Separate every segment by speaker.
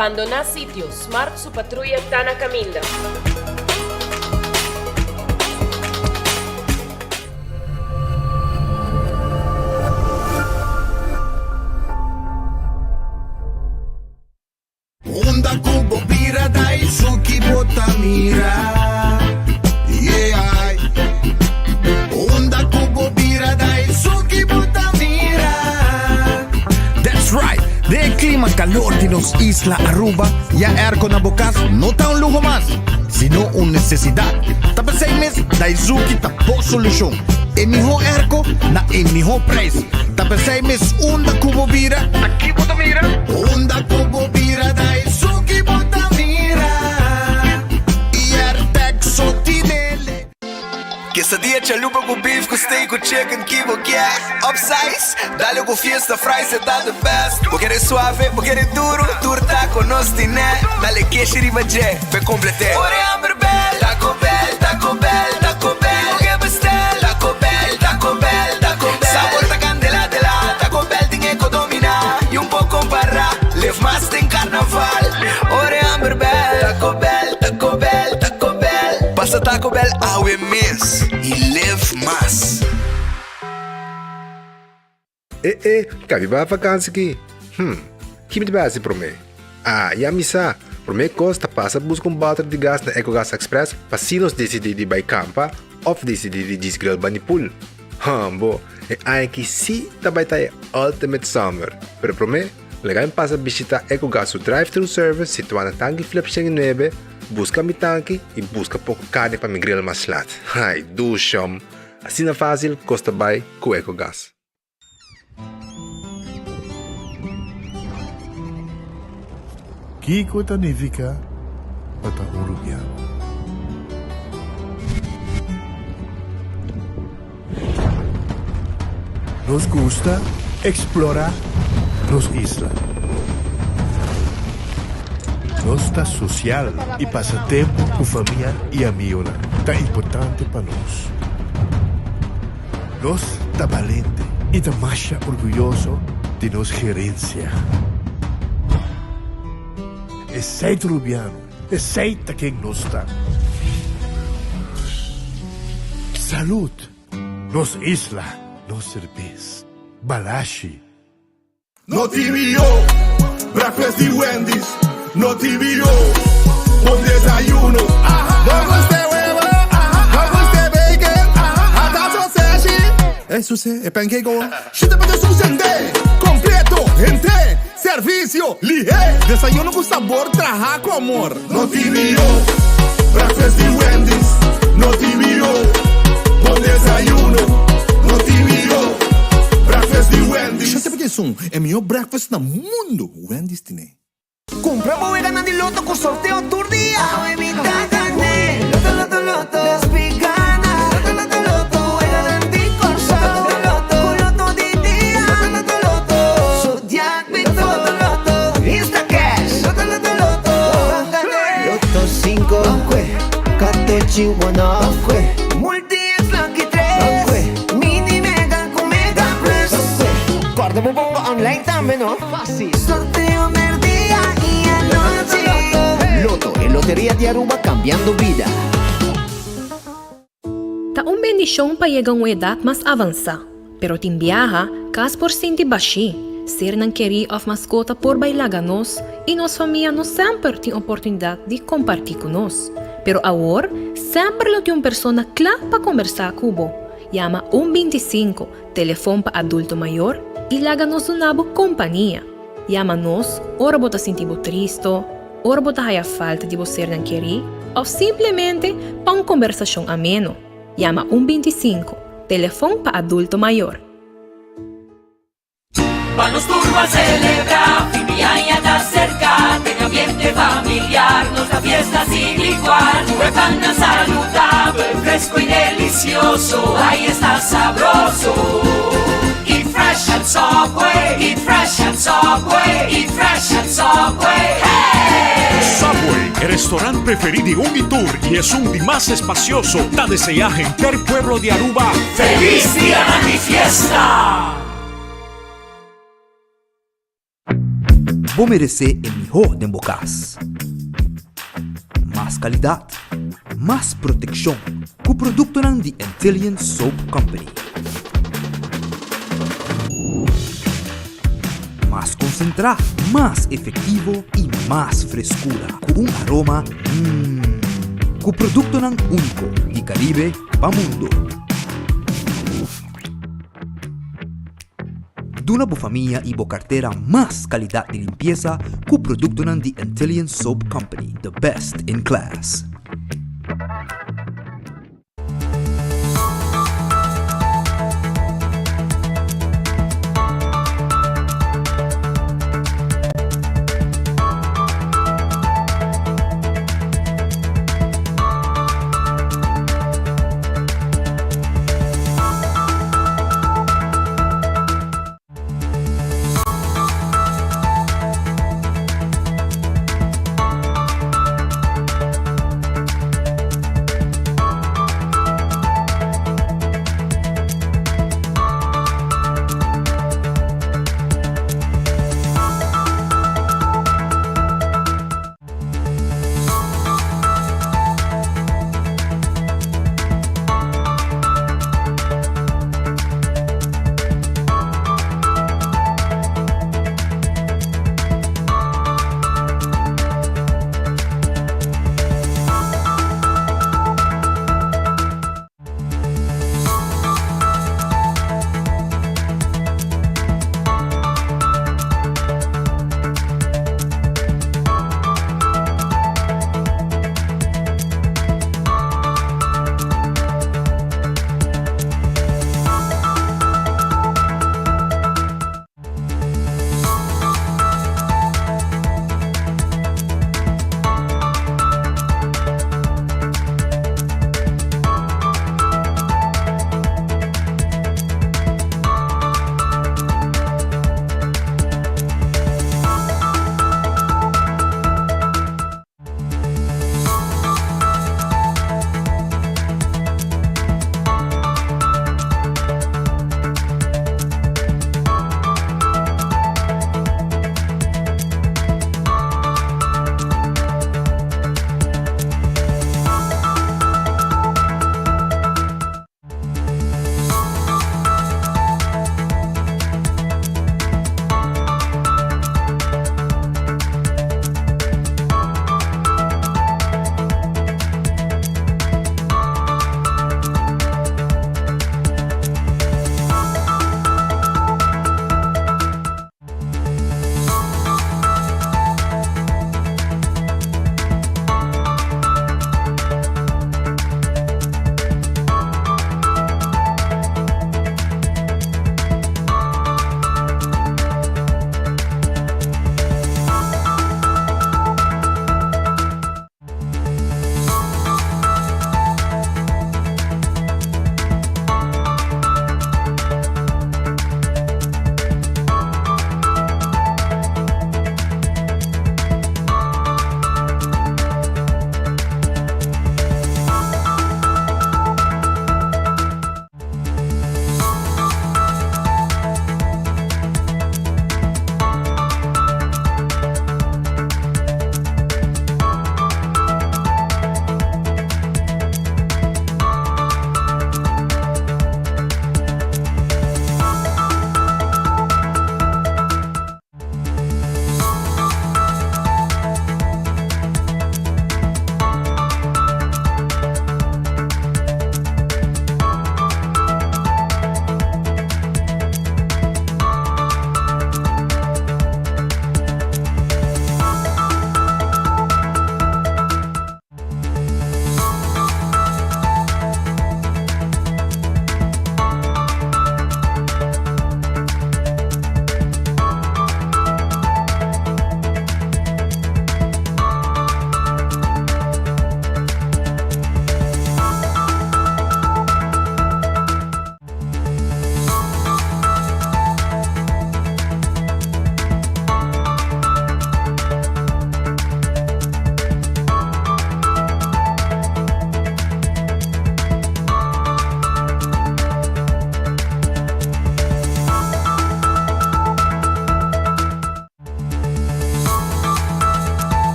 Speaker 1: Abandona sitio, Smart su patrulla Tana Caminda.
Speaker 2: Onda kubo bira dai suki botamira. Yeah. Onda kubo bira dai suki botamira. That's right. De clima calor de los Isla Aruba, ya airco na bukas, no ta un lujo más, sino una necesidad. Tapos 6 meses, Daisuki tapo solución. En mi airco, na en mi precio. Tapos 6 meses, onda kubo bira, aquí botamira. Onda kubo bira Daisuki botamira. Y artexo tinele.
Speaker 3: Quesadilla, chalupa com beef, com steak, com chicken, kibo, yeah. Upsize, dale com fiesta, fries, cê tá the best. Vou querer suave, vou querer duro, turta com nós tiné. Dale queixa e ribajé, pe complete. Ore Amber Bell, Taco Bell, Taco Bell, Taco Bell. O que bestel, Taco Bell, Taco Bell, Taco Bell. Sabor da candela de la, Taco Bell tem que dominar. E pouco para, live mais tem carnaval. Ore Amber Bell, Taco Bell, Taco Bell, Taco Bell. Passa Taco Bell, awe miss. E live mais.
Speaker 4: Kami ba vakansie ki? Kimi ba si Prome? Yamisa. Prome Costa passa busca balde de gás na EcoGas Express para sinos decidir de by campa of decidir de disgril banipul. Bo, ai que si tabay tayo ultimate summer. Pero Prome, legal passa visita EcoGas su drive-thru service situado na Tangi Flip 9, busca mi tanque e busca pouco carne para mi grill mais lat. Ai, dushom. Assim na fácil, costa by com EcoGas.
Speaker 5: Kiko Tanivika Bata Uruguayan. Nos gusta explorar los islas. Nos está social y pasatiempo con familia y amigos. Está importante para nos. Nos está valiente y está más orgulloso de nos gerencia. Aceita Rubiano, aceita quem nos está. Salud, nos isla, nos cerveza, balashi.
Speaker 2: No TVO, breakfast de Wendy's. No TVO, un desayuno. Vamos de huevo, vamos de bacon, hasta sausage. Eso sí, es pancake. Chute para suceder, completo, gente, servicio, lié. Desayuno con sabor, trabajo con amor. No TVO, breakfast de Wendy's. No TVO, un desayuno. No TVO, breakfast de Wendy's. Chute para isso, é melhor breakfast no mundo. Wendy's tiene.
Speaker 3: Compramos e ganando loto com sorteio todo dia. Bebida gané. Loto, loto, loto. Las veganas. Loto, loto, loto. E ganando corso. Loto, loto. Loto de dia. Loto, loto, loto. Zodiac Vito. Loto, loto. Insta Cash. Loto, loto, loto. Loto 5. Catechi 1. Multi-X Lucky 3. Mini Mega con Mega Plus. Guarda, me pongo online también, ¿no? Fácil. Sorteo Loto, en Lotería de Aruba cambiando vida.
Speaker 6: Ta un bendición pa llegar a una edad más avanzada, pero tin viaja cas por sinti bashi, ser nan querer of mascota por bailaganos y nos familia no sempre tem oportunidad de compartir con nos. Pero ahora, sempre lo tiene una persona clara para conversar cubo. Llama 125, teléfono para adulto mayor y laganos una compañía. Llama-nos, ora bota sentir triste, ora bota haya falta de você não querer, ou simplesmente para uma conversação ameno. Llama 125, telefone para adulto maior.
Speaker 7: Vamos turbo a celebrar, fin de año está cerca, tiene ambiente familiar, nuestra fiesta sin igual, huevana saludable, fresco y delicioso, ahí está sabroso. Eat fresh at Subway, eat fresh at Subway, eat fresh at Subway, hey!
Speaker 8: Subway, el restaurante preferido de Unitur y es un de más espacioso, está deseado en el pueblo de Aruba.
Speaker 7: ¡Feliz día de mi fiesta!
Speaker 9: vos mereces el mejor de bocas. Más calidad, más protección. Con producto ng The Antillean Soap Company. Más concentrado, más efectivo y más frescura. Con un aroma con producto ng único de Caribe pa mundo. Duna bo familia y bo cartera más calidad de limpieza con producto ng The Antillean Soap Company, the best in class.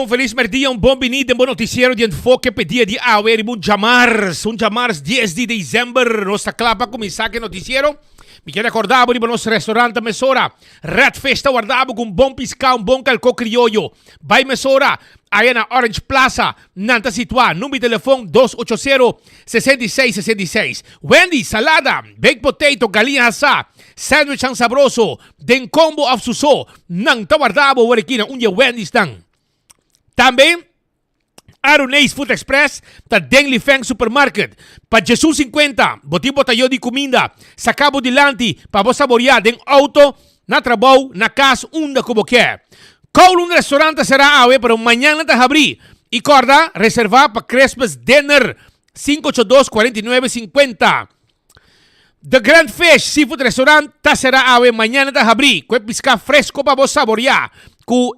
Speaker 10: um feliz merdia, um bom vinito, um bom noticiero de enfoque pedia de awer e um jamars 10 de dezembro, nossa clapa começar que noticiero. Me quero acordar de nosso restaurante Mesora, Red Festa guardado com bom piscão, bom calco criollo. Vai Mesora, aí na Orange Plaza, nanta situar, número de telefone 280-6666. Wendy, salada, baked potato, galinha assá, sandwich ang sabroso, den combo of suso, nang tawardabo warikina unye Wendy's nang. Também, Aruneis Food Express, ta Dengli Feng Supermarket, pa Jesus 50, botibo tayo de comida, sa Cabo Dilanti, pa vos saborear den auto, na trabaho, na casa, unda como quer. Kau um restaurante será awe, pero mañana ta abrir. E corda, reservar pa Christmas Dinner, 582-4950. The Grand Fish Seafood Restaurant, ta será awe, mañana ta abrir. Kwe pisca fresco pa vos saborear, ku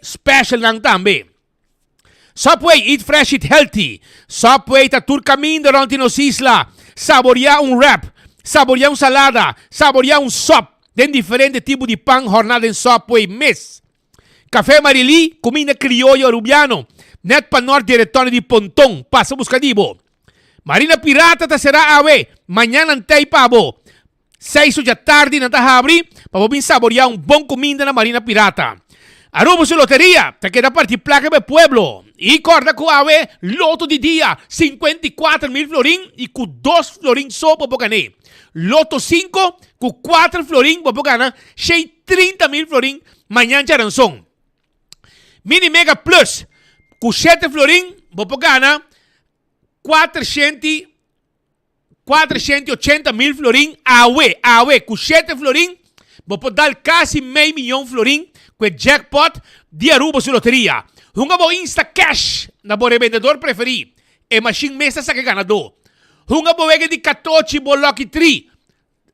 Speaker 10: special lang tambe. Subway, eat fresh, eat healthy. Subway, ta tour caminho durante nos isla. Saborear wrap, saborear salada, saborear sop. Den diferente tipo de pão jornada em Subway Miss. Café Marili, comida criollo arubiano. Net pa norte diretório de Pontong, passa buscadibo. Marina Pirata ta será awe, mañana antay pabo. 6 da tarde na ta abri, pa bobin saborear bom comida na Marina Pirata. Arubo su loteria, te queda partir placa de pueblo. E corda com awe, loto de dia, 54.000 florin e com 2 florin só para ganhar. Loto 5, com 4 florin para ganhar, 30.000 florin, manhã de rançom. Mini Mega Plus, com 7 florin, para ganhar, 480.000 florin, awe, com 7 florin, para dar quase meio milhão florin, com jackpot de Aruba su loteria. Hunga bo Insta Cash na bo revendedor preferido. E machine mesa sa que ganador. Hunga bo wege di 14 bo Lucky 3.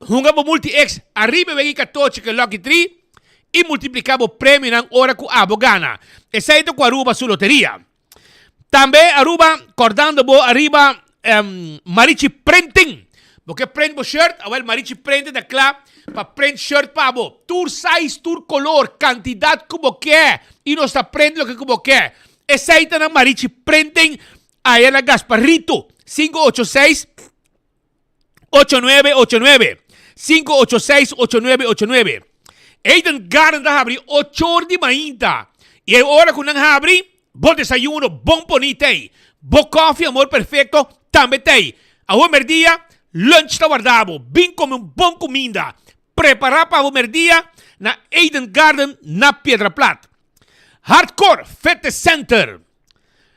Speaker 10: Hunga bo multi-X arriba wege 14 que Lucky 3. E multiplicabo prêmio nang ora ku abo gana. E saito ku Aruba su loteria. Também Aruba cordando bo arriba Marichi Printing. Porque print bo shirt, awel Marichi Printing da club. Pa print shirt pabo, tour size, tour color, cantidad como quer. E nós está prende lo que como quer. Essa aí tá na Marichi Printing, aí na Gasparrito, 586-8989. 586-8989. Eden Garden da abrir 8 horas de manhã. E a hora que não abre, bom desayuno, bom bonito aí. Bom coffee, amor perfeito, também tem. A o merdia, lunch tá guardado, bem como bom comida. Preparar para o merdia na Eden Garden na Piedra Plata. Hardcore Fitness Center.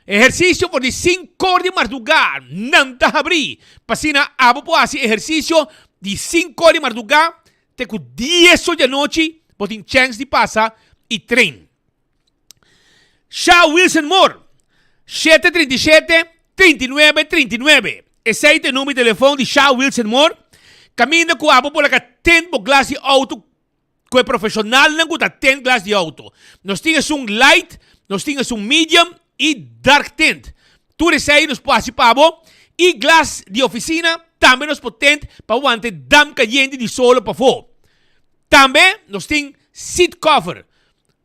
Speaker 10: Ejercicio por de 5 horas de madrugada. Não tá abrir. Pasina abo po assim exercício de 5 horas de madrugada. Te com 10 horas de noite. Botin chance de passar e trein. Shaw Wilson Moore. 737-3939. Esse é o número de telefone de Shaw Wilson Moore. Caminho com a bola que tem o glass de auto, que é profissional, não que tem glass de auto. Nós temos light, nós temos medium e dark tint. Tudo isso aí nos pode para e glass de oficina também nos potente para o ante dam caliente de solo para fora. Também nós temos seat cover.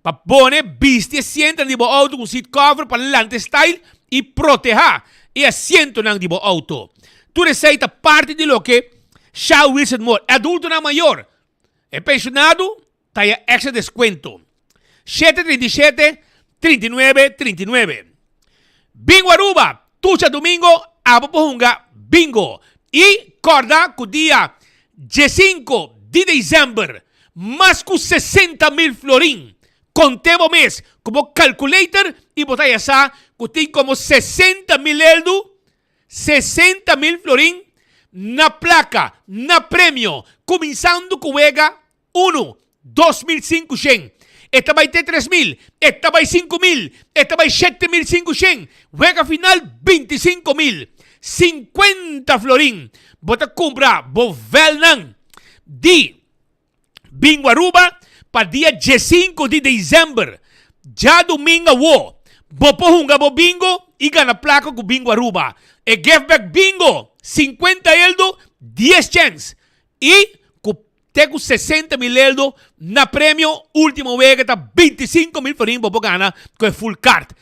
Speaker 10: Para pôr bestia sienta de auto com seat cover para lante style e proteger e assento de auto. Tudo isso aí parte de lo que Shaw Wilson Moore, adulto na maior. É pensionado, tá aí extra desconto. 737-3939. Bingo Aruba, tucha domingo, apopunga bingo. E corda com dia 15 de dezembro, mais com 60.000 florin. Contemos o mês, como calculator e botar essa, que tem como 60.000 eldo, 60.000 florin. Na placa, na prêmio, começando com Ega 1, 2.500. Esta vai ter 3.000, esta vai 5.000, esta vai 7.500. Ega final 25.000, 50 florin. Bota comprar, bovelnan de Bingo Aruba para dia 15 de dezembro. Já domingo, bopohunga bo bingo e gana placa com Bingo Aruba. E give back bingo. 50 eldo, 10 chance. E com Teco 60 mil eldo na prêmio último vez tá 25 mil farinha para gana com full card.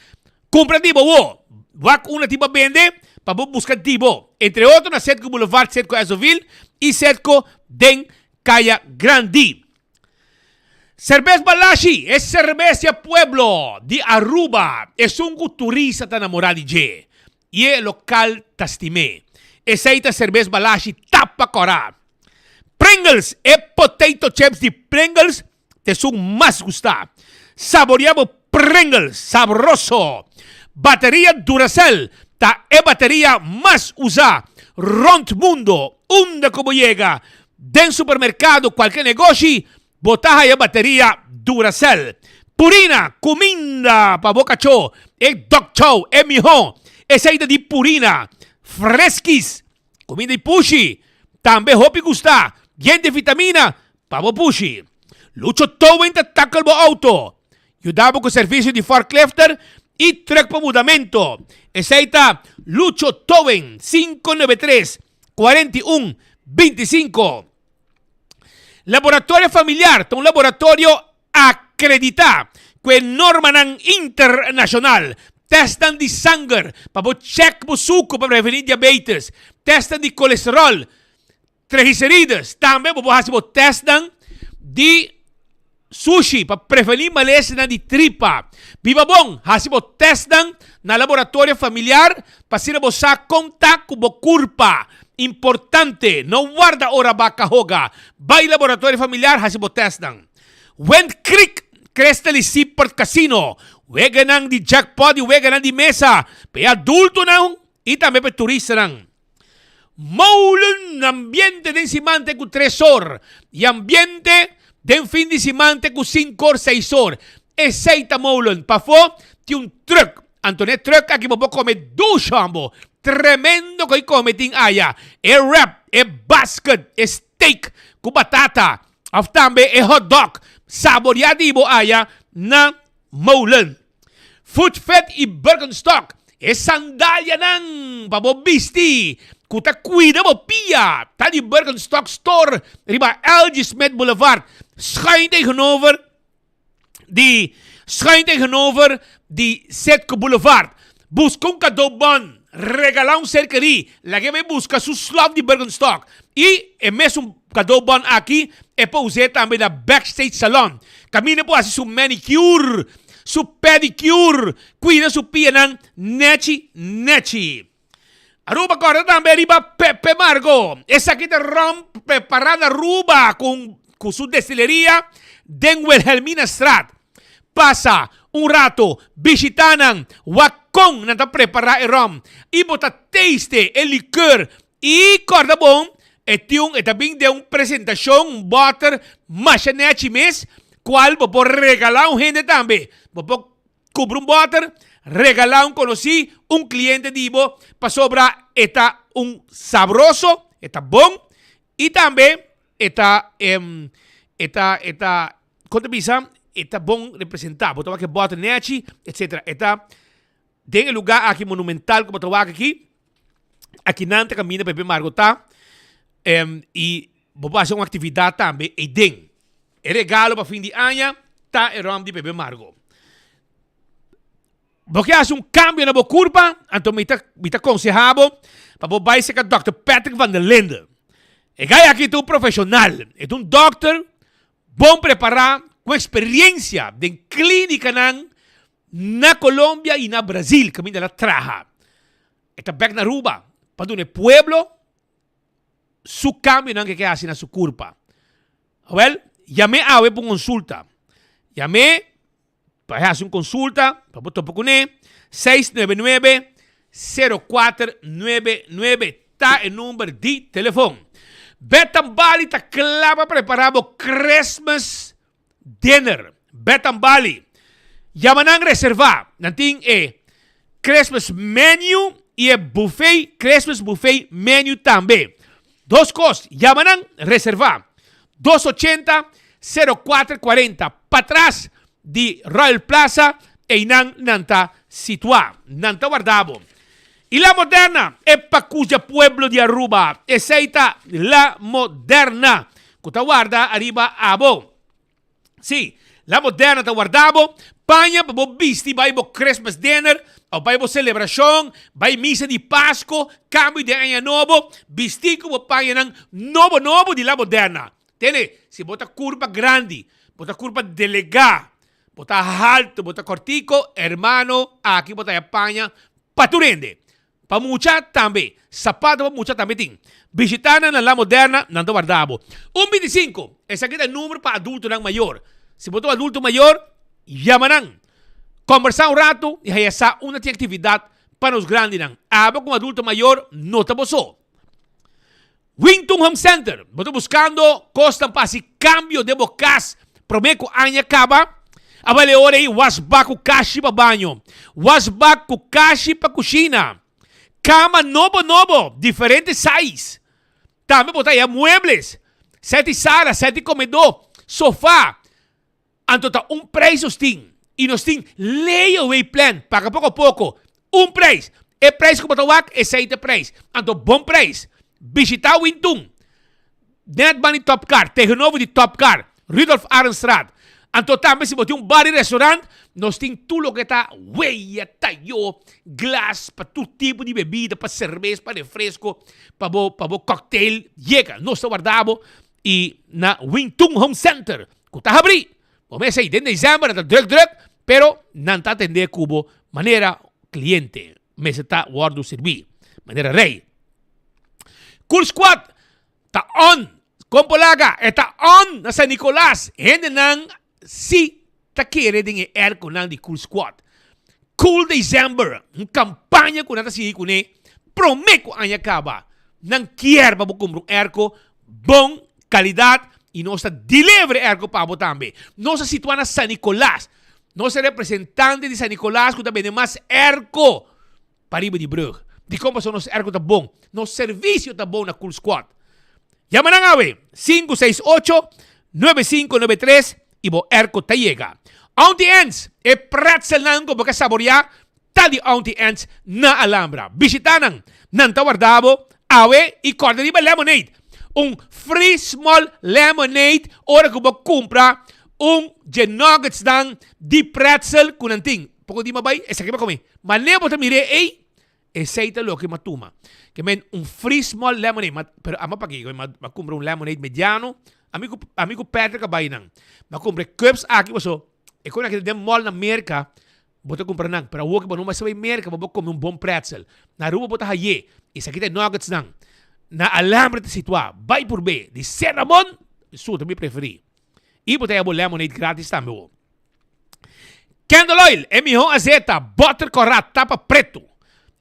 Speaker 10: Compra tipo wo, vai uma tipo vende para buscar tipo. Entre outros na Setco Boulevard, Setco Azoville e Setco Den Caia Grandi. Cerveza Balashi é cerveja pueblo de Aruba. É turista tá namorado de e é local tastimé. Essa cerveza Balashi tapa corá. Pringles é potato chips de Pringles te são mais gustar. Saboreamos Pringles, sabroso. Bateria Duracell, ta é bateria mais usada. Rond mundo, onde como chega. Den supermercado, qualquer negócio, botar aí a bateria Duracell. Purina, comida para boca show. É dog show, é mijão. É saída de Purina. Fresquis, comida de pushi. Também hopi gustar. Gente vitamina, para pushi. Lucho Towen te tackle bo auto. Ajudamos com o serviço de forklifter e truck para mudamento. Aceita Lucho Towen 593-4125. Laboratório familiar, um laboratório acreditado com norma internacional. Testan de sangue para check o suco para prevenir diabetes. Testan de colesterol, triglicéridos. Também para fazer testan de sushi para prevenir malestar de tripa. Viva bom, hasibo testan na laboratório familiar para ser você contato com o corpo. Importante, não guarda hora vaca hoga. Vai laboratório familiar, hasibo testan. Wind Creek, Crystal Seaport Casino. Wega nang di jackpot e wega nang di mesa. Para adulto não e também para turista não. Moulen, ambiente de encimante com 3 horas. E ambiente de fim de semana com 5 horas, 6 horas. Aceita Moulen. Para fora, tem truck. Antonet truck aqui para comer do chambo. Tremendo que come tem aya. É wrap, é basket, é steak com batata. Of também é hot dog. Saboreado ibo aya na Moulen. Food Fed e Birkenstock. É sandália nang pabobisti. Kuta cuida mo pia. Tá de Birkenstock Store. Riba LG Smith Boulevard. Schijn tegenover die Setco Boulevard. Busca cadeaubon. Regalar cercaria. Lagi me busca su slot de Birkenstock. E é mesmo cadeaubon aqui. É para usar também da Backstage Salon. Camina po assim su manicure. Su pedicure. Cuida su pia ng nechi. Aruba agora também riba Pepe Margo. Essa aqui te rompe preparada Aruba com su destileria den Wilhelmina Strat. Passa rato visitando Wakong na preparar rom. E bota taste e licor e corda bom. E também de apresentação butter machanete mes qual vou regalar gente também. Vou cobrar butter, regalar conheci cliente dibo para sobrar eta sabroso, eta bom e também eta quanto bisa eta bom representar. Vou tomar que butter nete, etc. Eta tem lugar aqui monumental como tomar aqui nante caminha Pepe Margo tá. E vou fazer uma atividade também e tem regalo para fim de ano tá e rom de Pepe Margo. Porque há cambio na curva, então me aconselhava para você ser o Dr. Patrick van der Linde. E aqui é um profissional, é um doctor bom preparado, com experiência de clínica na Colômbia e na Brasil, que ainda trabalha. Está back na Aruba, para um pueblo, su cambio que hace na sua curva. Well, llamé a para consulta. Llamé para hacer consulta, para botar poco 699-0499. Está el número de teléfono. Betambali está clava preparado Christmas dinner. Betambali. Llaman reservar. Nanting Christmas menu e Christmas buffet menu também. 2 cosas. Llaman reservar. 280-0440. Para atrás de Royal Plaza e nanta situado. Nanta guardado. Y La Moderna es para cuya pueblo de Aruba. Aceita La Moderna. Kuta guarda arriba abo. Si, la moderna ta guardabo, paña pa bo bisti, vai bo Christmas dinner, o vai bo celebração, vai misa di Pasco, cambio de ano novo, bisti ko bo paña ng novo di la moderna. Tene, si bota curva grande, bota curva delega, bota alto, bota cortico, hermano, aquí bota ya paña, paturende. Pa mucha también, sapato pa mucha también ting. Visitana na la moderna, nando guardabo. 125, esa aqui é o número para adulto ng mayor. Se botou adulto maior, llamarán. Conversar um rato e realizar uma atividade para os grandes. Aba com adulto maior, não te botou. Wington Home Center. Botou buscando, costam para si cambio de bocas. Promeco anya acaba. Abale ore aí, wasbak com kashi para banho. Wasbak com kashi para cozinha. Cama novo, diferente size. Também botar aí muebles. 7 sala, 7 comedor, sofá. Antota preço tem. E nós tem layaway plan. Paga pouco a pouco. Preço. E preço que botar é 7 preço. Anto bom preço. Visitar o Winton. Net Bunny Top Car. Tegenovo de Top Car. Rudolf Arenstraat. Anto também se botar bar e restaurante. Nós tem tudo que está hueia, tayo, glass, para todo tipo de bebida, para cerveja, para refresco, para bo cocktail. Llega. Nós está guardado. E na Winton Home Center. Que está abrir. Começa aí, dentro de dezembro, drug, pero não está atender cubo, maneira cliente, mas está guardando servir, maneira rei. Cool Squad, está on, compolaga, está on na San Nicolás, ainda não se está querendo em airco não de Cool Squad. Cool December, uma campanha que nós seguimos com ele, prometo que acaba, não quer para comprar airco, bom, qualidade, e nós delivery ergo para também. Nós situamos na San Nicolás. Nós representante de San Nicolás que também mais ergo para ir de Brugge. De como são nosso ergo tá bom. Nosso serviço tá bom na Cool Squad. Llamarán a 568-9593 e bo ergo tá chega. Auntie Ants e pretzel nango porque saborear tá de Auntie Ants na Alhambra. Visitanan nan Tawardabo, awe e corda de lemonade. Free small lemonade, ora que você compra nuggets de pretzel com anting. Pouco de mabay, essa aqui vai comer. Mas nem você mire, ei, esse aí tá louco que matuma. Que men free small lemonade, pero ama pa aqui, mas compra lemonade mediano, amigo Patrick vai não. Mas compra cups aqui, você, e quando aquele dem mall na América, você compra não, pero o que não vai saber América, você comer bom pretzel. Na rua você haye, esse aqui tem nuggets não. Na Alhambra te situa, vai por B, de Serramon, isso também preferi. E botei a lemonade grátis também. Candle Oil, é melhor azeta, butter corrado, tapa preto.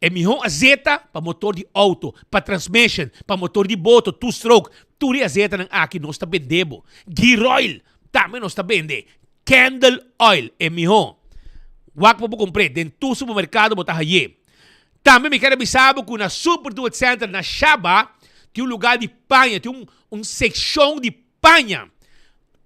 Speaker 10: É melhor azeta para motor de auto, para transmission, para motor de boto, two-stroke. Tudo azeta não aqui nós está vendendo. Gear Oil, também nós está vendendo. Candle Oil, é melhor. Wak para comprar, dentro do supermercado, botar aí. Também me quero avisar que na Super Do It Center, na Shaba, tem lugar de panha, tem secção de panha.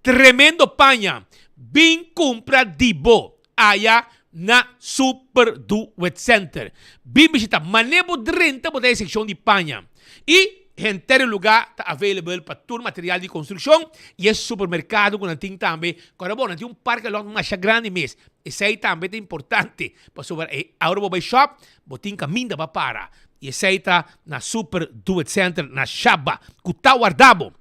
Speaker 10: Tremendo panha. Bem compra de bo. Allá na Super Do It Center. Bem visita. Maneiro de renta para a secção de panha. E inteiro lugar está available para todo material de construção. E esse supermercado que tem também. Agora, bom, tem parque lá mais grande mesmo. Esse aí também é importante. Para sobre a Euroboy Shop, botem caminho para para. E esse aí está na Super Do It Center, na Shaba, que está guardado.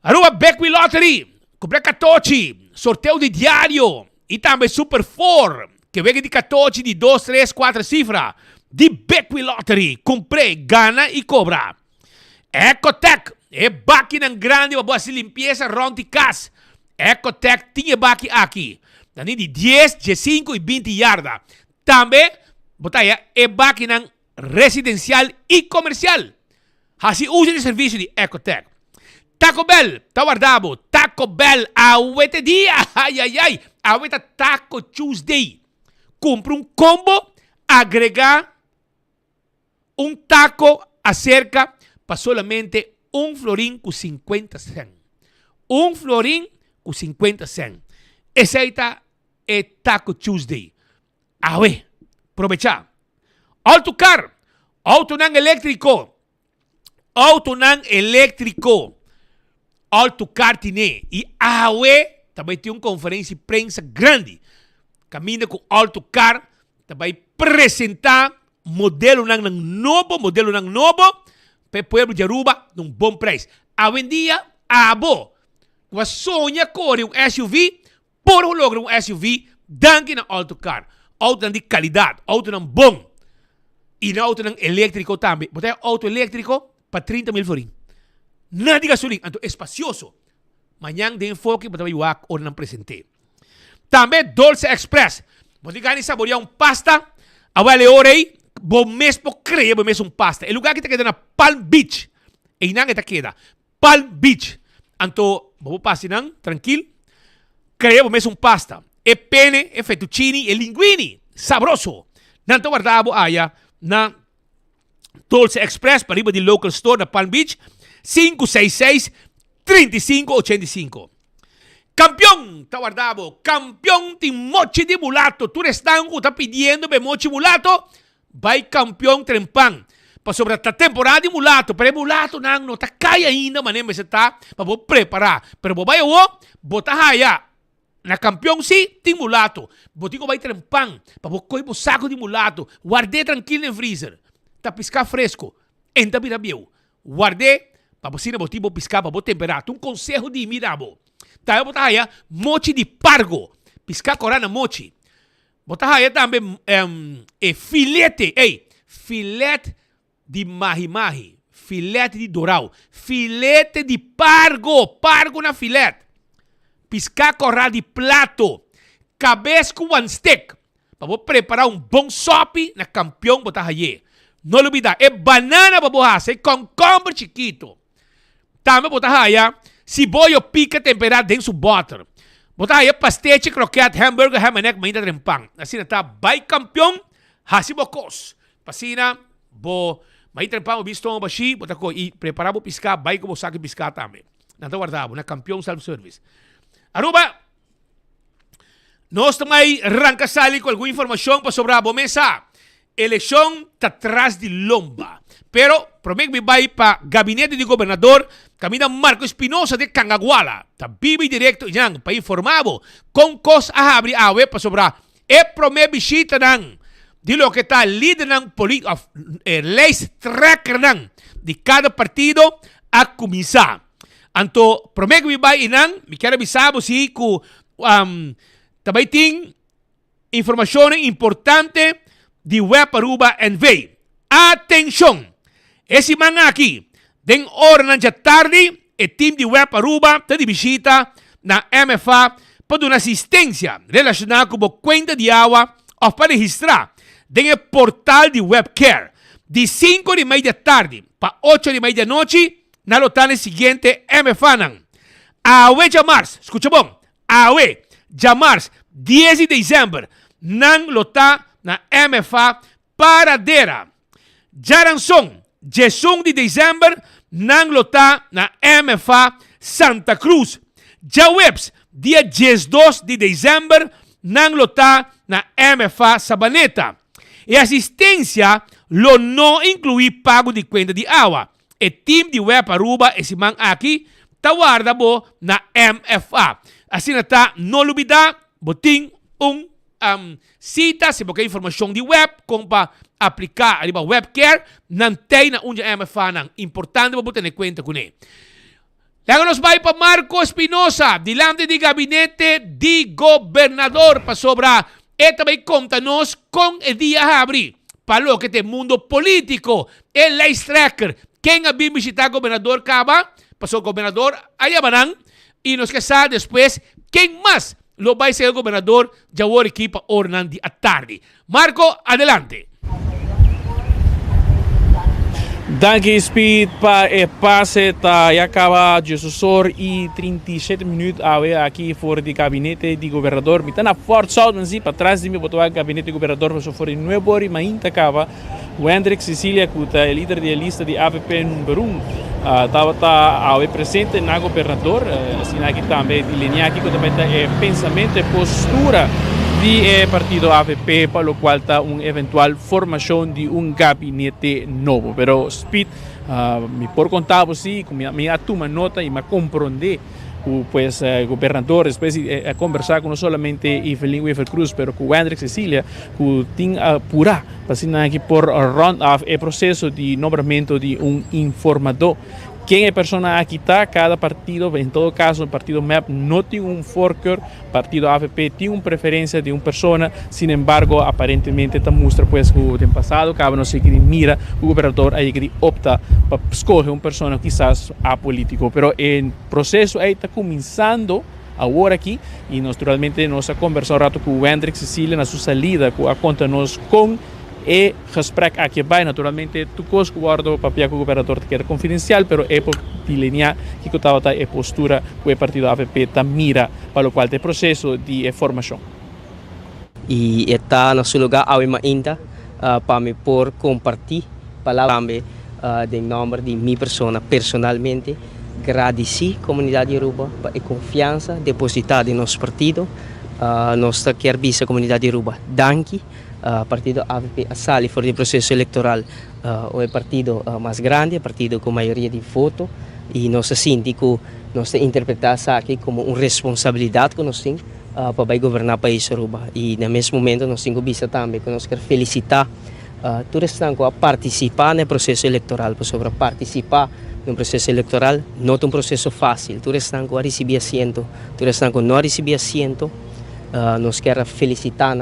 Speaker 10: Aruba Beckwith Lottery, comprei 14, sorteio de diário. E também Super 4, que vem de 14, de 2, 3, 4 cifras. De Beckwith Lottery, comprei, gana e cobra. Ecotec, é máquina grande para fazer limpeza round de casa. Ecotec tinha baki aqui. Dani de 10, 15 e 20 yardas. Também, botaya, é máquina residencial e comercial. Assim usa o serviço de Ecotec. Taco Bell, tá guardado. Taco Bell, awete dia. Ai. Awete Taco Tuesday. Compra combo, agregar taco acerca para solamente florín com 50 cents. Florín com 50 cents. Esse aí tá é Taco Tuesday. Awe, aprovechar. Autocar, auto nan elétrico. Autocar tine. E awe também tem uma conferência de prensa grande. Caminha com Autocar, também apresentar modelo novo, para o povo de Aruba, num bom preço. Hoje em dia, abo, com sonha corre SUV, por logra SUV, danke na Autocar. Auto de qualidade, auto não bom. E na auto elétrico também. Botar auto elétrico para 30 mil forinhos. Nada de gasolina, então espacioso. Manhã de enfoque, botar o wak ou não presente. Também Dulce Express. Você ganha saborear pasta, avale orei, bom mesmo creia, bom mesmo pasta. O lugar que te queda na Palm Beach. E não que te queda. Palm Beach. Então, vamos passar tranquilo. Creia, bom mesmo pasta. E pene, e fettuccini, e linguini. Sabroso. Nanto guardavo aya na Dulce Express, para riba di local store na Palm Beach. 566-3585. Campeón, te guardavo. Campeón de mochi de mulato. Tú estás pidiendo de mochi mulato. Vai campeón trempan. Para sobre esta temporada de mulato. Pero mulato no está calla ainda, mané, me se está para preparar. Pero vos vaya vos, botas allá. Na campeão sim, tem mulato. Botigo vai trempang. Para vos coger o saco de mulato. Guardei tranquilo no freezer. Tá piscar fresco. Enta birabiu. Guardei. Para você botigo piscar para vos temperar. Um conselho de mirabo. Tá eu botar aí mochi de pargo. Piscar corana mochi. Botar aí também filete. Ei, filete de mahi-mahi. Filete de doral. Filete de pargo. Pargo na filete. Piscar corral de plato, cabeça com one stick, para vou preparar bom sope na campeão botar aí. Não olvida, é banana para você, é concombre chiquito. Também botar aí, cebola pica temperada dentro do butter. Botar aí pastete, croquete, hambúrguer, ham and egg, mainda trempang. Assim está, vai campeão, hasibocos. Pasina, bo, mai trempang o bisto baixi, botar co e preparar o piscar, vai como saque piscar também. Não tá guardado, na campeão self-service. Aruba, nós também arrancamos com alguma informação para sobre a mesa. Eleição está atrás de lomba. Pero, prometo que vai para o gabinete de governador, caminha Marco Espinosa de Cangaguala. Está vivo e direto para informar com coisa a abrir a web para sobre e prometo visita de lo que está líder leis tracker de cada partido a começar. Anto, prometo que vai inang, me quero avisar você que também tem informação importante de Web Aruba NV. Atenção! Esse man aqui, den hora da tarde, o time de Web Aruba está de visita na MFA para dar assistência relacionada com a conta de água ou para registrar den portal de WebCare de 5:30 da tarde para 8:30 da noite. Na lotane siguiente MFANAN. Awe Jamars, escucha bom. Awe Jamars, 10 de dezembro. Nan lota na MFA Paradera. Jaranson, 11 de dezembro. Nan lota na MFA Santa Cruz. Jawebs, dia 12 de dezembro. Nan lota na MFA Sabaneta. E assistência lo não inclui pago de conta de água. O time de Web Aruba, esse man aqui, está guardado na MFA. Assim está, não olvidar, botim cita, se qualquer informação de web, como para aplicar a WebCare, não tem na MFA, não. Importante para ter em conta com ele. Logo nos vai para Marco Espinosa, delante do gabinete de governador, para sobrar, e também conta-nos com o dia a abrir, para o que tem mundo político, e leis tracker. Quem a visitar o governador Caba, passou o governador Ayamanang, e nos quer depois quem mais lo vai ser o governador de a equipa Ornandi à tarde. Marco, adelante.
Speaker 11: Danke Speed para o passe, tá, já acaba de sucessor e 37 minutos aqui fora do gabinete de governador. Me está na Fort South, mas para trás de mim, botou o gabinete de governador, mas fora em Nuevo Ori, mas ainda acaba. O Hendrik Cecilia, que é líder da lista de AVP número 1, estava presente na governador, assim aqui também, de linha aqui, que também é pensamento e postura de partido AVP, para lo cual está una eventual formación de un gabinete nuevo. Pero Speed, me por contar, sí, me toma nota y me comprende. Pues el gobernador después a conversar con no solamente Evelyn Weaver Cruz, pero con Wendrick Cecilia, que tiene apura para aquí por round-off el proceso de nombramiento de un informador. ¿Quién es persona aquí está? Cada partido, en todo caso, el partido MAP no tiene un forker, partido AVP tiene una preferencia de una persona, sin embargo, aparentemente esta muestra pues que en pasado, cada no sé qué mira, el gobernador ahí que opta para escoger una persona quizás apolítico, pero el proceso ahí está comenzando ahora aquí y naturalmente nos ha conversado un rato con Wendrick Cecilia en su salida, a contarnos con el gesprek aqui vai, naturalmente tu conosco guardo papel que o governador que era confidencial, pero é por delinear que estava a postura que o partido AVP mira para o qual tem processo de formação.
Speaker 12: E está no seu lugar ainda para me por compartilhar palavras também em nome de minha persona personalmente, agradecer a comunidade Yoruba pela confiança depositada em nosso partido. Nós queremos a comunidade Yoruba danke. Partido AVP sale fora do processo eleitoral, o partido mais grande, partido com maioria de votos, e nós sentimos que nós interpretamos isso aqui como uma responsabilidade que nós temos para governar o país Yoruba. E no mesmo momento nós temos visto também que nós queremos felicitar todos que estão a participar no processo eleitoral, sobre participar no processo eleitoral não é um processo fácil, todos estão a receber assento, todos estão a não receber assento, nós queremos felicitar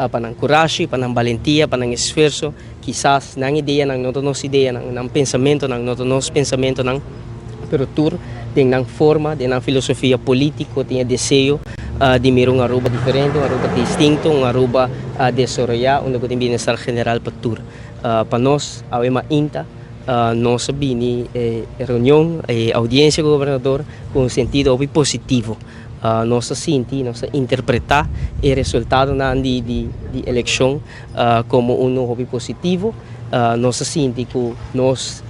Speaker 12: para coragem, para valentia, para esforço, quizás não ideia, não nossa ideia, não pensamento, não nosso pensamento, não, pero tur tem não forma, tem não filosofia política, tem desejo de mirar uma Aruba diferente, uma Aruba distinta, uma Aruba desarrollar, onde tem bem-estar general para tur. Para nós, a uma inta, nós vini reunião, audiência com o governador com sentido positivo. Nós sentimos, nós interpretar o resultado de eleição como um hobby positivo. Nós sentimos que nós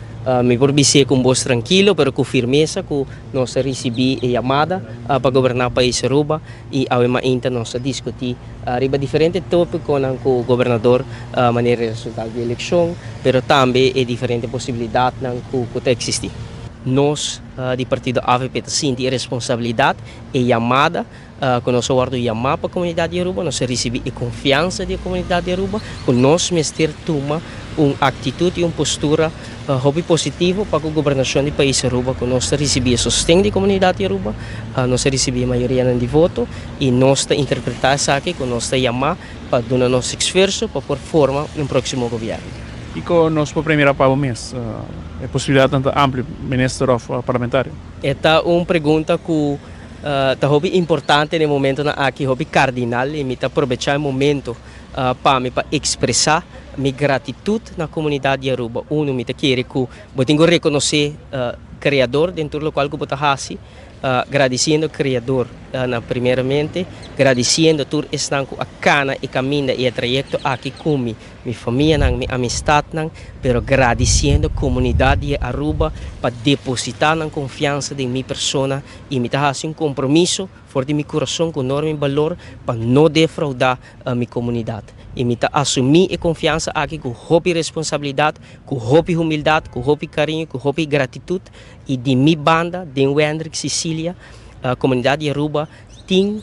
Speaker 12: me provincia com voz tranquilo, mas com firmeza, que nós recebemos a chamada para governar o país Yoruba e ao mesmo tempo nós discutir riba diferentes tópicos com o governador maneira de resultado da eleição, mas também é diferente possibilidade que existir. Nós, do partido AVP, sentimos a responsabilidade e chamada, que nós guardamos chamar para a comunidade Yoruba, nós recebemos a confiança da comunidade Yoruba, que nós mestre toma uma atitude e uma postura hobby positivo para a governação do país Yoruba, que nós recebemos sustento da comunidade Yoruba, nós recebemos a maioria de votos e nós interpretamos isso aqui, que nós chamar para dar nosso esforço para pôr forma no próximo governo.
Speaker 11: E com nós por primeira para o mês, é possibilidade tanto ampla, ministro parlamentar?
Speaker 12: Esta é uma pergunta que é importante no momento aqui, é cardinal, e me aproveitar o momento para expressar minha gratidão na comunidade Yoruba. Me quer que eu tenho que reconhecer o criador dentro do qual eu estou agradecendo o criador primeiramente, agradecendo tudo estão a cana e caminho e o trajeto aqui com minha família, minha amistade, pero agradecendo a comunidade de Aruba para depositar na confiança de minha persona e me dar um compromisso fora de meu coração com enorme valor para não defraudar a minha comunidade. E me assumir a confiança aqui com hobby responsabilidade, com hobby humildade, com hobby carinho, com hobby gratidão e de minha banda, de Wendrick Cecilia, a comunidade Yoruba tem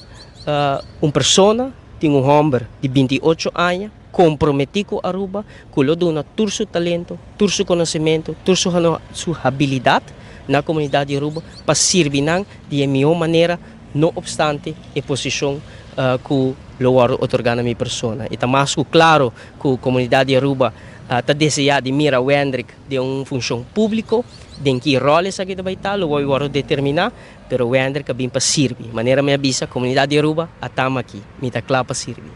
Speaker 12: uma pessoa, tem um homem de 28 anos, comprometido com Aruba, que lhe dá todo o seu talento, todo o seu conhecimento, toda a sua habilidade na comunidade Yoruba para servir de melhor maneira, não obstante a posição que lo otorgando a minha persona. E está mais claro que a comunidade Yoruba está desejando de mirar Wendrick de uma função pública, de que roles aqui vai estar, lo vou determinar, mas Wendrick é bem para servir. Maneira me avisa, a comunidade Yoruba estamos aqui, me está claro para servir.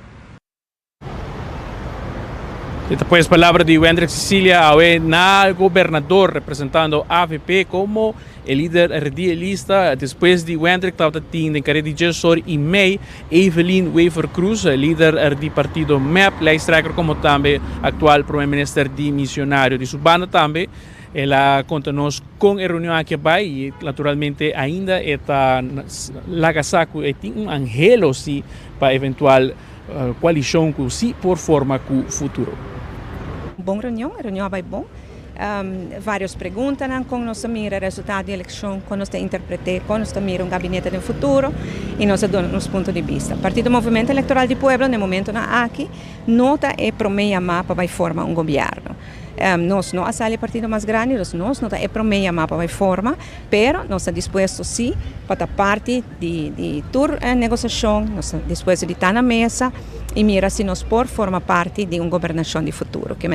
Speaker 11: Depois, palavra de Wendrick Cecilia, na governador representando AVP como el líder radialista. Después de Wendrick, estava tendo em carreira de gestor e MEI, Evelyn Weaver Cruz, líder do partido MEP, lijsttrekker como também atual primeiro-ministro de missionário de sua banda também. ela conta-nos com a reunião aqui vai e naturalmente ainda está lagasaco e tem angelo si para eventual coalição que si por forma com futuro.
Speaker 13: Bom reunião, a reunião vai bom. Várias perguntas com nós mira resultado da eleição, com nós interpretei, com nós mira gabinete no futuro e nós damos nos pontos de vista. Partido Movimento Eleitoral de Pueblo, no momento na aqui, nota é para meia mapa vai formar governo. Nós não é o partido mais grande, nós não é para meia mapa vai formar, pero nós estamos dispostos sim para parte de toda negociação, nós estamos dispostos de estar na mesa e mira se nós por forma parte de governação de futuro, que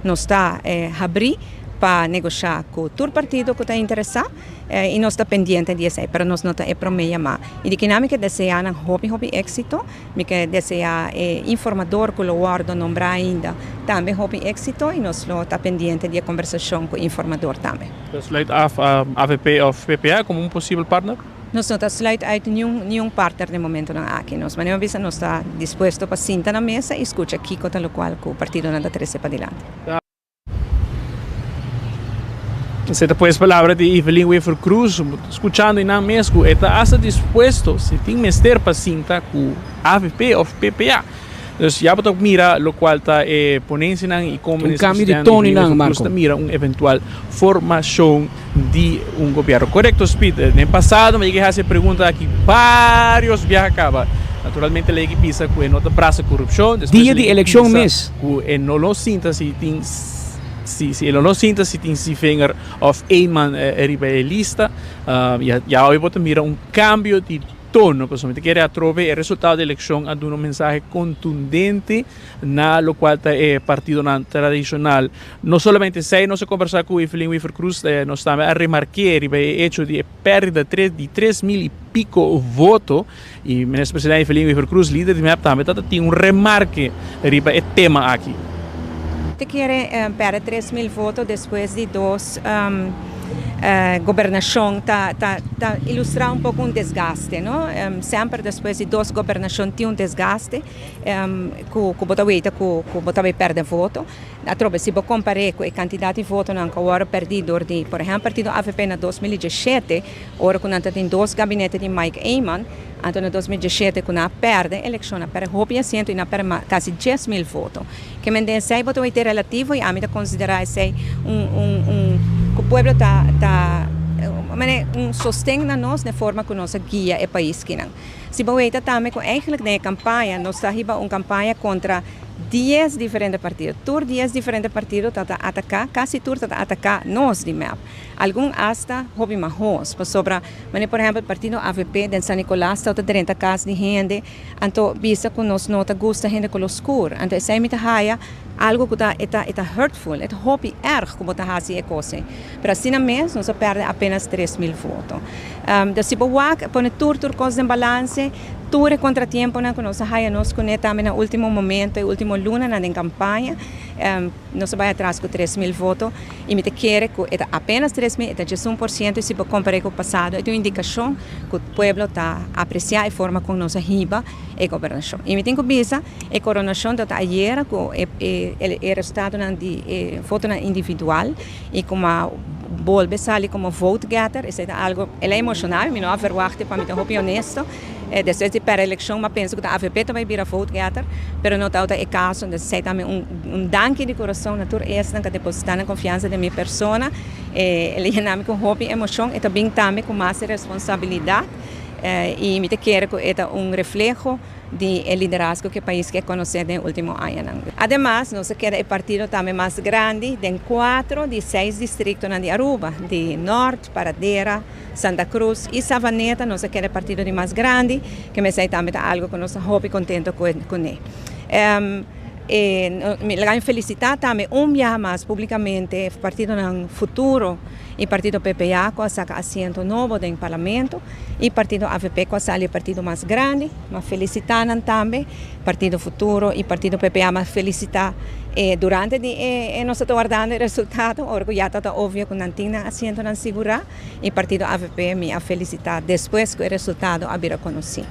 Speaker 13: nós está abrir para negociar com todo partido que está interessado e nós está pendente disso, mas nós não é para meia mapa. E de que nós desejamos hobby êxito, que deseja informador que o guardo nombrar ainda também hobby êxito e nós está pendente de conversação com o informador também.
Speaker 11: Sluit af AVP of PPA como possível partner?
Speaker 13: Nós não sluit uit nenhum partner no momento na aqui. Nós não está disposto para sentar na mesa e escutar aqui com o qual o partido não está para adiante.
Speaker 11: Você depois palavra de Evelyn Wefer Cruz, escutando na mesmo, está disposto, se tem mestre para sentar com AVP ou PPA. Então, já para mira o qual está ponência e como
Speaker 10: cambio de tono não, Marco.
Speaker 11: Mira eventual formação de governo. Correto, Speed. No passado, me se pergunta aqui vários viajes acaba. Naturalmente, a equipe pisa com nota praça corrupção.
Speaker 10: Dia de eleição mês.
Speaker 11: Com não lo sinta se tem se ele não sinta se tem se finger of Eyman lista, já hoje vou mira cambio de tono, pessoalmente quer atrove o resultado da eleição a dar mensagem contundente na lo qual é partido tradicional. Não somente se nós conversar com Evelyn Wefer Cruz, nós também a remarcar o hecho de perda de 3.000 e pico votos e o presidente Evelyn Wefer Cruz, líder de MEP, também tem remarque riba o tema aqui.
Speaker 13: Te quiere para 3.000 votos depois de dois governação tá ilustrar pouco desgaste, não? Sempre depois de dois governações tem desgaste, que botava perder voto. Atrove se comparar com o candidato de voto não agora perdido de, por exemplo, partido AVP na 2017, ora quando tem dois gabinetes de Mike Eyman, então em 2017 quando perde a eleição, perde roupa assento e perde quase 10.000 votos. Que me diz aí voto vai ter relativo e a mim considerar esse que o povo está sostém na nós na forma que nós guia o país que não. Se você também com eigenlijk na campanha, nós está uma campanha contra 10 diferentes partidos. Todos 10 diferentes partidos estão a atacar, quase todos estão a atacar nós de MEP. Alguns hasta hobby mais sobre, por exemplo, o partido AVP de San Nicolás está a 30 casos de gente, então visa que nós não gosta de gente com escuro. Então essa é a algo que está hurtful, é hobby erg como está fazendo coisa. Para assim mesmo, nós perdemos apenas 3.000 votos. Então se você põe tudo coisas em balance, tudo é contratempo que nós nos conectamos também no último momento, no último luna na campanha, nós vamos atrás com 3.000 votos e me quer que é apenas 3.000, é 1% e se você comparar com o passado, é uma indicação que o povo está apreciando a forma como nós riba a governação. E me tenho que dizer, a coronação da ayer com o resultado de voto individual e como volve a sair como vote getter, isso é algo emocional, me não verwachte para me ser honesto. Depois de para a eleição, eu penso que a AVP também vira vote getter, mas não está o caso, de ser também danke de coração natureza que depositar na confiança de minha pessoa, ele é com hobby, emoção, e também com mais responsabilidade, e me quero que é reflexo de liderazgo que o país quer conhecer no último ano. Además, nós queremos o partido também mais grande, de 4 de 6 distritos de Aruba, de Norte, Paradera, Santa Cruz e Savaneta, nós queremos o partido de mais grande, que me sei também algo que nós estamos contentes com ele. Me quero felicitar também dia mais publicamente o partido no futuro, e o partido PPA com saca assento novo no parlamento e o partido AVP com sale o partido mais grande, mas felicitar também o partido futuro e o partido PPA, mas felicitar durante nós estamos guardando o resultado, agora já está óbvio que não tem assento na segurar e o partido AVP me a felicitar depois que o resultado a vir conhecido.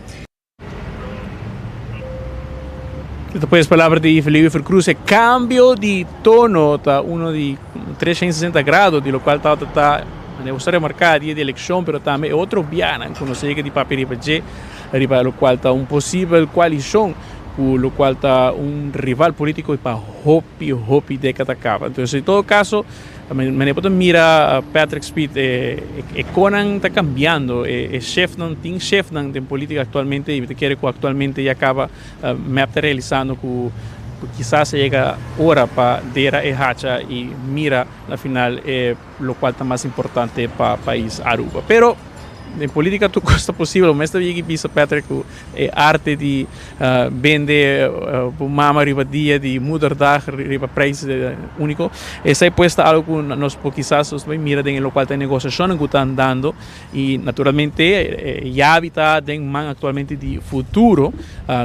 Speaker 11: Depois palavra de Felipe Cruz, cambio de tono, tá uno de 360 grados, de lo qual tá ne gostaria marcar dia de eleição, pero também outro biana, conhecer que de papel riba lo qual tá possível coalição, lo qual tá rival político para hopi década acaba. Então, em todo caso, me puedo mira Patrick Speed, Conan está cambiando, chef não tem chef não tem política atualmente e quer que atualmente já acaba me está realizando que quizás chega hora para dera e hacha e mira na final lo qual está mais importante para o país Aruba. Pero em política tudo costa possível, mas também que pisa Patrick arte de vender mama riba dia de mudar riba preço único. Essa é posta algo nós quizás também mira em lo qual tem negociação que está andando e naturalmente já habita tem man atualmente de futuro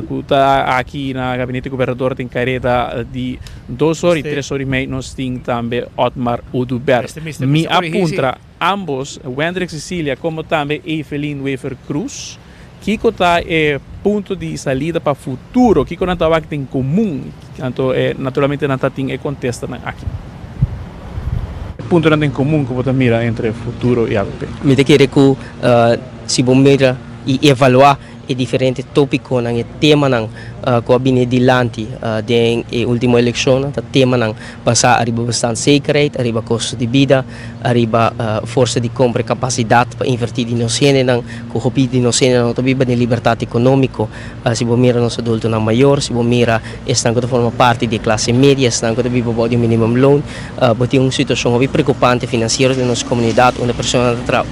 Speaker 11: que está aqui na gabinete governador tem careta de 2 horas e 3 horas e meia nós tem também Otmar Uduber. Me apunta ambos, Wendrick Cecília, como também Evelyn Wefer Cruz, Kiko está ponto de saída para o futuro, Kiko não está em comum, então naturalmente não está em contesta aqui. Ponto não tem comum que você mira entre futuro e AVP.
Speaker 12: Me te querer que se você mira e avaliar e diferente tópico nang tema nang ko bini dilanti den última eleição ta tema nang basa arriba bastante zekerheid, arriba custo de vida, arriba força de compra capacidade para investir di nosene nang ko hopi di nosene nang to biba de liberdade econômico se bo mira nos adulto na maior, se bo mira estão que forma parte de classe média, estão que biba body minimum loan, boti situação muito preocupante financeira de nossa comunidade, onde pessoa tra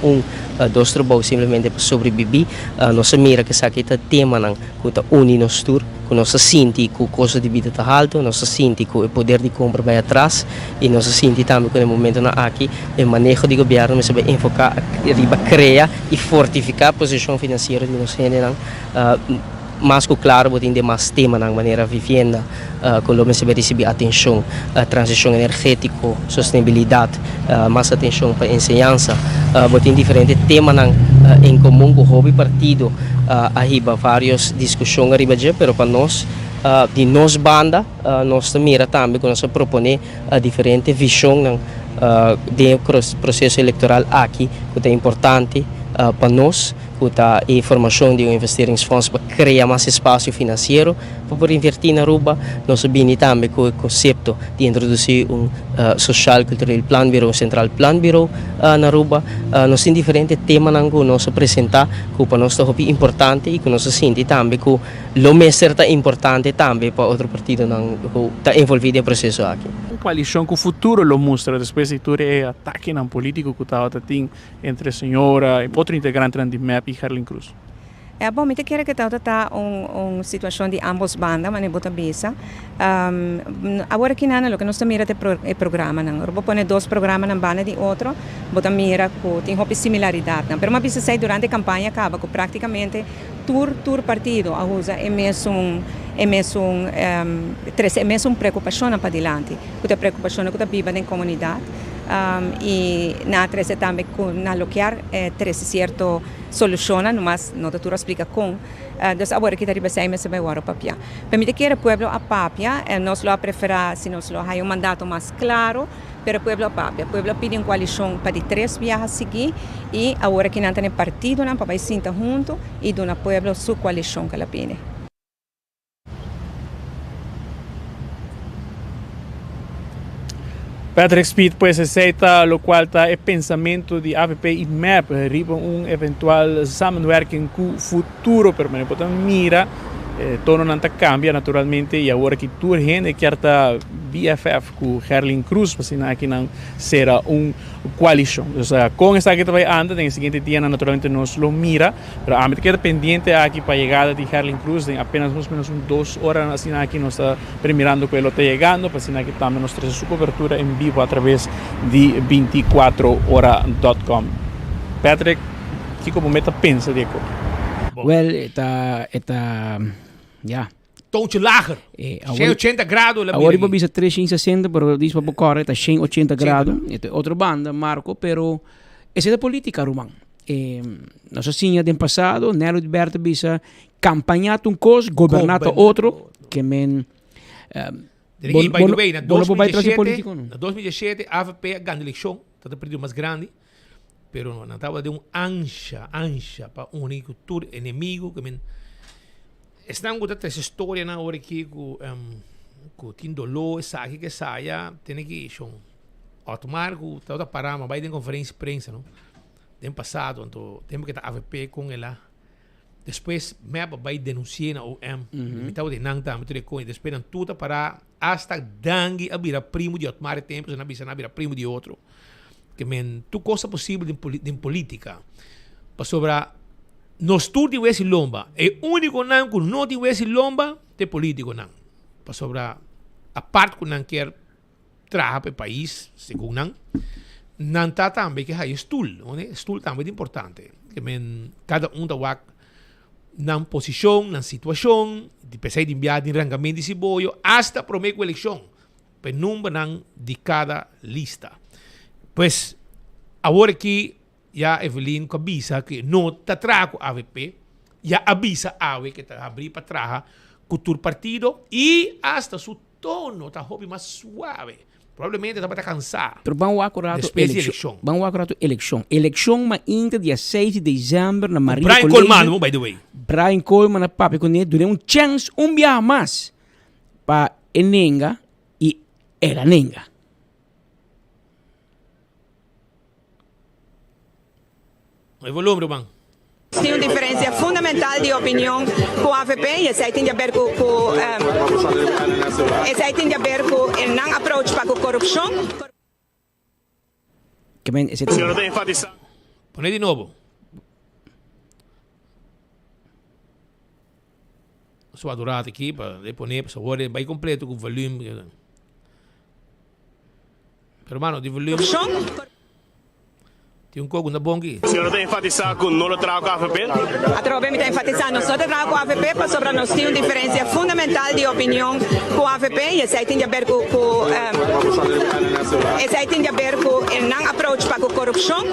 Speaker 12: dos trabalhos simplesmente para sobreviver, nós mira que essa tema nang kuta uni nos tur, que nós senti que o custo de vida está alto, nós senti que o poder de compra vai atrás e nós senti também que no momento na aqui o manejo de governo mas vai enfocar riba criar e fortificar a posição financeira de nós mas claro botin de mais tema na maneira vivenda quando me se receber atenção transição energético sustentabilidade mais atenção para ensinança botin diferente tema em comum com o hobby partido arriba várias discussões arriba já pero para nós de nós banda nós mira também quando nós propõe diferente visão de processo eleitoral aqui que é importante para nós a informação de investeringsfonds para criar mais espaço financeiro para investir na Aruba. Nós sabemos também com o conceito de introduzir social cultural plan bureau, central plan bureau na Aruba. Nós temos diferentes temas que nós apresentar que para nós é importante e que nós sentimos também que o mestre é importante também para outro partido que está envolvido no processo aqui.
Speaker 11: Coalição que o futuro lo mostra depois de todo o ataque político que está entre a senhora e outro integrante do MEP e Herlin Cruz.
Speaker 13: Bom, me quero que está uma situação de ambos bandas, mas não bota bisa. Agora que nada, o que nós mira é programa, não. Eu vou pôr 2 programas na banda de outro, bota mira que tem uma similaridade, não. Pero uma bisa sai durante a campanha acaba que praticamente tur partido a usa é mesmo preocupação para adiante, que a preocupação que a viva na comunidade. E na trece também na local trece certo soluciona, mas não tu explica com. Então agora que arriba sai mas vai agora papia. Permite que o pueblo a papia, nós lo preferar se nós lo hay um mandato mais claro, pero o pueblo a papia. O pueblo pede uma coalição para de 3 viajes a seguir e agora que não tem partido não para sentar junto e do na pueblo sua coalição que ela pede.
Speaker 11: Patrick Speed pues aceita lo qual está o pensamento de AVP e MEP riba eventual samenwerking com futuro permanente. Portanto, mira, tono não cambia naturalmente e agora que tu gente que está BFF com Herlin Cruz, para assim que não será coalição. Ou seja, com essa que vai andar, no seguinte dia naturalmente nos lo mira, pero a medida que pendiente aqui para a chegada de Herlin Cruz, tem apenas mais ou menos 2 horas assim aqui nós está mirando que ele está chegando, para assim que também nós trazemos sua cobertura em vivo através de 24hora.com. Patrick, que como meta pensa de acordo?
Speaker 14: Well, ja.
Speaker 10: Toontje lager. 180 grados.
Speaker 14: Agora eu bisa 360, pero diz para correr está 180 grados. Outra banda, Marco, pero essa é a política, Roman. Nós assim, no passado, Nelo de Berta bisa campanhado coisa, governado outro. que men
Speaker 10: By the way, na
Speaker 14: vai trazer político,
Speaker 10: 2017, a AFP ganha eleição, está perdido mais grande, pero não estava de ansia para unir cultura inimigo, que men estão com essa história na hora que com tem dolor, sabe que saia, tem que ir automático, tá parar, mas vai ter conferência de imprensa, não? Tem passado, então temos que estar AFP com ela. Depois, vai denunciar na OM. Então, de não tá, depois, não tudo para hasta dangue a virar primo de outro, mais tempo, na bisa na virar primo de outro. Que men, tu coisa possível de política. Para sobrar, nós tudo de esse lomba. É único não que não de esse lomba, de político não. Para sobrar, a parte que não quer trabalhar para o país, segundo não está também que é estudo. Estudo também é importante. Que men, cada da na posição, na situação, de pensar de enviar de rangamento de cibollo, hasta prometer a eleição, para número de cada lista. Pois, agora que já Evelyn avisa que não está trago a AVP, já avisa a AVP que está abrir para trabalhar com o partido e hasta su tono está mais suave. Provavelmente está para cansar.
Speaker 14: Pero vamos acordar eleição. Vamos acordar eleição. Eleição mas ainda dia 6 de dezembro na Maria
Speaker 10: Brian Coleman, by the way.
Speaker 14: Brian Coleman na papi com ele durante chance dia mais para Enenga e ela Nenga.
Speaker 10: O volume, Ruban.
Speaker 13: Tem uma diferença fundamental de opinião com a AVP e isso tem a ver com o não approach para a corrupção.
Speaker 14: Que bem, esse
Speaker 10: senhor tem enfatizado. Põe de novo. Só durante aqui para deponer para saber vai completo com o volume. Pero mano, de volume. Tem coco na bongi.
Speaker 15: O senhor tem enfatizado que não trago com a AVP?
Speaker 13: A Trobe está enfatizando, nós não trago com a AVP, para sobre nós tem uma diferença fundamental de opinião com a AVP e isso tem a ver com o não approach para a corrupção.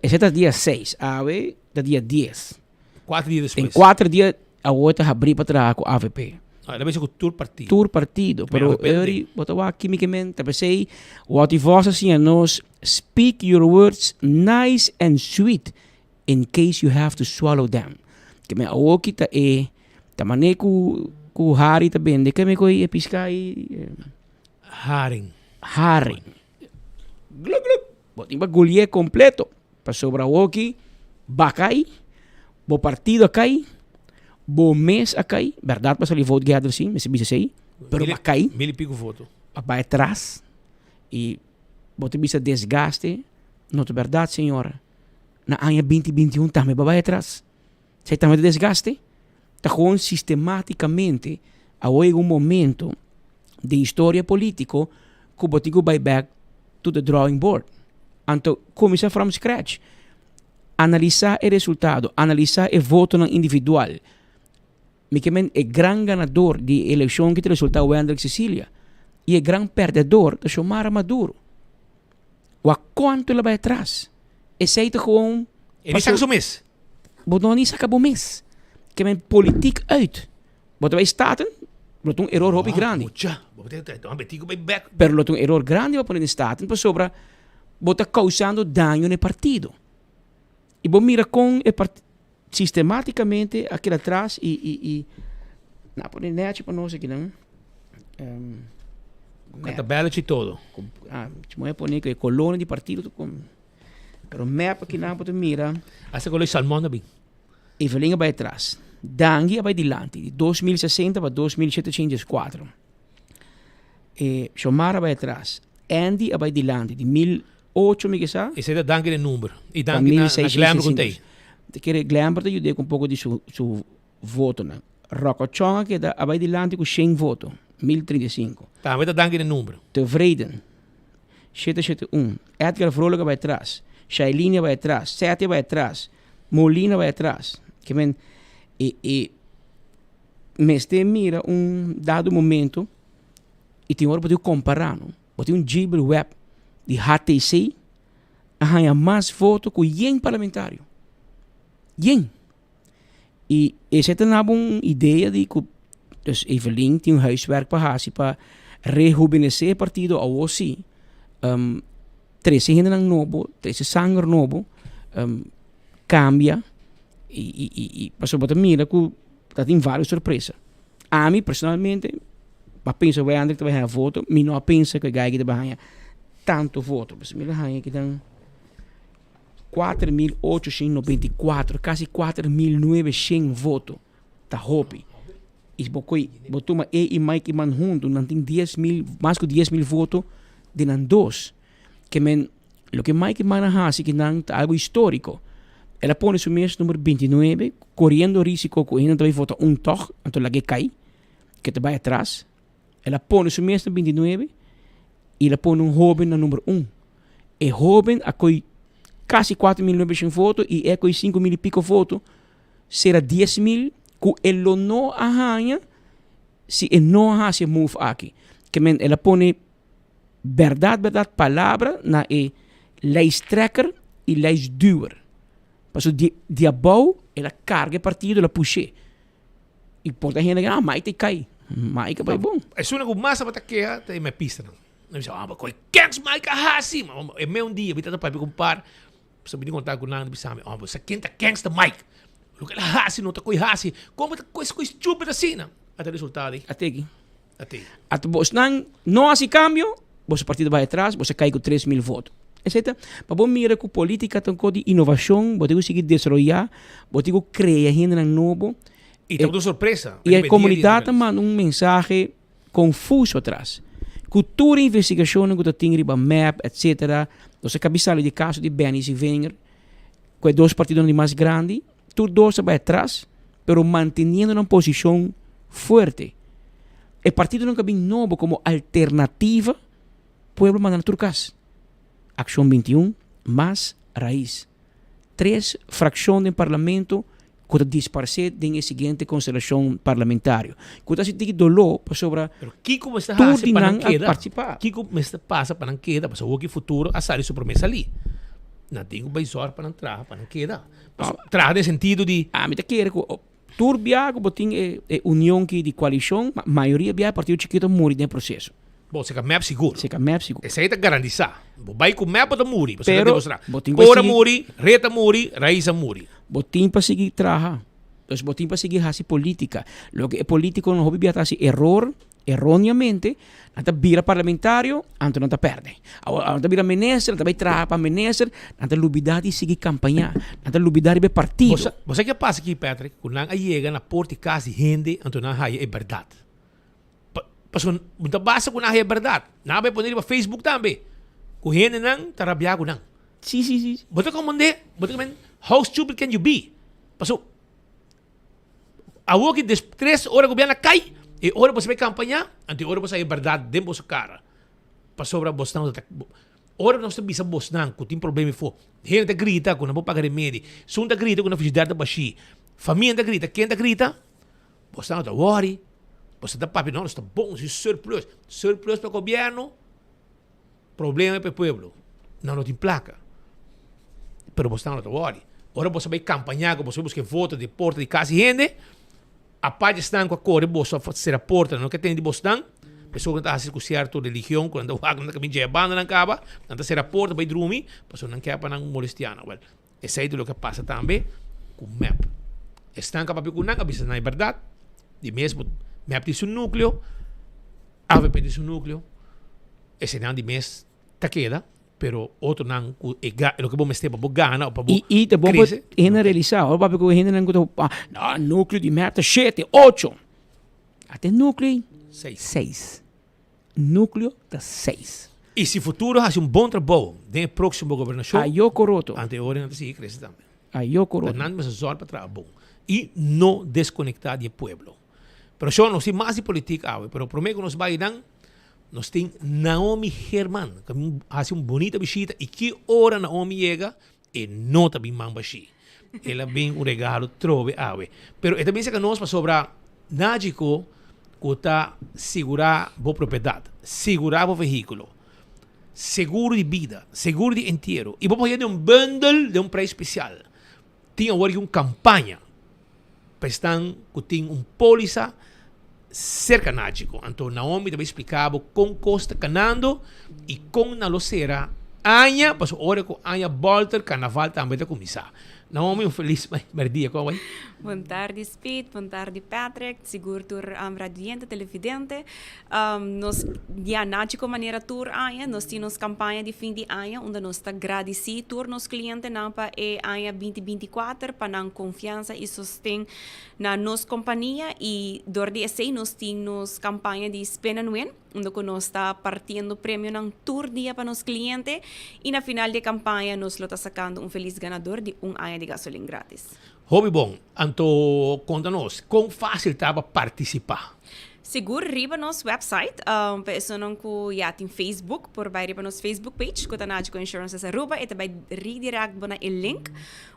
Speaker 14: Esse é dia 6, a AVP é dia 10.
Speaker 10: 4 dias depois.
Speaker 14: Em 4 dias, a outra abrir para trabalhar com a AVP.
Speaker 10: Deve ser com tour partido.
Speaker 14: Tour partido. Pero eu botou aqui quimicamente, talvez sei, o que voz assim a nós, speak your words nice and sweet in case you have to swallow them. Que me o que tá mané com Harry também, de que me coi piscar
Speaker 10: Haring.
Speaker 14: Glug glug. Botem para golier completo. Para sobra o que bacai, bo partido cai. Bom mês acai, verdade para sair voto gather sim, mas se bisa sei, pero acai.
Speaker 10: 1000 e pico voto.
Speaker 14: Vai atrás e bote bisa desgaste, não é verdade, senhora. Na ano 2021 também vai atrás. Se também desgaste, tá com sistematicamente a um momento de história político que botigo vai back to the drawing board. Então, começar from scratch. Analisar o resultado, analisar o voto individual. Miquemen é grande ganador de eleição que resultou em André Cecília e é grande perdedor da Xiomara Maduro. O quanto ela vai atrás? Esse aí está com...
Speaker 10: Ele saca o mês?
Speaker 14: Não, nem saca o mês. Que men politiek uit. Wat wij staten, lot um error hopi grande. Pero lot um error grande para os staten, para sobra, bota causando daño no partido. E bom mira com sistematicamente aqui atrás e na por net para nós aqui não.
Speaker 10: Com tabela de todo.
Speaker 14: Tipo é poner que colônia de partido com pero map aqui na para mira.
Speaker 10: Essa colônia salmão também.
Speaker 14: Evelyn vai atrás. Dangi vai dilante, de 2060 para 2704. Xiomara vai atrás. Andy vai dilante, de 1008, me sa?
Speaker 10: Esse é Dangi de número. E Dangi na Glamour contei.
Speaker 14: De que Glamour te ajudei com um pouco de su voto. Rocco Chonga que vai dilante com 100 votos. 1035.
Speaker 10: Tá, vai dar Dangi de número.
Speaker 14: Tevreden. 771. Edgar Vrolijk vai atrás. Shailene vai atrás. Sete vai atrás. Molina vai atrás. Que men mas mira dado momento e tem hora para comparar, não? Pode um Gibber Web de HTC arranha mais votos que o yen parlamentário. Yen. E esse é uma ideia de que dus Evelyn tem huiswerk para rejuvenescer o partido ao assim. 13 gente novo, 13 sangue novo, cambia e passou para mim que tem várias surpresas. A mim, personalmente, eu penso que André vai ganhar voto, mas não penso que vai ganhar tanto voto. Mas eu ganhar que tem 4.894, quase 4.900 votos da Hopi. E botou e Mike Man junto, não tem 10.000, mais que 10.000 votos de nan dois. Que men, lo que Mike Man hace que não algo histórico. Ela põe su mês número 29, correndo risco que ainda vai votar toch, então lá que cai, que te vai atrás. Ela põe su mês número 29 e ela põe jovem no número 1. E jovem a coi quase 4.900 votos e é coi 5.000 e pico votos, será 10.000 que ele não arranha se ele não hace move aqui. Que men, ela põe verdade, palavra na lijsttrekker e lijstduwer. Passo de abou, ela carga partido, ela puxa. E porta gente que mas te cai. Mas que vai bom.
Speaker 10: É só que massa para que tem me pista não. Não sei, mas quem mais que hasi, é meu dia, bita para compar. Sabe de contar com nada, sabe? Você quem tá gangsta Mike. O que ela hasi não tá coi hasi. Como tá coisa estúpida assim, não? Até resultado.
Speaker 14: Até aqui.
Speaker 10: Até.
Speaker 14: Até você não há cambio, você partido vai atrás, você cai com 3.000 votos. Etc. Para bom mirar com política tem de inovação, você conseguir desenvolver, você criar gente novo.
Speaker 10: E tem uma surpresa.
Speaker 14: E a comunidade manda mensagem confuso atrás. Cultura e investigação que tem riba map, etc. Você cabeça de caso de Benny e Wenger, que é dois partidos mais grandes, tudo dois vai atrás, pero mantendo uma posição forte. O partido não cabe novo como alternativa, pueblo manda turcas. Acción 21, más raíz. 3 fracciones del Parlamento que disparce en la siguiente constelación parlamentaria. Que se tiene dolor sobre
Speaker 10: pero Kiko está hace para não
Speaker 14: participar.
Speaker 10: Kiko passa para não queda, para o que futuro a sair sua promessa ali. Não tem que baixar para entrar, para não queda. Traz de sentido de
Speaker 14: me te quer turbia, que tem união de coalição, a maioria do partido chiquito morre no processo.
Speaker 10: Bom, se map seguro.
Speaker 14: Se map seguro.
Speaker 10: Esse aí está garantizado. Vai com map para muri. Você
Speaker 14: pero,
Speaker 10: Cora muri, reta muri, raiz muri.
Speaker 14: Botim para seguir trabalhar. Então, botim para seguir fazer política. Lo que é político não hobby biata se error, erroneamente, anta vira parlamentário, anta não ta perde. Anta vira ministro, anta vai trabalhar para ministro, anta lubidade seguir campanha, anta lubidade be partido.
Speaker 10: Você que passa aqui, Patrick, quando não chega na porta de casa de gente, anta não há é verdade. Porque muita basta com a verdade. Não vai poder ir para Facebook também. Com gente não, tarabiar com não.
Speaker 14: Sim.
Speaker 10: Você como é? How stupid can you be? Passou. A hora que 3 horas o governo cai, e hora você vai campanhar, ante hora você é verdade dentro da sua cara. Passou para você não. Hora nós temos você não, que tem problema for. Gente grita quando não vou pagar remédio. Sunda grita quando a frigideira está baixa. Família grita, quem grita? Você não está worry. Você está papi, não, está bom, isso surplus. Surplus para o governo, problema para o povo. Não tem placa. Pero você não está worry. Ora você vai campanhar, você busca voto de porta de casa e gente, a parte está com a cor, você fazer a porta, não que tem de você não, pessoa que está a circuncisar tua religião, quando o água não caminha de banda não acaba, não está ser a porta, vai dormir, pessoa não quer para não molestar, well, esse é o que passa também com o map. Estão capaz com não, a bisa não é verdade, de mesmo map tem seu núcleo, AVP tem seu núcleo, esse não de mês tá queda, pero outro não, o que vamos ter para ganhar ou para
Speaker 14: e te bom generalizar, o papo que gente não não núcleo de map 7, 8, até núcleo 6. Núcleo tá 6.
Speaker 10: E se futuro faz bom trabalho no próximo governação,
Speaker 14: aí eu coroto.
Speaker 10: Anterior não se cresce também.
Speaker 14: Aí eu coroto.
Speaker 10: Não mas só para trabalhar bom e não desconectar do povo. Pero só não se mais de política, pero prometo que nós vai dar. Nós temos Naomi Herman, que faz bonita visita, e que hora Naomi chega, e não está bem mambaxi. Ela vem regalo, trove, ave. Pero também se que nós para sobrar, nádico, que está segurar a propriedade, segurar o veículo, seguro de vida, seguro de inteiro. E vou fazer um bundle de preço especial. Tinha agora uma campanha estão com um póliza cerca nático. Então, Naomi também explicava com costa canando e com na locera Anya, pas hora com Anya Bolter, carnaval também está começar. Naomi, feliz dia, como vai?
Speaker 16: Boa tarde, Speed. Boa tarde, Patrick. Seguro tur radiante, televidente. Nós dia nático maneira tur Anya, nós temos campanha de fim de ano, onde nós está agradecido tur nos clientes nampa e Anya 2024 para dar confiança e sustém na nossa companhia e dor esse nós temos campanha de Spend and Win, onde nós está partindo prêmio nang tour dia para nos clientes e na final de campanha nós está sacando feliz ganador de Anya de gasolina grátis.
Speaker 10: Hobby bom, então conta-nos, quão fácil estava participar?
Speaker 16: Seguro riba nosso website, pessoa não que já tem Facebook, por vai riba nosso Facebook page, que tá na de insurance essa ruba, e também redirect bona o link,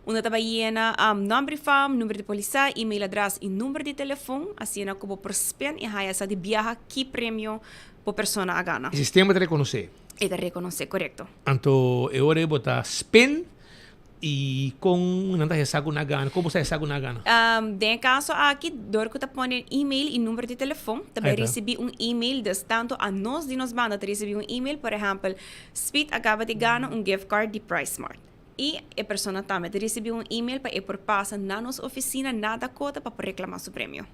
Speaker 16: onde também na nome de fam, número de polícia, e-mail address e número de telefone, assim na como por spend e haya essa de viaja que prêmio por persona a gana.
Speaker 10: O sistema te reconhece?
Speaker 16: E te reconhece, correto.
Speaker 10: Então, eu vou botar spend e com não está recebendo na gana, como você recebe na gana?
Speaker 16: De caso aqui, dor que tá pondo e-mail e número de telefone, também recebi e-mail das tanto a nós de nos banda, recebi e-mail, por exemplo, Speed acaba de ganhar gift card de PriceSmart. E a pessoa também recebi e-mail para ir por passa na nossa oficina, nada cota para reclamar seu prêmio.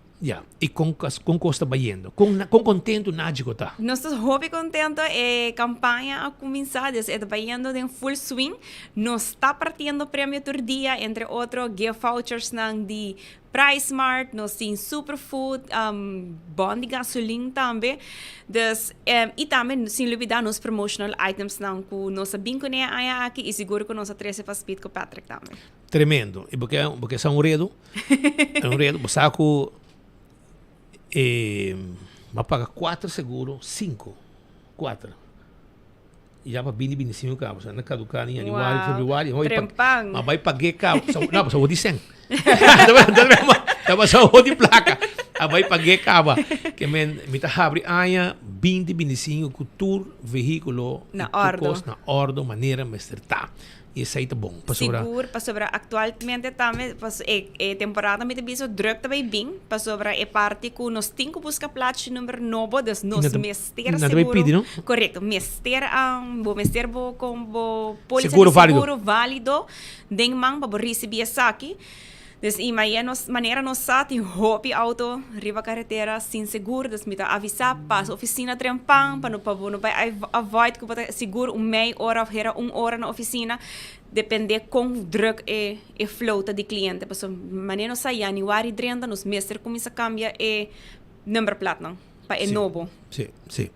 Speaker 10: E com costa baiendo, com contento nádico tá?
Speaker 16: Nós estamos hobby contento e campanha a começar, está baiando em full swing, nós está partindo prêmio todo dia, entre outros gift vouchers de PriceSmart, nós temos Superfood, bom de gasolina também, e também, sem dúvida, nos promotional items que nós sabemos que aqui e seguro que nós trazemos para Speed com o Patrick também.
Speaker 10: Tremendo, e porque são redo, você sabe vai pagar 4 seguro, 5, 4. E já para 25 carros, você anda caducando em janeiro, fevereiro, mas vai pagar carro, não, só vou dizer. Estava só de placa. Vai pagar carro, que me abre aia 2025 cultura veículo
Speaker 16: na ordem,
Speaker 10: na ordem, maneira, tá. E isso aí tá bom.
Speaker 16: Seguro, para sobre atualmente também, temporada me também druk também bem, para sobre parte que nós temos que buscar plato número 9, das nós mester seguro. Correto, mester com polícia
Speaker 10: seguro
Speaker 16: válido, den man para receber essa aqui. Dus maneira nós tem hobby auto, riva carretera, sem seguro, dus me avisar para a oficina trempang, para não vai avoid que seguro meia hora ou 1 hora na oficina, depende com druk e flota de cliente. Para maneira nós sai januário 30, nos mestre começa a cambiar e número plata, para é novo.
Speaker 10: Sim.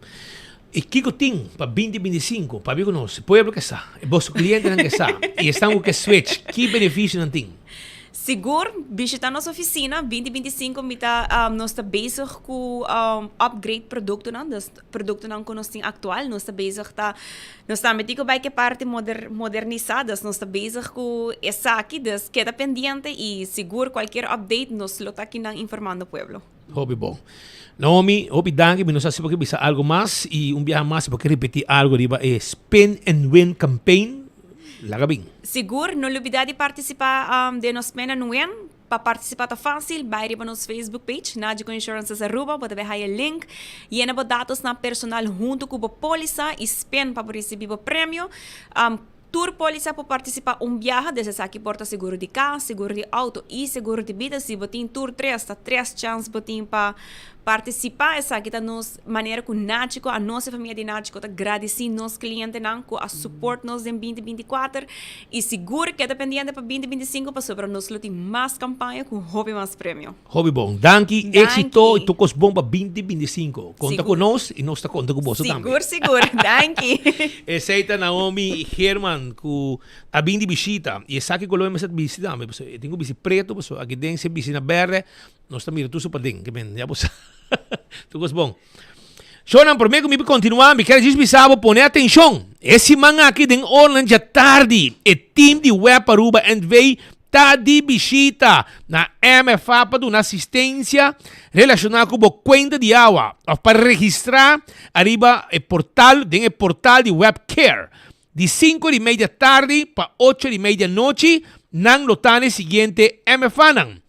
Speaker 10: E Kiko tem para 2025, para ver que nós, pueblo que está, o vosso cliente não que está, e estamos que switch, que benefício não tem?
Speaker 16: Seguro, visitar nossa oficina, 2025, nós estamos bezig com upgrade produto, das produto que nós temos atual, nós estamos bezig nós estamos metido bij que parte modernizadas, nós estamos bezig com essa aqui, que está pendente e seguro qualquer update, nós lo está aqui informando o pueblo.
Speaker 10: Hobby bom. Naomi, hobby danke, não sei se porque bisa algo mais e viaje mais porque repetir algo riba é Spend and Win campaign. Lagabing.
Speaker 16: Seguro, não olvidar de participar de nos Spend and Win. Para participar tá fácil, vai para nosso Facebook page, Nádico Insurance Aruba, pode ver aí o link, e ainda dados na personal junto com a polícia e spend para receber o prêmio. Tour polícia para participar viaje, desde aqui porta seguro de carro, seguro de auto e seguro de vida. Se você tem tour 3 chances para participar, essa aqui tá nos maneira com Nático, a nossa família de Nático tá agradecendo nos clientes com a support nos em 2024 e seguro que é dependente para 2025 para sobre nós tem mais campanha com hobby mais prêmio.
Speaker 10: Hobby bom, danke, éxito e tocos bom para 2025. Conta com nós e nós tá conta com você também.
Speaker 16: Seguro, danke.
Speaker 10: Essa aí tá Naomi Herman com a bindi visita e essa aqui coloca essa visita, eu tenho visita preto, aqui dentro visita verde, nós tá mirando tudo para dentro, que bem, já você. Tu gostas bom? Shonan, por mim, comigo continuar, me quero dizer, poner atenção. Esse manga aqui de online já tarde, e time de web Aruba and Vei tá de visita na MFA para dar assistência relacionada com a conta de água, para registrar arriba o portal de WebCare, de 5:30 da tarde para 8:30 da noite, nang lotane seguinte MFA nang.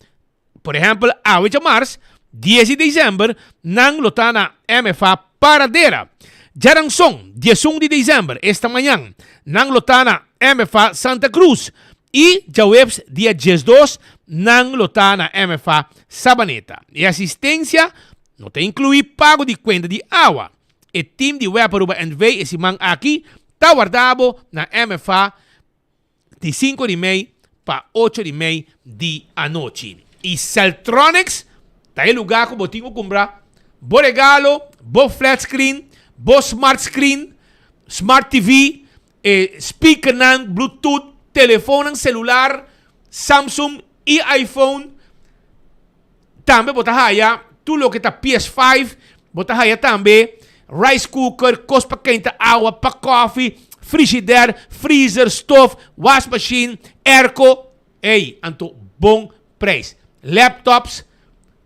Speaker 10: por exemplo, a de março, 10 de dezembro, nang lotana MFA Paradera. Jaranson, 11 de dezembro, esta manhã, nang lotana MFA Santa Cruz. E Jawebs, dia 12, nang lotana MFA Sabaneta. E assistência não tem incluir pago de conta de água. E time de Weparuba NV, esse man aqui, está guardado na MFA de 5 de meia para 8 de meia de a noite. E Celtronics, tá em lugar que você tem que comprar. Bo regalo, bo flat screen, bo smart screen, smart TV, speaker ng Bluetooth, telefone ng celular, Samsung e iPhone. Também bota haya, tudo que tá PS5, bota haya também, rice cooker, cos para quentar água, para coffee, frigidaire, freezer, stove, wash machine, airco. Ei, anto bom preço. Laptops,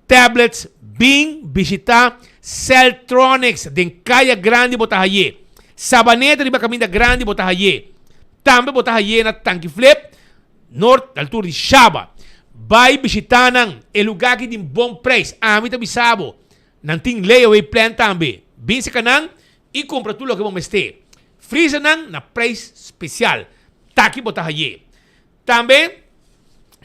Speaker 10: tablets, bing, visitar Celtronics, den Kaya Grande bota haye. Sabaneta de Bacaminda Grande bota haye. Também bota haye na Tanque Flip, norte, altura de Shaba. Vai visitar nang lugar que tem bom preço. Amita bisabo. Nang ting layaway plan também. Bin se kanang e compra tudo o que vamos ter. Freezer nang na preço especial. Taki bota haye. Também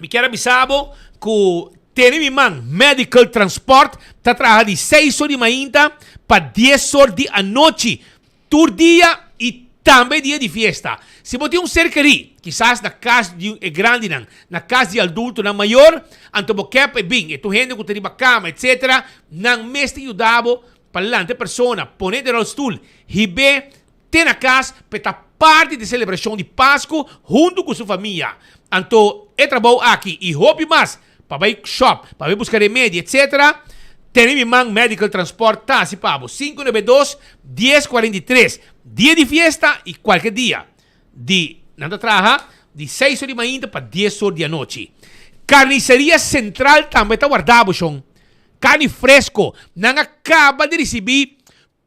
Speaker 10: me quero bisabo que tem man medical transport tá trabalhando de 6 horas de manhã para 10 horas de a noite. Todo dia e também dia de festa. Se você tem cercaria, quizás na casa de grande, na casa de adulto, na maior, então você é bem, e tu gente que tem cama, etc., não mestre ajudado para lá, a pessoa, poner no stool, ribe, tem na casa, para parte de celebração de Páscoa, junto com sua família. Então, é trabalho aqui, e hope mais, para ir shop, para ir buscar remédio, etc., tem man medical transport, tá, se pabo, 592-1043, dia de festa e qualquer dia. Nada traja, de 6 horas de manhã para 10 horas de noite. Carniceria Central também está guardado, chão. Carne fresco, não acaba de receber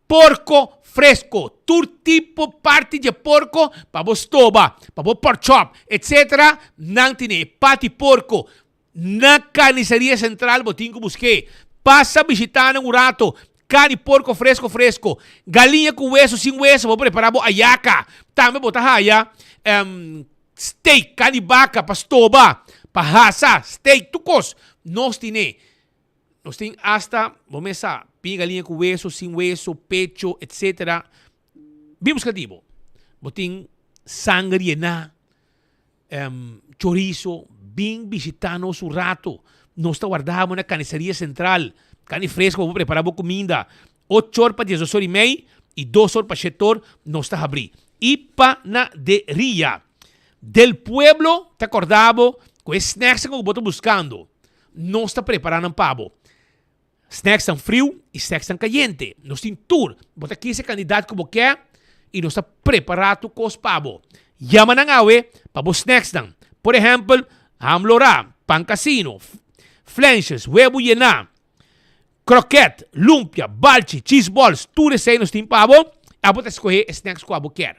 Speaker 10: porco fresco. Todo tipo parte de porco, para você toba, para você pork chop, etc. Não tem pati porco. Na Carniceria Central, você tem que buscar. Passa visitando um rato. Carne porco fresco. Galinha com hueso, sem hueso. Vou preparar a yaca. Também botar aí steak, carne vaca, pastoba, pahasa, steak, tucos. Nós temos hasta, vamos a galinha com hueso, sem hueso, pecho, etc. Bem buscativo. Botin sangriena, chorizo, bem visitando o rato. Nós está guardado na Carniceria Central. Carne fresca, vou preparar a comida. 8 horas para 10 horas e meia e 2 horas para 7 horas, nós está abrindo. E panaderia del pueblo, está acordado com os snacks que eu estou buscando. Nós está preparando um pavo. Snacks são frio e snacks são caliente. Nós temos tour. Bota aqui esse candidato que você quer e nós está preparado com os pavos. Yama na ngawe para os snacks. Por exemplo, hamlora, pan casino, flanches, huevo llena, croquete, lumpia, balchi, cheese balls, tudo isso aí nós temos pavo. A você escolher snacks que você quer.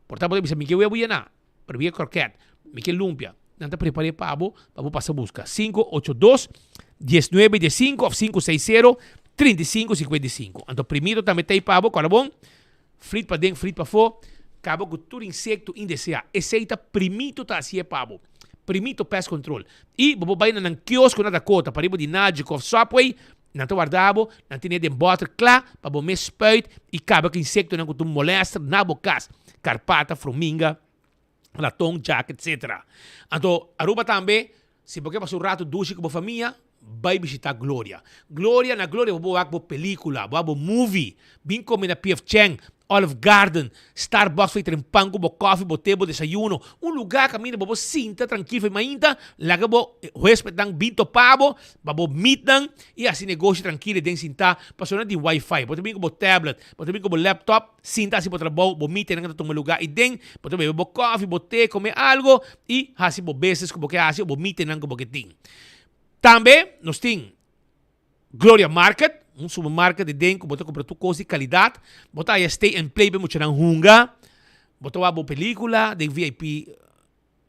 Speaker 10: Portanto, você diz, me quer huevo llena, pero me quer croquete, me quer lumpia. Não te preparei pavo, para passar a busca. 582-1955-560-3555. Então, primeiro também tem pavo, cara bom? Frito para dentro, frito para fora. Acaba com todo insecto indesejado. Esse primeiro tá assim é pavo. Primeiro pest control. E você vai na quiosco na Dakota, para ir de Nagikov Subway, não está guardado, não tem nem bottle claro, para você spuit e acaba com insecto não tu molesta, na boca, carpata, formiga, latão, jack, etc. Então, Aruba também, se você passar um rato duche com a família, vai visitar Glória. Na Glória, você vai ver película, vai ver movie, bem como na P.F. Chang, Olive Garden, Starbucks, vai ter um pão com coffee, botebo, desayuno. Um lugar que você sinta tranquilo, mas ainda, lá que você respeita binto pavo, você meetam e assim negócio tranquilo, dentro sinta, passando de Wi-Fi. Você tem como tablet, você tem como laptop, sinta assim para trabalho, você meetem em um lugar e dentro, você bebe coffee, você comer algo e assim você beses como que assim, você meetem em como que tem. Também, nós temos Gloria Market, um supermercado de dentro, você compra tudo coisa de qualidade, você stay and play, bem muito na hunga, você vai ver película, de VIP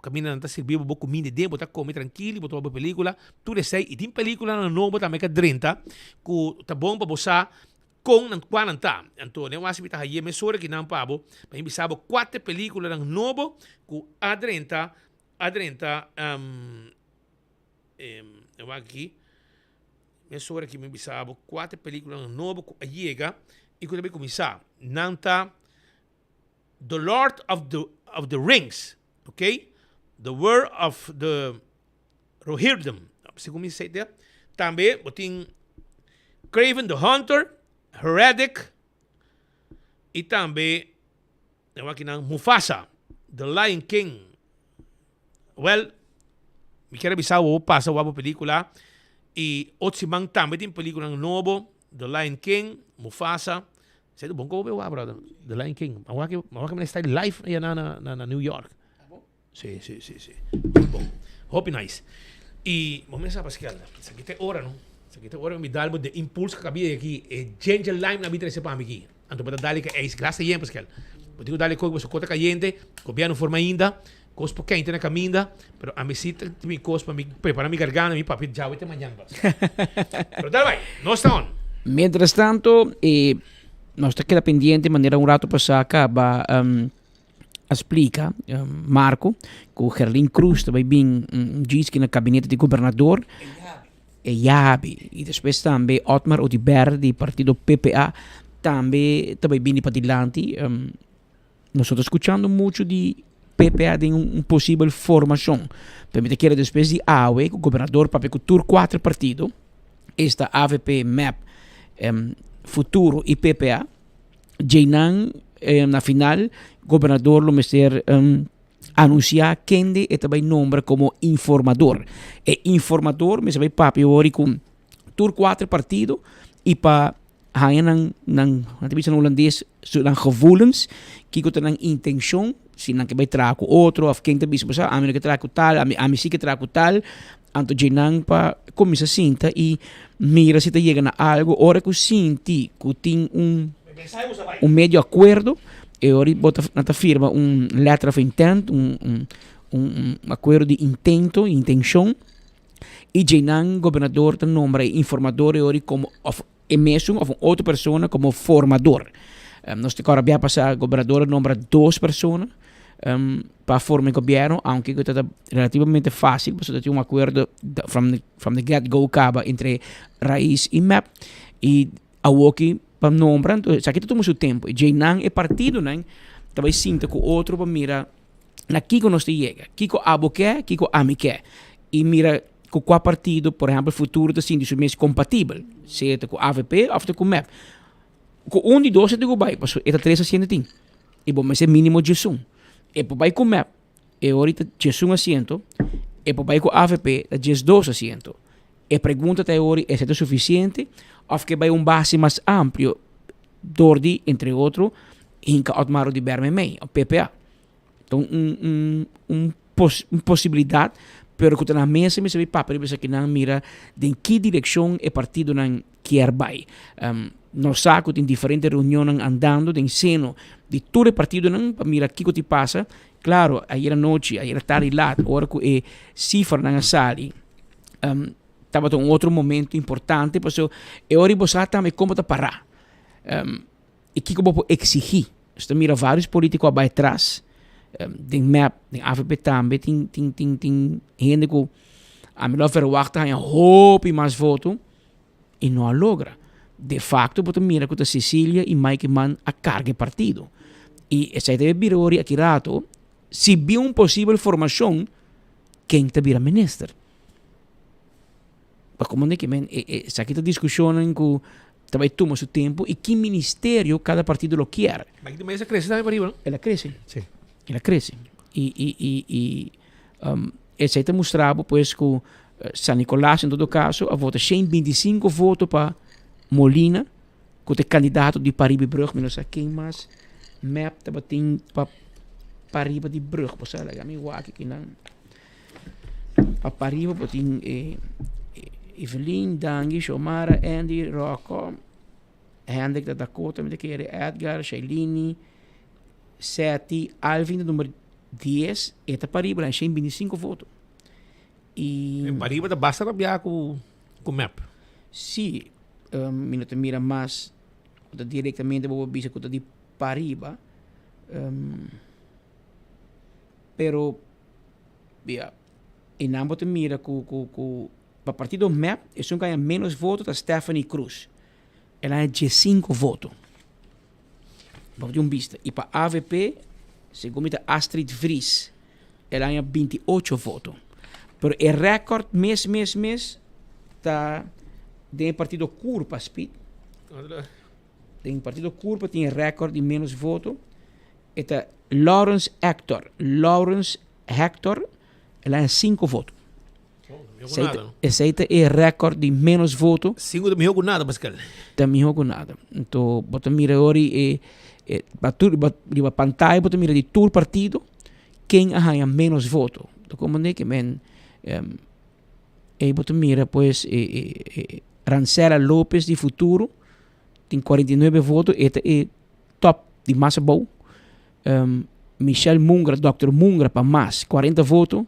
Speaker 10: Camina nanta servir bo comida de botar come tranquilo, botar uma película. Tu sei e tem película na novo também que 30 que tá bom para você com nan kwanan ta. Então, eu acho que tá aí mesura que não pabo, mas bisabo 4 películas na novo que a 30 eu aqui mesura que me bisabo 4 películas na novo que chega e que também começar. Nanta The Lord of the Rings, okay? The Word of the Rohirrim. Se começa a ideia. Também, botin Craven the Hunter, Heretic, e também, eu aqui na Mufasa, The Lion King. Well, me quero avisar o passa o película e Otsimang também tem película novo, The Lion King, Mufasa. Sei do bom como eu brother, The Lion King. Agora que me está live aí na New York. Sim. Bom, hope nice. E vamos lá, Pascal. Isso aqui tem hora, não? Isso aqui tem hora me dá de impulso que acabei aqui. É ginger lime na vida desse pão aqui. Então, para dar que é isso, graças a Deus, Pascal. Pode dar coisa para cota caliente, copiar no forma ainda, cospo quente na caminda, pero a mesita me cospo para preparar minha garganta, meu papi já vai ter amanhã. Pero dale vai, não está on.
Speaker 14: Mientras tanto, nós está queda pendiente, maneira rato passar acaba explica Marco que o Gerlin Cruz também bem diz que no gabinete de governador é Yabi e depois também Otmar Odiber do partido PPA também bem para adiante. Nós estamos escutando muito de PPA de possível formação. Permite que depois de AUE, o governador para que tur 4 partido, esta AVP, MAP, Futuro e PPA, Jainan na final, governador lo meser anunciar quem é também nombra como informador. E informador, me sabe papi ori com tur 4 partido e para hangen nang holandês nang gevoelens, kiko nang intention, si nang kibay traco outro, of quem também se a mim que traco tal, a mim si que traco tal, anto jenang pa começa sinta e mira se te chega na algo, ora que sinti que tem medio acordo, e ora bota na firma letter of intent, acordo de intento, intention, e jenang governador te nombra informador e ora como mesmo of outra pessoa como formador. Nós agora vamos passar governador nombra 2 pessoas para formar governo, aunque é relativamente fácil, porque tem acordo from the get-go acaba entre Raiz e MAP e a Woki para nombrar, então aqui toma seu tempo. E Jainan é partido, né? Talvez sinta que o outro para mira na Kiko nós chega, Kiko abo quer, Kiko ami quer, e mira com qual partido, por exemplo, futuro assim, de mês compatível, seja com AVP ou com MAP. Com de 2 é de vai, mas é 3 assento tem. E bom, mas é mínimo de sum. E por vai com MAP, é ahorita de sum assento, e por vai com AVP, é 2 assento. E pergunta até agora, é suficiente, ou que vai base mais amplo, dordi, entre outros, Inca Otmar de Bermemei, o PPA. Então, possibilidade, pero que na mesa me sabe papo, ele que não mira de que direção é partido não quer vai. Nós saco em diferentes reuniões andando, de seno de todo partido não para mira que te passa. Claro, ayer noite, ayer tarde lá, hora que cifra na sala, estava um outro momento importante, porque eu ori você também como tá parar. E que como exigir, você mira vários políticos abaixo atrás. Den MAP, den AVP também tem gente que a melhor verwachten een hoop mais voto e não logra. De facto, porque mira que a Sicília e Mike Man a carga partido. E essa deve vir ori aqui rato, se viu possível formação, quem te vira minister. Mas como é que essa aqui a discussão em que também toma seu tempo e que ministério cada partido lo quer.
Speaker 10: Mas que essa cresce também para arriba, não?
Speaker 14: Ela cresce.
Speaker 10: Sim.
Speaker 14: Ela cresce. E essa aí mostrava, pois, que San Nicolás, em todo caso, a vota 125 votos para Molina, que é candidato de Paribe Brug, mas não sei quem mais, MAP, também tem para Paribe de Brug, você sabe, a minha aqui que não. Para Paribe, tem Evelyn, Dangi, Shomara, Andy, Rocco, Hendrik da Dakota, Edgar, Shailini, Seti, Alvin, número 10, eta pariba, lá 25 votos. E...
Speaker 10: Em pariba, basta rabiar com o map.
Speaker 14: Sim, minuto mira mais diretamente vou bisa com de pariba. Pero, yeah, e não bote mira com para partido map, é um ganha menos votos da Stephanie Cruz. Ela é 15 votos. Para um vista. E para AVP, segundo a Astrid Vries, ela é 28 votos. Pero o recorde mês, está de partido curva, Speed. Tem partido curva, tem recorde de menos votos. Eta Lawrence Hector, ela é 5 votos. Esse é o recorde de menos votos.
Speaker 10: 5 não me jogo nada, Pascal.
Speaker 14: Também jogo nada. Então, bota mira agora a pantalla, bota mira de todo partido, quem arranha menos votos. Então, como é que bota mira, pues, Rancela Lopes de Futuro, tem 49 votos, é top de massa boa. Michel Mungra, Dr. Mungra, para mais, 40 votos.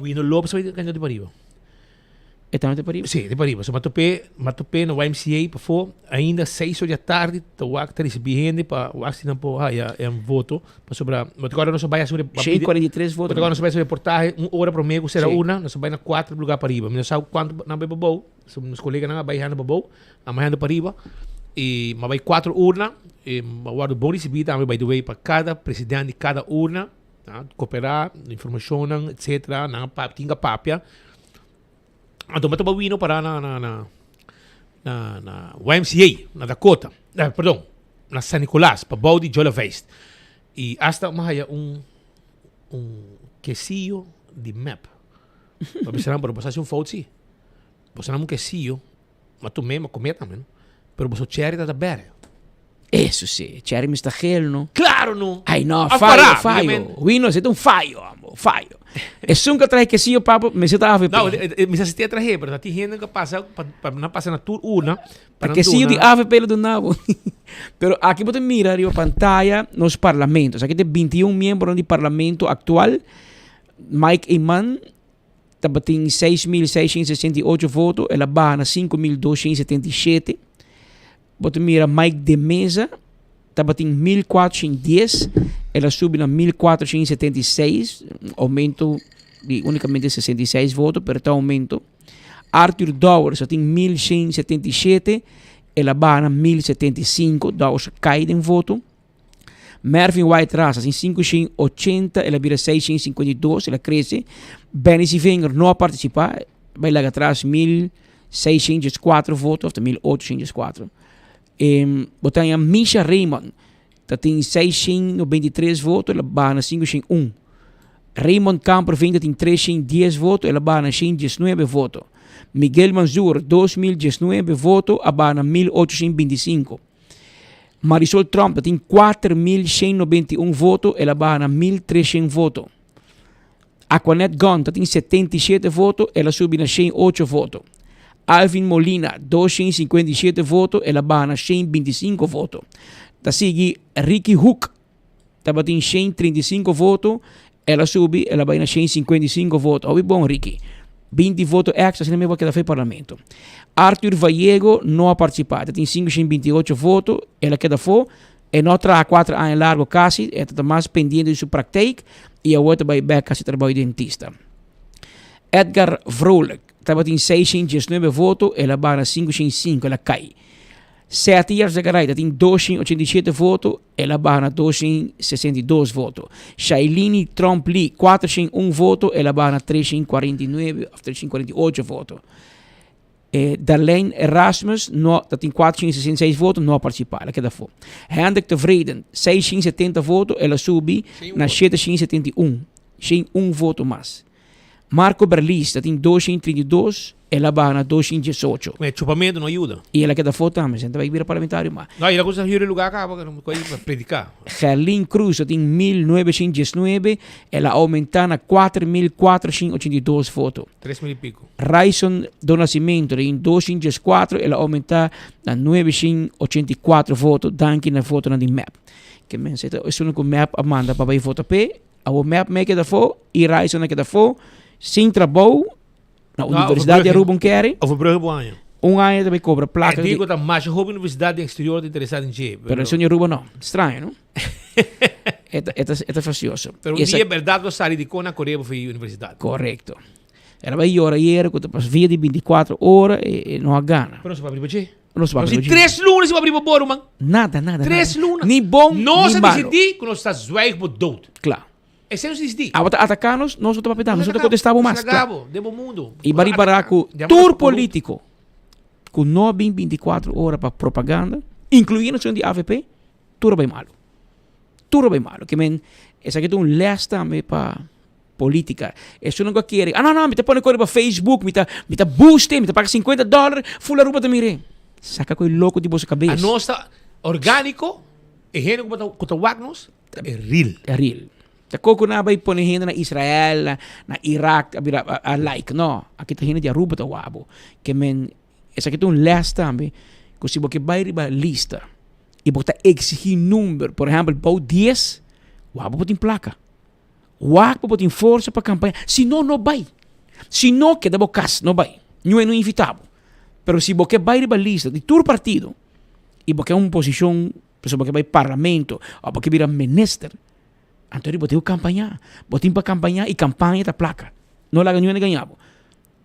Speaker 10: Wino Lopes vai ganhar de pariba.
Speaker 14: É também de pariba?
Speaker 10: Sim, de pariba. So, matupé no YMCA, para for, ainda 6 horas da tarde, tá o acta recebendo para o assinar para voto, para sobrar. Mas agora nós vai sobre
Speaker 14: 43 votos.
Speaker 10: Agora nós vai sobre reportagem, 1 hora para o mês será uma, nós vai na 4 lugar para riba. Nós sabe quanto na beba bom, os colegas não vai na bom, amanhã para riba. E mas vai 4 urnas, e guardo bom recebido, também by the way para cada presidente de cada urna, cooperar, informação, etc. Na tinga papia. Então, mas eu vou para na YMCA, na Dakota, perdão, na San Nicolás, para Baudi Jola Feist. E hasta mais quesillo de map. Para pensar, para você um foto, sim. Você não quesillo, mas tu mesmo cometa também. Pero você cherry da berry.
Speaker 14: Isso sim, cherry está gel, não?
Speaker 10: Claro, não.
Speaker 14: Ai, não, falho. Wino, você é falho, amor, falho. É nunca traz quesillo, papo, me você tá a ver.
Speaker 10: Não, me você tem a trazer, mas tem gente que passa, para não passar na tour uma.
Speaker 14: Quesillo de AVP do nabo. Pero aqui você mira a pantalla nos parlamentos. Aqui tem 21 membros do parlamento atual. Mike Iman tem 6.668 votos, ela barra 5.277. Você mira Mike de Mesa, tem 1.410, ela sube na 1.476, aumento de unicamente 66 votos, pero está aumento. Arthur Dowers tem 1.177, ela barra 1.075, Dowers cai em voto. Mervyn White Raça tem 580, ela vira 652, ela cresce. Benny Sivinger não participa, vai lá atrás 1.604 votos, ou 1.804. Botem a Misha Raymond, tem 693 votos, ela barra 501. Raymond Camper Vinda tem 310 votos, ela barra 519 votos. Miguel Manzur, 2019 votos, ela barra 1825. Marisol Trump tem 4.191 votos, ela barra 1.300 votos. Aquanet Gonta tem 77 votos, ela sube na 108 votos. Alvin Molina, 257 votos, ela barra 125 votos. Da sigue Ricky Hook, tem 135 votos, ela sube, ela vai na 155 votos. Ouvi bom, Ricky. 20 votos extra, se não me vai quedar feio parlamento. Arthur Vallego não ha participado, tem 528 votos, ela queda fora, e não traz 4 anos largo quase, está mais pendente de sua prática, e a outra vai back quase trabalho de dentista. Edgar Vrolijk, tem 619 votos, ela barra 505, ela cai. 7 years de carreira, tem 287 votos, ela barra 262 votos. Shailene Trump Lee, 401 votos, ela barra 349, 348 votos. Darlene Erasmus, tem 466 votos, não participa, ela queda fora. Hendrik de Vreden, 670 votos, ela sube na 771, 101 voto mais. Marco Berlis, tem 232, ela barra na 218.
Speaker 10: Mas chupamento não ajuda.
Speaker 14: E ela queda fora também, então vai vir parlamentário mais.
Speaker 10: Não, e ela consegue ir lugar cá para predicar.
Speaker 14: Gerlin Cruz tem 1.919, ela aumenta na 4.482 votos.
Speaker 10: 3.000 e pico.
Speaker 14: Raison do Nascimento tem 204, ela aumenta na 984 votos, danke na voto na de MAP. Que men zitten, is toen ik een map amanda para vai votar P, Ao map me que da fo, e reis na que da fo, sem trabalho, na Universidade de Aruba querem.
Speaker 10: Of Brugge Boanha.
Speaker 14: Ano também cobra placa.
Speaker 10: Digo que mais jovem universidade exterior interessada em G.
Speaker 14: Pero o senhor Aruba não. Estranho, não? É facioso.
Speaker 10: Pero dia é verdade que eu saí de Kona Coreia para a universidade.
Speaker 14: Correto. Era bem hora que tu passas via de 24 horas e não há gana.
Speaker 10: Pero não se vai abrir para G.
Speaker 14: Não se vai abrir para G.
Speaker 10: 3 lunas se vai abrir para Boro, man.
Speaker 14: Nada.
Speaker 10: 3 lunas.
Speaker 14: Nem bom,
Speaker 10: Nós
Speaker 14: nem malo.
Speaker 10: decidimos que nós estamos zwijgen para dood.
Speaker 14: Claro.
Speaker 10: É sério decidir.
Speaker 14: Atacar-nos, nós não estamos nós contestamos mais.
Speaker 10: Claro. Demo mundo.
Speaker 14: E baribaraco, tour político, com 9 24 horas para propaganda, incluindo o de AVP, tudo bem malo. Tudo bem malo. Que men, essa aqui é leste também para política. Isso não quer. Não, me tá pondo coisa para Facebook, me tá boost, me tá paga $50, fula ruba da mire. Saca coisa louco de bolsa cabeça.
Speaker 10: A nossa orgânico, e gente que tá wagnos, é real.
Speaker 14: É real. Tá coco na vai pôr gente na Israel, na Iraque, a like, não. Aqui tá gente de Aruba tá wabo. Que men, essa aqui é leste também, que se você vai riba lista, e você exigir número, por exemplo, para 10, wabo botin placa. Wabo botin força para campanha. Se não vai. Se não, queda bocas, não vai. Não é inevitável. Pero se você vai riba lista de todo partido, e você é uma posição, se você vai parlamento, ou você vira minister, então você campanhar. Botin para campanhar e campanha da placa. Não lá ganhou nem ganhava.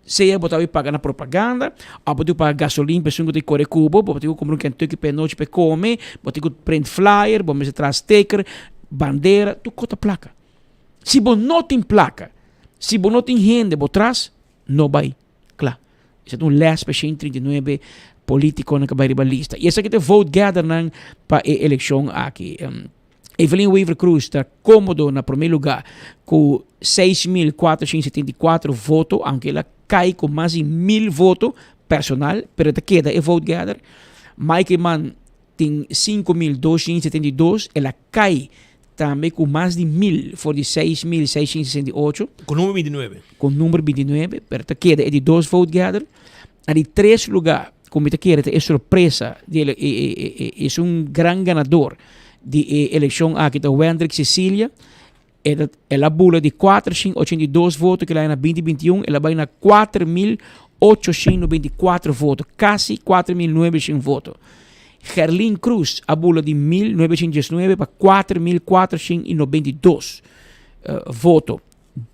Speaker 14: Seja você pagar na propaganda, ou você pagar gasolina, pessoa que tem corre cubo, você comprar um Kentucky para noite para comer, você prende flyer, você traz sticker, bandeira, tu cota placa. Se você não tem placa, se você não tem gente por trás, não vai. Claro. Isso é last para 139 político na cabeça lista. E essa aqui é o vote gather para a eleição aqui. Evelyn Weaver Cruz está cômodo na primeiro lugar com 6.474 votos, aunque ela cai com mais de 1.000 votos personal, pero ela queda é vote gather. Mike Mann tem 5.272, ela cai também com mais de 1.000, for de 6.668.
Speaker 10: Com número 29.
Speaker 14: Com número 29, pero ela queda é de 2 vote gather. A de 3 lugar, como ela queda, é surpresa, é um grande ganador de eleição aqui da Wendrick Cecília. Ela bula de 482 votos que ela na 2021, ela vai na 4.894 votos, quase 4.900 votos. Gerlin Cruz, a bula de 1.919 para 4.492 votos.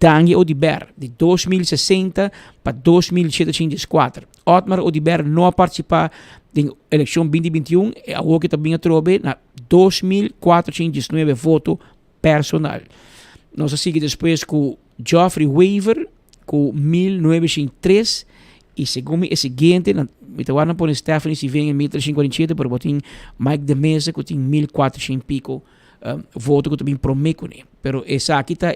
Speaker 14: Daniel Odiber, de 2.060 para 2.704. Otmar Odiber não participar da eleição 2021, é o que também trouxe na 2.419 votos personal. Nós seguimos depois com Geoffrey Weaver, com 1.903, e segundo o seguinte, me estava por Stephanie se vem em 1.347, pero botin Mike de Mesa, que tem 1.400 pico votos que também promete, pero essa aqui está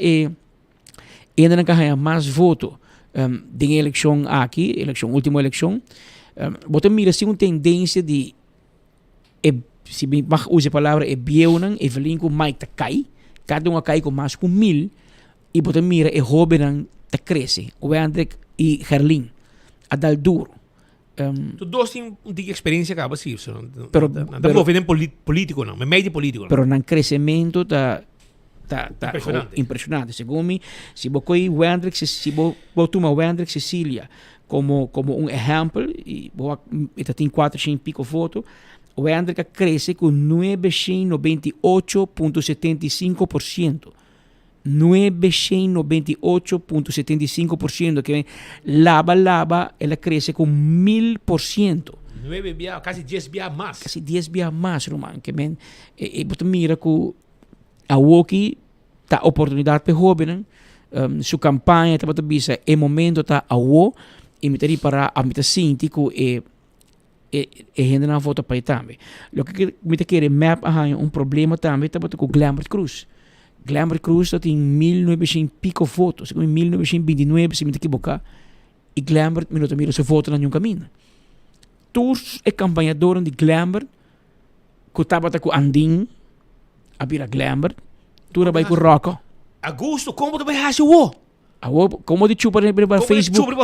Speaker 14: ainda não ganha mais votos da eleição aqui, última eleição. Você mira se uma tendência de, se bem usa a palavra, é Beunan, Evelyn com Mike cai, cada um cai com mais com 1.000, e você mira é Robin cresce, o Hendrik e Gerlin, a dar duro.
Speaker 10: Tu dois têm experiência acaba assim,
Speaker 14: pero
Speaker 10: não vem político não, meio de político.
Speaker 14: Pero no crescimento tá impressionante. Segundo mim, se você toma o Hendrik Cecília como um exemplo, e você tem 400 pico votos, o Hendrik cresce com 998,75%. 998,75%, que lava, ela cresce com 1.000%.
Speaker 10: 9 via, quase 10 via mais.
Speaker 14: Quase 10 via mais, Roman. Que você mira que a Woki tá oportunidade para jovem, sua campanha tá para bisa é momento tá a wo e me tari para a mita sinti que gente não vota para também. Lo que me te quer map um problema também tá para com Glamour Cruz. Glamour Cruz tem 1.900 pico votos, com 1.929 se me equivocar, e Glamour me não mira seu voto na caminho. Todos é campanhador de Glamour, que estava com Andin, a vira Glamour, tu vai com Rocco.
Speaker 10: Augusto, como tu vai achar o?
Speaker 14: Como de chupa para
Speaker 10: Facebook?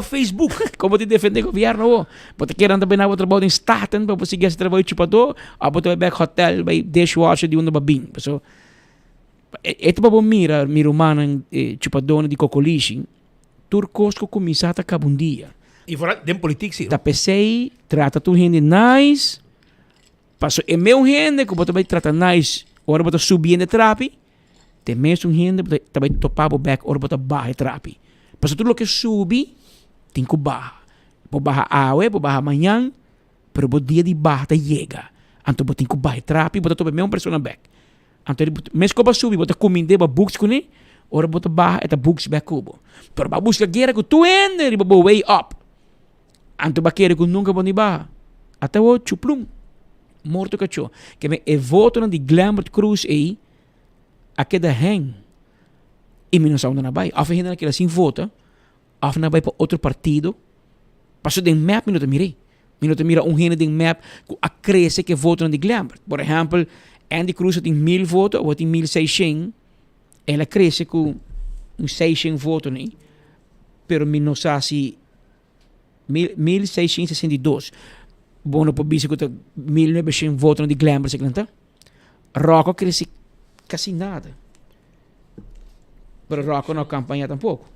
Speaker 14: Como de defender o governo? Porque querem também na trabalho em Staten, para você seguir esse trabalho chupador, ou você vai back hotel, vai dishwasher de onde babin. So, Ito pa mira humana chupadona di kokolishi, turcos ko kumisata kabundia.
Speaker 10: E fora den politiek sim.
Speaker 14: Ta pesei, trata tu gente nice, passo e meu gente, que bota vai trata nice, ora bota subir de trapi, te mesmo gente, bota vai topar o back, ora bota barra trapi. Passo tudo que subi, tem que barra. Po barra awe, po barra amanhã, pero bo dia de barra ta chega. Anto bota tem que barra trapi, bota tope mesmo persona back. Anto mes ko ba subi, bota cominde ba books ko ni, ora bota barra eta books back kubo. Pero ba busca gera ko tu ende, riba bo way up. Anto ba kere ko nunca bo ni barra. Até o chuplum. Morto cacho. Que me e voto na di Glambert Cruz aí, a que da hang. E me não sabe na bai. Af ainda naquela assim vota, af na bai para outro partido. Passou de map, minuto mirei. Minuto mira gente de map que a cresce que vota na di Glambert. Por exemplo, Andy Cruz tem 1000 votos, ou tem 1600. Ela cresce com 600 votos, né? Pero me não sabe se 1662. Bono po bisa ko 1900 votos na di Glambert sa klanta. Rocco cresce quase nada. Pero Rocco não campanha tampoco.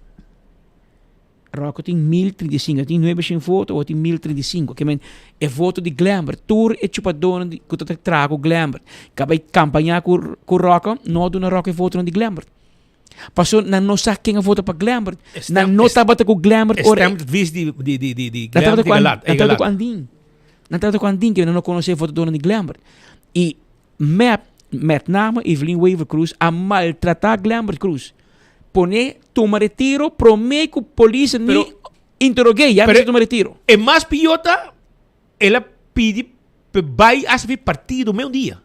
Speaker 14: Rocco tem 1035, tem 900 votos ou tem 1035. Que men é voto de Glambert. Tur é chupadona que tu trago Glambert. Acabei campanhar com Rocco, não do na Rocco voto na de Glambert. Passou na nossa quem vota para Glambert. Na nota bata com Glambert.
Speaker 10: Estem vis de Glambert
Speaker 14: Natal com Andin. Natal com Andin que não conhece voto dona de Glambert. E met name Evelyn Weaver Cruz a maltratar Glambert Cruz. Pone toma retiro, promete que a polícia ni interroguei, já me toma retiro.
Speaker 10: É mais piota, ela pede para vai assumir partido meu dia.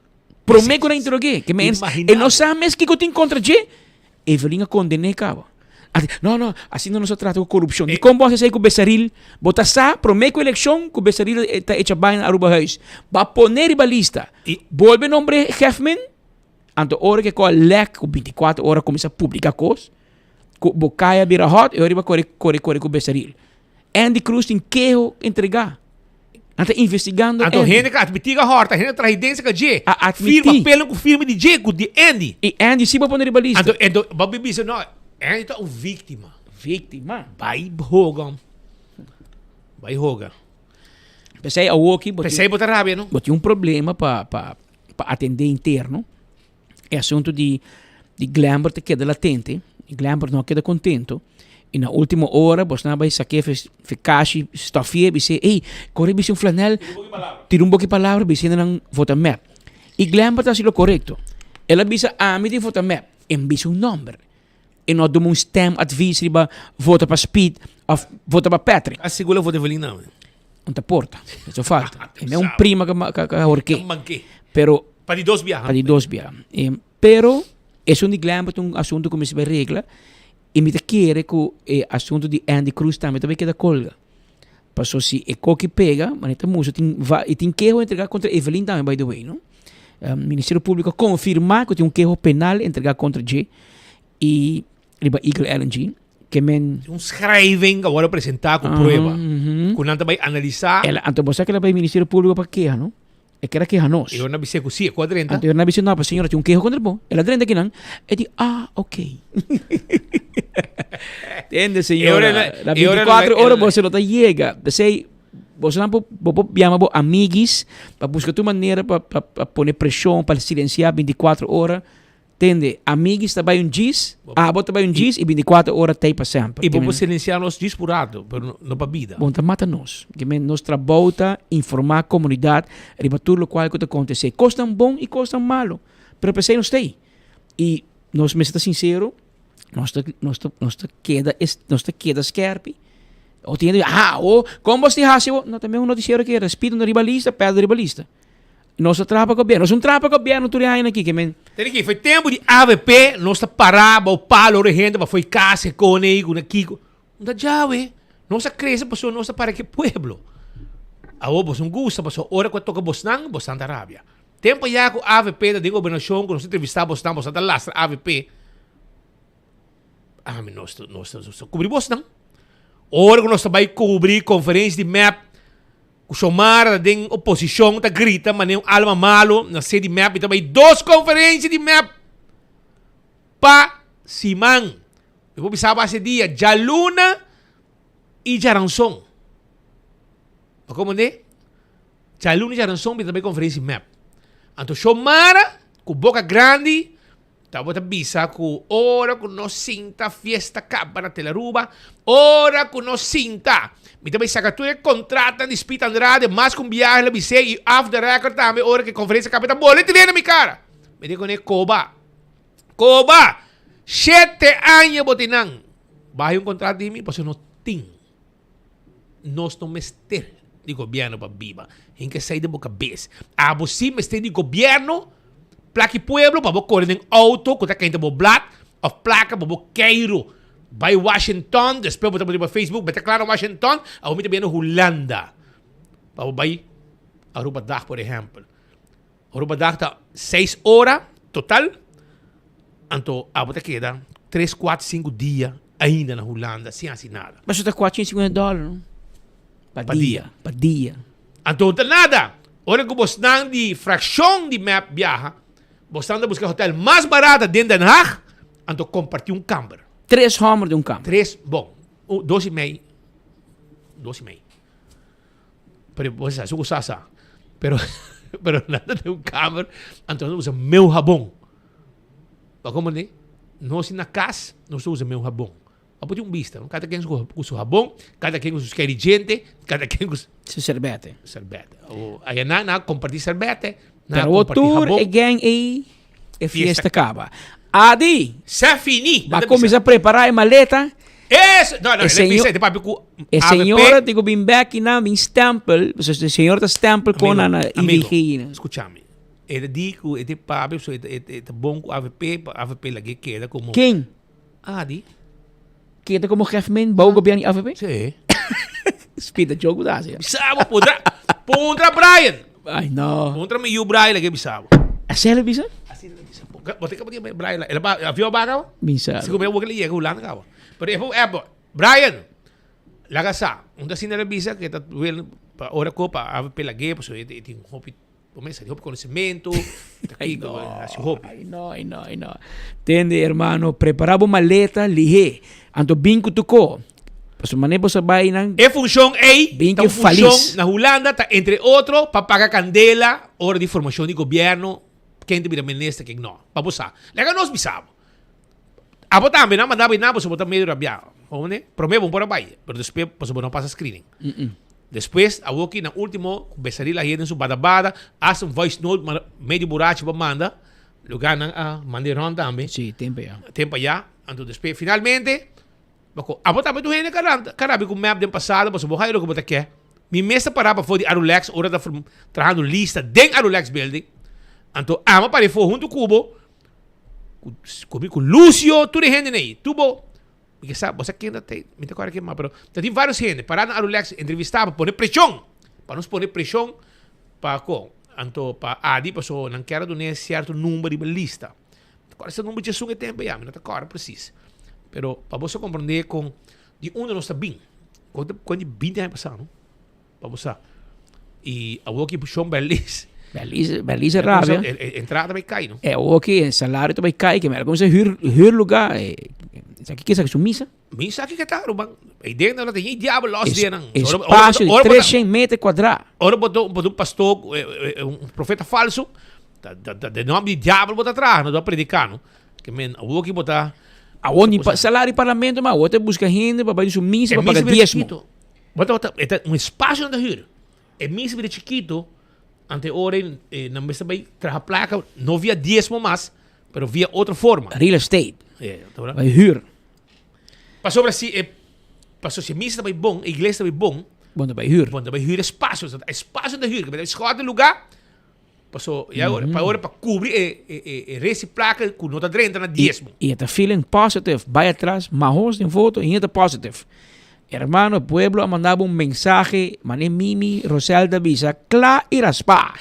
Speaker 14: Promete que não interroguei. Que me e não sabe mesmo que eu tenho contra G. Evelyn a condenei cabo. Não, assim não se trata de corrupção. E como você sai com o Bessaril, bota sa, promete que a eleição que o Bessaril está hecha bem na Aruba Reis. Va poner a lista. Volve nombre Hefman. Anto hora que com a LEC, com 24 horas, começa a publicar coisas. Bocaia vira hot, eu iba corre com o Bessaril. Andy Cruz tem que entregar. Anta investigando.
Speaker 10: Anto gente que admitir a horta, gente traz dentro que G. Firma pelo com firma de G, com de Andy.
Speaker 14: E Andy sim vai poner a lista.
Speaker 10: Anto, Bobby Bisa, não, Andy tá uma vítima.
Speaker 14: Vítima?
Speaker 10: Vai rogan.
Speaker 14: Pensei a Woki,
Speaker 10: pensei botar rábia, não?
Speaker 14: Botei problema para atender interno. É assunto de Glambert que queda latente. E Glambert não queda contento. E na última hora, você não vai saber ficasse estafia, você, ei, corre um flanel, tira um pouco de palavra, você não vota map. E Glambert está sendo correto. Ela bisa a mim de vota map, e bisa número. E não dá stem advice para vota para Speed, ou vota para Patrick.
Speaker 10: A segunda vota Evelyn não.
Speaker 14: Não te porta, isso falta. É prima que orquei. Pero
Speaker 10: para de dos viajes.
Speaker 14: Pero es un de Glambert un asunto como se regla e me te quiere que o assunto de Andy Cruz também queda colga. Passou se é que pega, maneta muso tem que entregar contra Evelyn também, by the way, não? O Ministério Público confirmar que tem um penal entregar contra G e riba Eagle LNG que men
Speaker 10: schrijving agora apresentar com prova. Que não vai analisar.
Speaker 14: Ela anto você que ela vai Ministério Público para queja, não? É que era queja nós.
Speaker 10: Eu não avisei que sim, quadrenta.
Speaker 14: Eu não avisei não, para senhora tinha queijo contra o bom. Ela drenta que não. E di ok. Entende, senhora? Na 24 horas você não chega. Você não pode chamar amigos para buscar tua maneira para pôr pressão, para silenciar 24 horas. Entende? Amigos também um diz, bota também um diz e 24 horas tem para sempre.
Speaker 10: E vamos silenciar nós dispurado, mas não para vida.
Speaker 14: Bom, mata nós. Que nós trabalhamos informar a comunidade sobre tudo o que acontece. Costa bom e costa malo. Pero pensei nós tem. E nós me está sincero, nós queda scarpe. Ou tem como você acha? Não também um noticiário que respeita o rivalista, perde o rivalista. Nós trapa governo, nós trapa governo tu aí aqui que men.
Speaker 10: Tem que foi tempo de AVP, nós parava o palo de gente, foi casa com ele, com aqui. Não já nós cresce passou nós para que pueblo. A vos um gusto passou hora que toca Bosnan da Arábia. Tempo já com AVP da governação, nós entrevistamos Bosnan da lastra AVP. Nós cobrir Bosnan. Hora que nós vai cobrir conferência de map. O Somar da oposição tá grita, mas nem alma malo na sede map e também 2 conferências de map. pa Simang. Eu bisaba esse dia, Jaluna e Jaransong. Como né? Jaluna e Jaransong também conferência map. Então, Shomara, com boca grande, tava bisa com hora com nós cinta, fiesta capa na Telaruba, hora com nós cinta. Me também sacatura contrata de Spita Andrade, mais com viagem, la bise, e off the record também, hora que conferência capa, tá boleto na minha cara. Me digo, né, Koba, 7 anos botinang. Bahay yung contrato de mim, porque não tem. Nós não mester de governo para viva. Em que sai de boca cabeça. A você mester de governo, placa pueblo, para você correr em auto, que está caindo bo blat, ou placa para você queiro. Vai Washington, depois você pode para Facebook, beta claro Washington, a você também no Holanda. Para você Aruba Dag, por exemplo. Aruba Dag está 6 horas total. Então, a você queda 3, 4, 5 dias ainda na Holanda, sem assinar.
Speaker 14: Mas está $450, não? Para dia.
Speaker 10: Então, nada. Ora que você não de fração de map viaja, você anda buscar hotel mais barato dentro de Den Haag, então compartir um camper.
Speaker 14: 3 homer de um camper.
Speaker 10: 3, bom, 2,5. 2,5. Pero você sabe, você sabe. Pero nada de um camper, então usa meu rabão. Como né? Nós na casa, nós usamos meu rabão. Pode um vista, não? Cada quem com seu rabão, cada quem com seus querijente, cada quem com
Speaker 14: seu serbete.
Speaker 10: Aí na compartilhar serbete,
Speaker 14: na o tour e gang e fiesta acaba. Adi,
Speaker 10: se fini.
Speaker 14: Vai começar a preparar a maleta.
Speaker 10: Não,
Speaker 14: a senhora digo bem back na min stempel, a senhora stempel com na IVG.
Speaker 10: Escúchame. Ele digo, ele papo, é bom com AVP lagi queda como.
Speaker 14: Quem?
Speaker 10: Adi.
Speaker 14: Queda como jefe bom governo AVP?
Speaker 10: Sim.
Speaker 14: Speed the joke da sia.
Speaker 10: Bisabo pondra Brian.
Speaker 14: Ai no.
Speaker 10: Pondra me you Brian lagi bisabo.
Speaker 14: Asela bisa?
Speaker 10: Asela bisa. Bote ka Brian. Ela ba avião ba ka?
Speaker 14: Bisa.
Speaker 10: Sigo me wala liya ulan ka. Pero Brian. Laga sa. Unda sinala bisa que tá well pa ora ko pa AVP lagi pues tem hopi. Começa de conhecimento,
Speaker 14: Ay, no. Entende, hermano, preparava maleta, lihe. Anto bingo tuko. Paso manepo sa bahay ng...
Speaker 10: É função aí,
Speaker 14: bingo
Speaker 10: falis. Na Holanda, tá, entre outro, para pagar candela, hora de formação de governo, quem te vira ministra, quem não. Para você. Lega nós bisabo. Abo também, não mandava nada, você botar meio rabiado. Né? Promebo para baixo, mas depois, você não passa screening. Depois, a Woki, na último, besaria la gente em sua badabada, hasta um voice note, meio buraco, manda, lugar na maneiron também.
Speaker 14: Sim, tempo já.
Speaker 10: Então, depois, finalmente, a botar muito gente, caramba, com o map do passado, você vai ver o que você quer. Minha mesa parava foi de Arulex, hora da trabalhando lista dentro Arulex Building. Então, ama para for junto com o Lúcio, tudo gente aí, tubo. Porque sabe, você que ainda tem, me agora que mas tem vários gente para na Arulex entrevistar para pôr pressão, para nos pôr pressão para para Adi, para so não quero donar certo número de lista. Agora esse número de som é tempo já, não está claro preciso. Pero para você compreender com de onde nós está bem, quando 20 anos passaram, para você e a Woki puxou Berlis.
Speaker 14: Berlis é rápido.
Speaker 10: Entrada vai cair, não?
Speaker 14: É o que salário vai cair, que melhor como você hur lugar. Aqui que é misa?
Speaker 10: Misa aqui que está, Rubang. Aí dentro não tem diabo los dia não.
Speaker 14: Espaço de 300 metros quadrados.
Speaker 10: Ora botou um pastor, um profeta falso, de nome de diabo botar atrás, não dá predicando. Que men, o que botar
Speaker 14: aonde salário de parlamento, mas outra busca gente para fazer misa, para pagar dízimo.
Speaker 10: Bota um espaço onde hur. É misa de chiquito. Ante hora na mesa vai trazer placa, não via dízimo mais, pero via outra forma.
Speaker 14: Real estate.
Speaker 10: Vai
Speaker 14: hur.
Speaker 10: Passou se a missa vai bom, a igreja vai bom.
Speaker 14: Bom, vai hur.
Speaker 10: Bom, vai hur espaço de hur, que vai escolher lugar. Passou e agora para cobrir esse placa com nota 30 na dízimo.
Speaker 14: E está feeling positive, vai atrás, mas tem foto e está positive. Hermano, pueblo mandaba un mensaje, mané Mimi, Rosalda Visa, cla y raspa.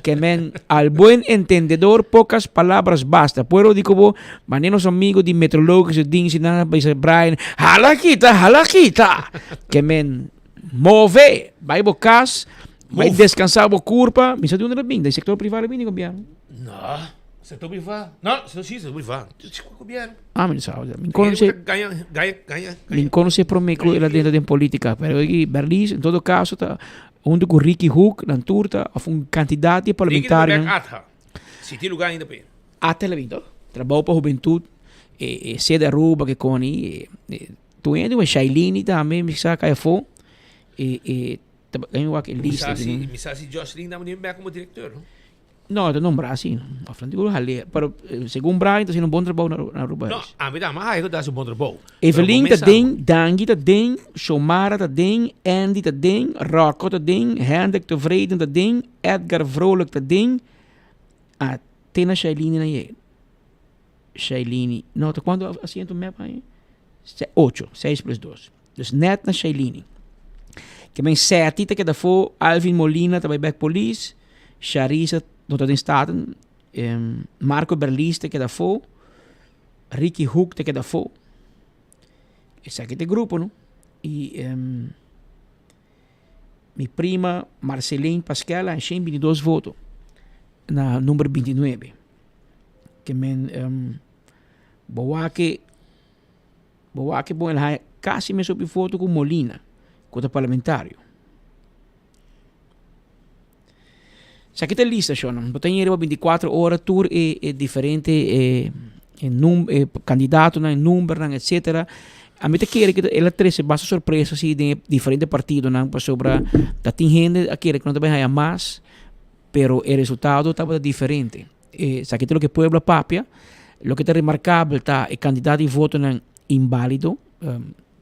Speaker 14: Que men, al buen entendedor, pocas palabras basta. Pueblo digo, mané los amigos de meteorólogos, de nada, Brian, jalakita. Que men, move, vai bocas, vai descansar bo curpa. Me sa de un del sector privado, bem, gobierno.
Speaker 10: No, Você tá brivar? Não, você não precisa brivar.
Speaker 14: Ah, mas sabe, me conhece.
Speaker 10: Ganha.
Speaker 14: Me conhece por mim que ela dentro da política, pero aqui Berlis, em todo caso, tá onde com Ricky Hook, na turta, of um candidato parlamentar.
Speaker 10: Se tem lugar ainda para ele.
Speaker 14: Até ele vindo. Trabalho para a juventude, sede Aruba que coni, tu ainda uma Shailene também, me sabe que é fo, ganhou aquele lista.
Speaker 10: Me sabe se Jocelyn dá um como diretor, não?
Speaker 14: No, ito nung Brasil. A frente ko hali. Pero según Brian, ito sinong bom trabaho na Aruba.
Speaker 10: No, a mí también hay que bom trabaho.
Speaker 14: Evelyn ta ding, Dangi ta ding, Shomara ta ding, Andy ta ding, Rocco ta ding, Hendrik Tevreden ta ding, Edgar Vrolijk ta ding. At tina Shailene na ye. Shailene. No, te quanto asiento map aí? 8, 6 plus 2. Dus net na Shailene. Que men 7 que da fo Alvin Molina ta bij Back Police, Charissa dat in staten, Marco Berliste que da fo, Ricky Hook que da fo. Esse aqui é grupo, não? E minha prima Marceline Pascal a 22 votos na número 29. Que men boaque bom ela quase me soube foto com Molina, com o parlamentário. Se aqui tem lista, Sean. Tem 24 horas, tour e diferente candidato, número, etc. A mim te quer que ela trouxe bastante surpresa assim, de diferentes partidos, para sobre da gente aqui que não também há mais, pero o resultado estava diferente. Se aqui tem o que pueblo papia, o que é remarcável tá é candidato e voto inválido.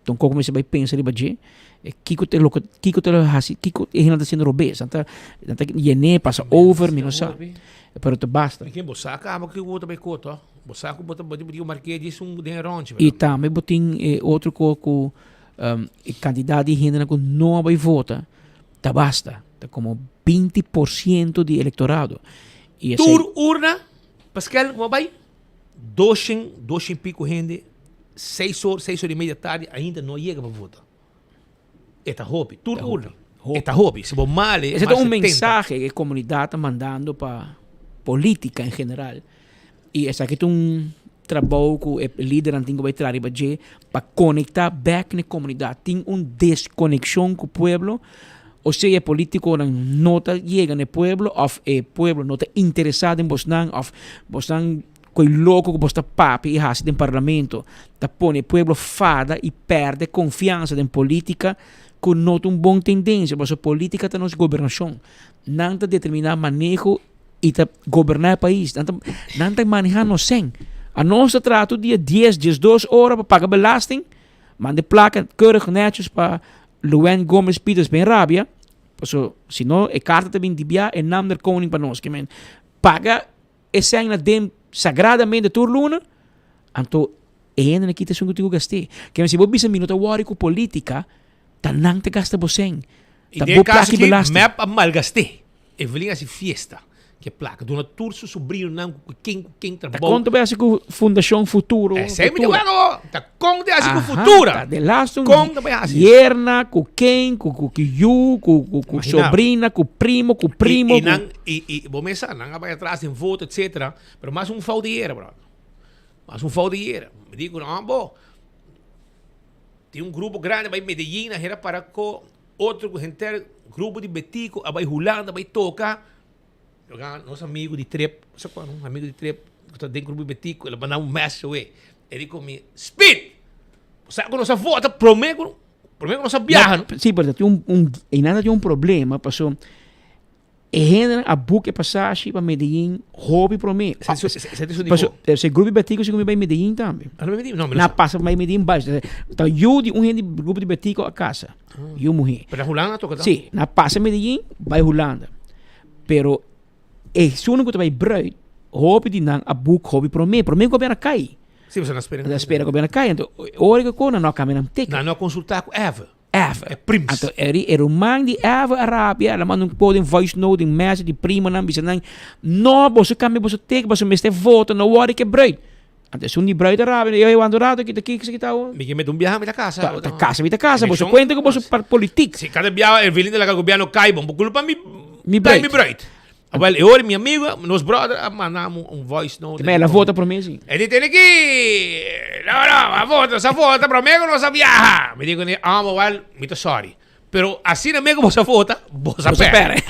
Speaker 14: Então como você vai pensar de baixo? Kiko te hasi Kiko está haciendo robes anta yene passa over me não sabe pero te basta
Speaker 10: quem bosaca ama que o outro vai coto bosaca bota o marquês disso de ronche
Speaker 14: e também botin outro com candidato de gente que não vai votar tá basta tá como 20% de eleitorado e
Speaker 10: tur urna Pascal como vai 200 e pico gente 6 horas e meia da tarde ainda não chega para votar. Esta hobby, tudo urna. Esta hobby, se vos male.
Speaker 14: Esse é um mensagem que a comunidade está mandando para política em geral. E esse aqui é um trabalho que o líder antigo vai trazer para conectar back na comunidade. Tem uma desconexão com o povo. Ou seja, o político não chega no povo, ou o povo não está interessado em você, ou você coi louco que você papi e hasi no parlamento, tá põe o povo fada e perde confiança em política. Que não tem uma boa tendência, mas a política está nos governação. Não está determinar manejo e está governar o país. Não está manejando sem. A nossa trato dia 10, 12 horas para pagar belasting. Mande placa, keurig netjes para Luen Gomes Peters bem rábia. Se não, a carta também de bia, é nome do koning para nós. Que men paga esse ano dem sagradamente tur luna. Então, é ainda aqui te sungo tigo gastei. Que se você bisa minuto wari com política, tanang te gasta boseng.
Speaker 10: E de caso que map a malgaste. Evelyn assim fiesta. Que placa. Dona turso sobrinho não quem trabalha.
Speaker 14: Tá conta bem assim com Fundação Futuro.
Speaker 10: Sempre de luego. Tá conta assim com Futura.
Speaker 14: Tá de lasto.
Speaker 10: Conta bem assim.
Speaker 14: Yerna, com quem, com Yu, com sobrina, com primo.
Speaker 10: E bom pensar, não vai atrás em voto, etc. Pero mais faldeira, bro. Mais faldeira. Me digo, não, bom. Tem grupo grande vai Medellín, era para com outro grupo de Betico, vai Holanda, vai tocar. Nosso amigo de trip, sabe qual? Amigo de trip, que está dentro do grupo de Betico, ele mandou message, ele comigo, Speed! Sabe que nossa volta, prometo que nossa viagem.
Speaker 14: Sim, porque tem nada de problema, passou. E a book passagem para Medellín, hobby para mim. Esse grupo de Betico chegou para Medellín também. Não, passa para Medellín baixo. Então, eu de grupo de Betico a casa. Eu morri.
Speaker 10: Para Holanda toca?
Speaker 14: Sim, na passa Medellín, vai Holanda. Pero, se o único que vai bruid, hobby de não, a book hobby para mim. Para mim, o governo cai.
Speaker 10: Sim, você não espera.
Speaker 14: Não espera que o governo cai. Então, hora que não caminhamos teca.
Speaker 10: Não consultar com Eva.
Speaker 14: É prims. Então, era um man de Eva Arábia, ela manda voice note, message de prima, não, você caminha, você tem que, você me voto, não hora que bruid. Então, se um de bruid Arábia, eu ando rado aqui, que tá o...
Speaker 10: Me mete viaje à casa.
Speaker 14: Tá casa, você conta que você para política.
Speaker 10: Se cada viaje, o vilinho do governo cai, bom, por culpa me bruid. Well, eu e minha amiga, nos brother, mandamos voice note.
Speaker 14: Também ela vota para mim, sim.
Speaker 10: Ele tem aqui. Não, essa foto para mim não se viaja. Me digo, well, me tô sorry. Pero assim na mesma você vota, você perde.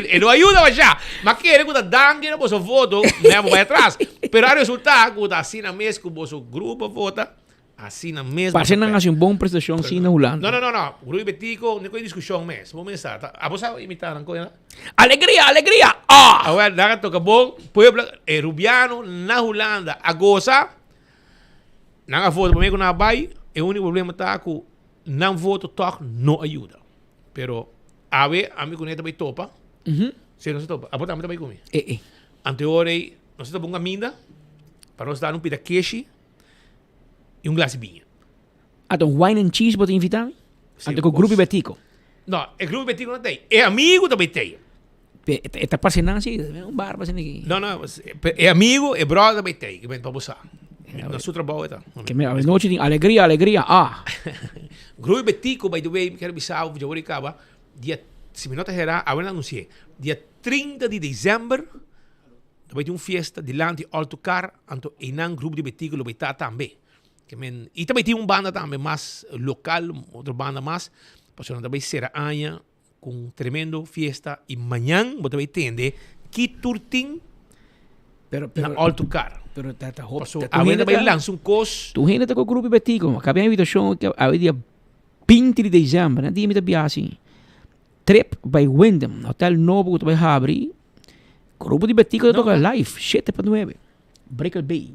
Speaker 10: Ele não ajuda já. Mas que ele cuida dangue, você vota, mesmo vai atrás. Pero o resultado, assim na mesma que você grupo vota, assim na mesma.
Speaker 14: Parece que não hace uma boa prestação sim na Holanda.
Speaker 10: Não. Grupo Betico, não tem discussão mesmo. Vamos começar. A você imitar uma coisa?
Speaker 14: Alegria!
Speaker 10: Ah, well, daga toca bom, pueblo rubiano na Holanda, a goza. Não voto para mim na bai, o único problema tá que não voto toque não ajuda. Pero a ver, amigo neto vai topa. Se não se topa, a botar também comigo. Anteore, nós estamos com minda para nós dar um pita queixe e um glass de vinho.
Speaker 14: Então, wine and cheese pode invitar? Então, com o grupo Betico?
Speaker 10: Não, o grupo Betico não tem. É amigo também tem.
Speaker 14: Está parecendo assim, um bar parecendo aqui.
Speaker 10: Não, é amigo, é brother também tem, que vem para buscar. Na sua trabalho está.
Speaker 14: Que me a noite tem alegria.
Speaker 10: Grupo Betico, by the way, quero avisar, já vou acabar, dia, se me nota geral, agora anunciei, dia 30 de dezembro, vai ter uma festa de Lante Alto Car, então, em um grupo de Betico, vai estar também. E também tem uma banda também, mais local, outra banda mais, porque nós também será amanhã, com tremendo festa, e amanhã, você vai entender, que turtim na Alto Car.
Speaker 14: Pero tata
Speaker 10: hoop. Agora vai lançar cos.
Speaker 14: Tu ainda com o grupo Betico, acabei a invitação que a dia 20 de dezembro, né? Dia me tá assim. Trip by Wyndham, hotel novo que tu vai abrir. Grupo de Betico que toca live, 7.9. Breaker Bay.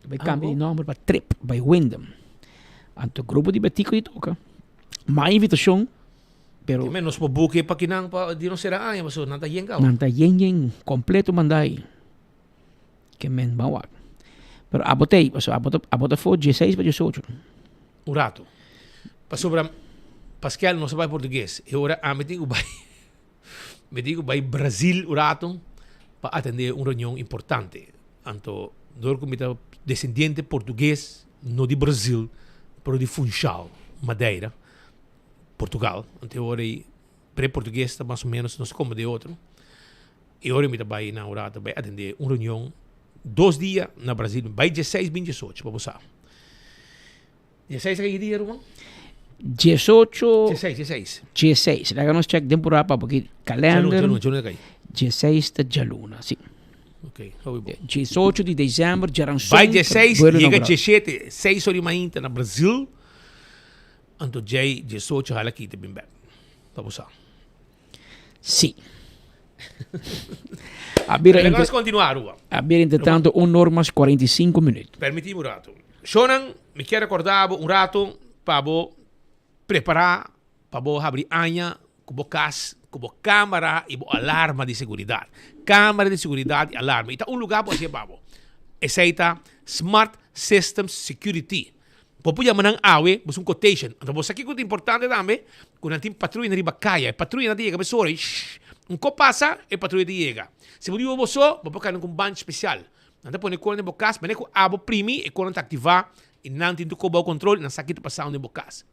Speaker 14: Vai cambiar de nome para Trip by Wyndham. Então, grupo de Betico que toca. Mais invitação. Pero
Speaker 10: menos po buke pa kinang pa di no será ay maso nanta yen ka.
Speaker 14: Nanta yen completo mandai. Que men bawag. Pero abotei, paso abota foi 16 para 18.
Speaker 10: Um rato. Paso para Pascal não sabe português. E ora me digo vai Brasil o rato para atender uma reunião importante. Anto dor comita descendente português no de Brasil, pero de Funchal, Madeira. Portugal, então agora pré-português está mais ou menos, não sei como de outro. E agora me vai na hora vai atender uma reunião 2 dias na Brasil, vai 16, 28, para você. 16 é que dia, irmão?
Speaker 14: 16. Daí nós check temporada para porque calendar. 16 de luna, sim.
Speaker 10: Ok,
Speaker 14: 18 de dezembro, já não
Speaker 10: vai 16, chega 17, 6 horas ainda na Brasil. Anto Jay 18 hala kita bimbe. Pabusa.
Speaker 14: Sim.
Speaker 10: Vamos continuar, Rua.
Speaker 14: Entretanto, 1 hora mais 45 minutos.
Speaker 10: Permitimos um rato. Shonan, me quero acordar um rato para preparar, para abrir anha, com cas, com câmera e alarma de segurança. Câmera de segurança e alarma. Então, lugar para você, babo. Essa Smart Systems Security. Popuya manang awe, bus un quotation. Então, você aqui que importante também, quando tem patrulha na riba caia, patrulha na diega, pessoa, um co passa e patrulha diega. Se você você, você cair com banco especial. Então, põe quando em bocas, mas com abo primi e quando ativar e não tem do o controle, não sabe que passar em bocas.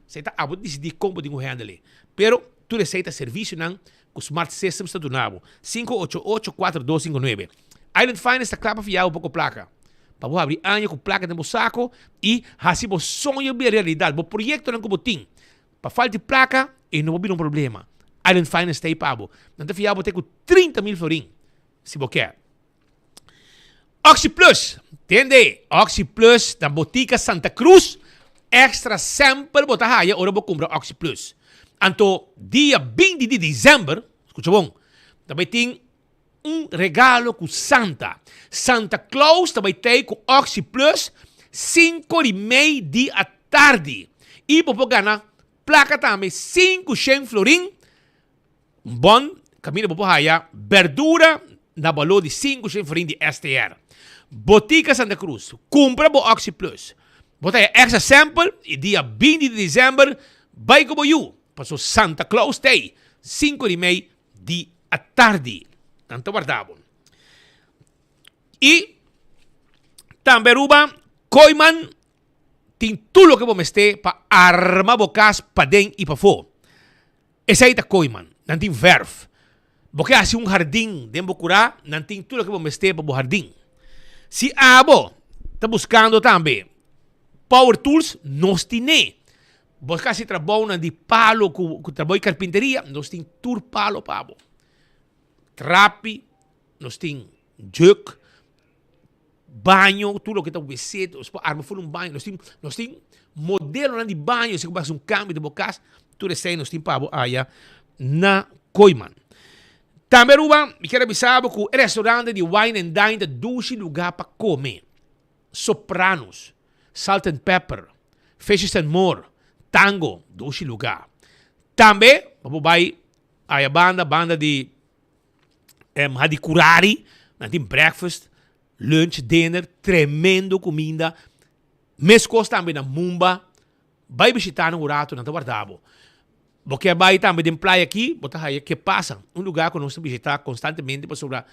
Speaker 10: Você tá abo decidir como de handle. Pero tu receita serviço não com Smart Systems está do nabo. 588-4259. Island Finance está claro para fiar um pouco placa. Para você abrir anha com placa no saco e assim você sonha bem a realidade. O projeto não como tem. Para falta de placa e não vai ter problema. Island Finance está aí para você. Não te fiar você com 30 mil florim. Se você quer. Oxy Plus. Entende? Oxy Plus da Botica Santa Cruz. Extra sample você vai ora você compra Oxy Plus. Então, dia 20 de dezembro, escuta bom, também tem regalo com Santa Claus também tem com Oxy Plus 5:30 da tarde. E para ganhar placa também 500 florim. Bom, caminho para ganhar verdura na valor de 500 florim de STR. Botica Santa Cruz. Compra o Oxy Plus. Bota extra sample e dia 20 de dezembro vai com you. Passou Santa Claus tem 5:30 da tarde. Tanto guardavo. E também ruba Koiman tem tudo que você ter para armar bocas para dentro e para fora. Esse aí é Koiman. Não tem verf. Porque há um jardim dentro do curá, não tem tudo que vamos ter para o jardim. Se abo está buscando também power tools, nós temos. Buscar se trabalho de palo, com trabalho de carpinteria, nós temos tur palo para abo. Trapi, nós temos juk, banho, tudo que está vestido, arma for banho, nós temos modelo de banho, se você faz câmbio de bocas, tudo isso aí nós temos para aí na Coiman. Também, Ruba, me quero avisar que o restaurante de Wine and Dine tem 12 lugares para comer. Sopranos, Salt and Pepper, Fishes and More, Tango, 12 lugares. Também, vamos vai a banda de Hadicurari, tem breakfast, lunch, dinner, tremendo comida. Mescos também na Mumba, vai visitar no rato, não está guardado. Porque vai também de praia aqui, botar aí que passa, lugar que nós visitar constantemente para sobrar,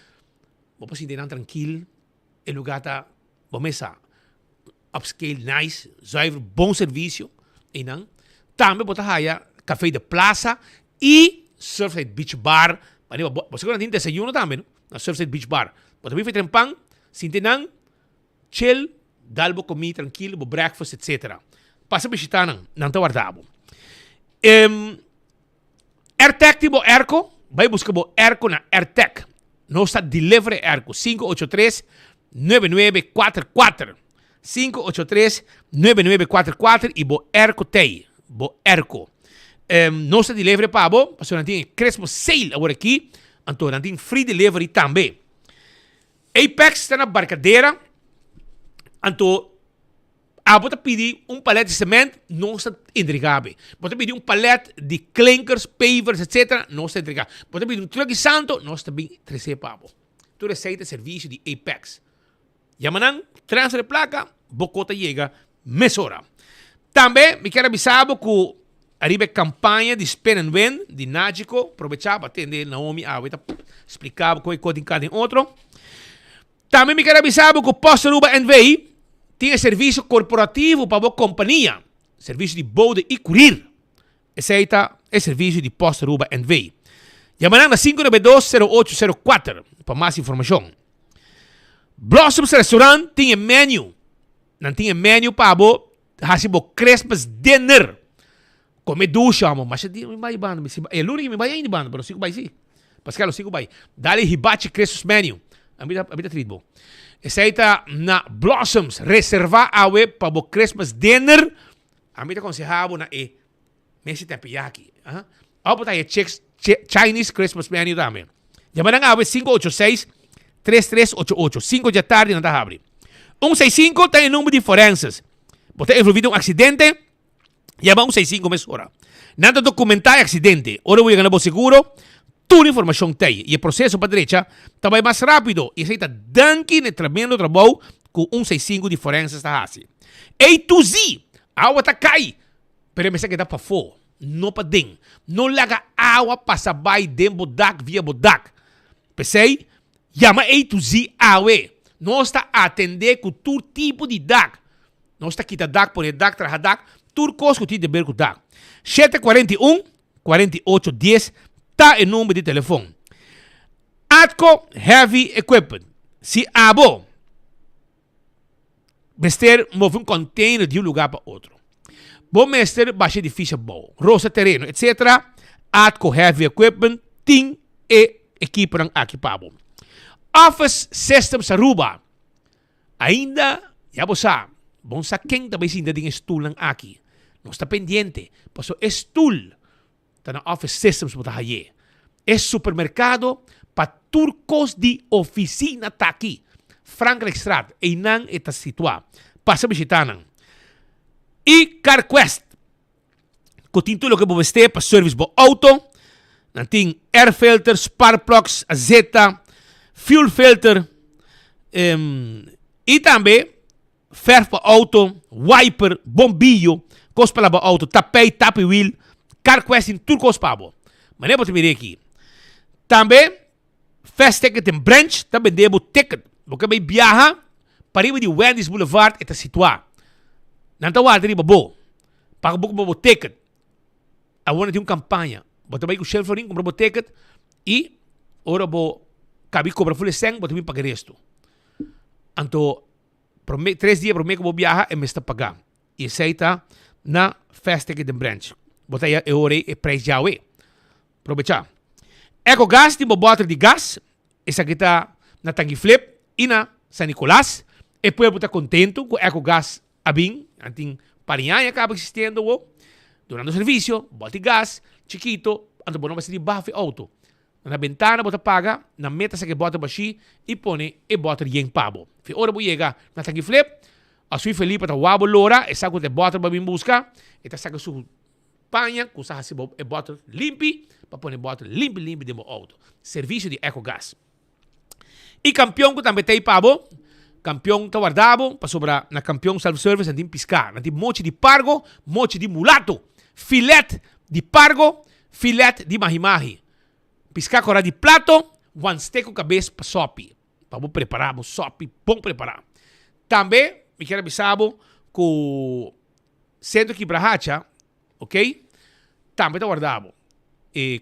Speaker 10: vamos se sentir tranquilo, o lugar está, vamos upscale, nice, zuiver, bom serviço, e não. Também botar aí café de plaza e Surfside Beach Bar, você não tem desayuno também, no Surfside Beach Bar. Botar bem feito em pão, sinta não, chill, dalbo comi tranquilo, breakfast, etc. Passa visitar não está guardado. AirTech tipo Erco, vai buscar o Erco na AirTech. Nossa delivery Erco 583-9944. 583-9944 e o Erco Tei. O Erco. Nossa delivery para o, pastor não tem Crespo Sale agora aqui, então não tem free delivery também. Apex está na barcadeira, então bota pedir palete de cimento, não está entregado. Bota pedir palete de clinkers, pavers, etc., não está entregado. Bota pedir truck santo, não está bem 13 pavo. Tu receita serviço de Apex. Yamanang, transfer de placa, bocota chega, mesora. Também, me quero avisar que arriba campanha de Spin and Win, de Nágico, aproveitar para atender Naomi, explicava como é que tem outro. Também me quero avisar que o Posto Ruba NVI tem serviço corporativo para a companhia, serviço de boda e curir. Esse aí é serviço de Posto Ruba NVI. Llamarán na 592-0804 para mais informação. Blossoms Restaurant tem menu. Não tem menu para fazer Christmas dinner. Come ducha, mas não vai banda. É o único que me vai ainda banda, mas 5 vai sim. Pascal, 5 vai. Dale hibachi Christmas menu. Habita tribo. Esse aí está na Blossoms. Reservar a web para o Christmas dinner. Habita aconselhado na Messi Tempiyaki. Ao botar aí Chinese Christmas menu também. Llamarán a web 586-3388. 5 da tarde não está abre. 165 tem número de forenses. Você envolvido um acidente, llama 165 mais hora. Nada documentar acidente. Ora voy a ganar seguro. Toda a informação tem. E o processo para a direita também mais rápido. E aceita danke no tremendo trabalho com 165 de forenses está assim. A to Z. A água está cai. Pero me que dá para fora. Não para dentro. Não laga água para baixo dentro bodak via bodak. Pensei? Llama A to Z AWE. Não está a atender com todo tipo de DAC. Não está quita DAC, por DAC, traja DAC. Tudo coisa que tem de ver com DAC. 741-4810 está o número de telefone. Atco Heavy Equipment. Se abo mestre move um container de um lugar para outro. Bom mestre baixa difícil bom. Roça terreno, etc. Atco Heavy Equipment tem equipe aqui para bom. Office Systems Aruba. Ainda, já você bom sa quem também se ainda tem stool aqui. Não está pendente. Pois o stool está na Office Systems para aí. É supermercado para turcos de oficina está aqui. Frankrijkstraat, e não está situado. Passa visitando. E CarQuest. Com tudo que você tem para serviço para auto. Não tem air filter, spark plugs, azeta, fuel filter, e também ferro para auto, wiper, bombilho, coisa para o auto, tapete, wheel, CarQuest em tudo coisa para mas nem vou te ver aqui. Também, fast ticket em branch, também devo ticket, porque vai viajar para ir de Wendy's Boulevard, está situado. Não está lá, arriba, bom. Para o ticket, agora tem uma campanha. Você vai com o Shelfering, compra o ticket, e ora bo cabi cobra full seng, bo também pagar resto. Anto 3 dias por mês que vou viajar e me está pagando. E aceita na festa que tem branch. Bota aí ora e preço já é. Aproveitar. Eco gas, tem bottle de gas. Essa aqui tá na Tangi Flip e na San Nicolás. E depois eu estou contento com Eco gas abim. Anting parinha acaba existindo. Durante o serviço, bota gas, chiquito, anto não vai ser de barro auto. Na ventana bota paga, na meta se que bota baixi e põe e bota yen pabo. Fi ora bo chega na Tangi Flip, a sui Felipe tá wabo lora, e saco de bota para vir buscar, e tá saca su panha, com sa hasi e bota limpi, para põe bota limpi de mo auto. Serviço de Eco Gas. E campeão que também tem pabo, campeão tá guardado, para sobra na campeão self-service andim piscar, andim mochi de pargo, mochi de mulato, filet de pargo, filet de mahi-mahi. Piscar cora de plato, one steak com cabeça para sopi. Para vou preparar, sopi, bom preparar. Também, me quero avisar que o Centro Quibrahacha, ok? Também está guardado.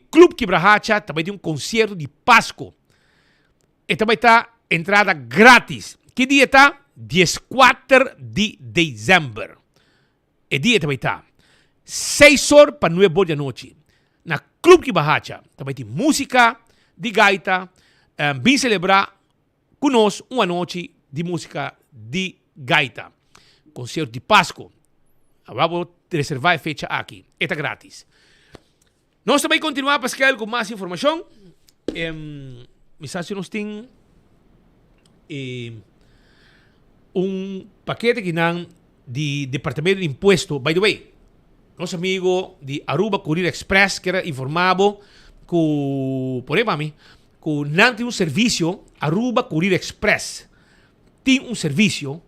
Speaker 10: Clube Quibrahacha também tem concerto de Páscoa. E também está entrada grátis. Que dia está? 14 de dezembro. E dia também está 6 horas para 9 horas da noite. Na Clube Quibrahacha também tem música de gaita. Vim celebrar conosco uma noite de música de gaita. Concerto de Páscoa. Vamos reservar a fecha aqui. Está grátis. Nós também continuamos, Pascal, com mais informação. Nós temos paquete que não de Departamento de Imposto. By the way, nosso amigo de Aruba Courier Express, que era informado que, por exemplo, que não tem serviço Aruba Courier Express. Tem serviço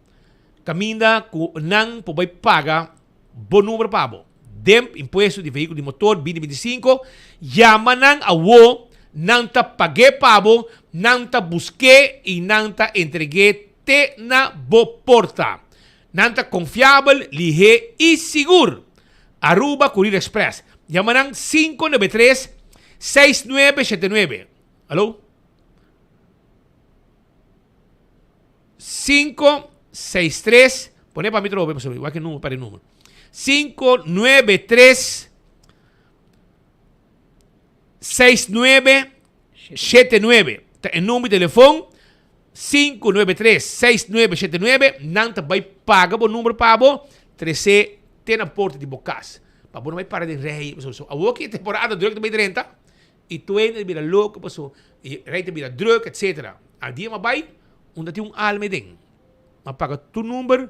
Speaker 10: caminha que não pode pagar bom número para DEMP, imposto de veículo de motor 2025, yamanang awo, não ta pague pabo, não ta busque e não ta entregue te na bo porta. Não ta confiável, lige e seguro. Aruba Courier Express. Yamanang 593-6979. Alô? 563, pone para mí otro, igual que número, para el número. 593-6979. El número de teléfono 593-6979. Nanta vai paga o número para você. 13 tem na porta de bocas. Para você não vai parar de rei. A outra temporada druk também 30. E tu ainda vira louco, e rei vira druk, etc. A dia mais vai, onde tem alma dentro. Mas paga tu número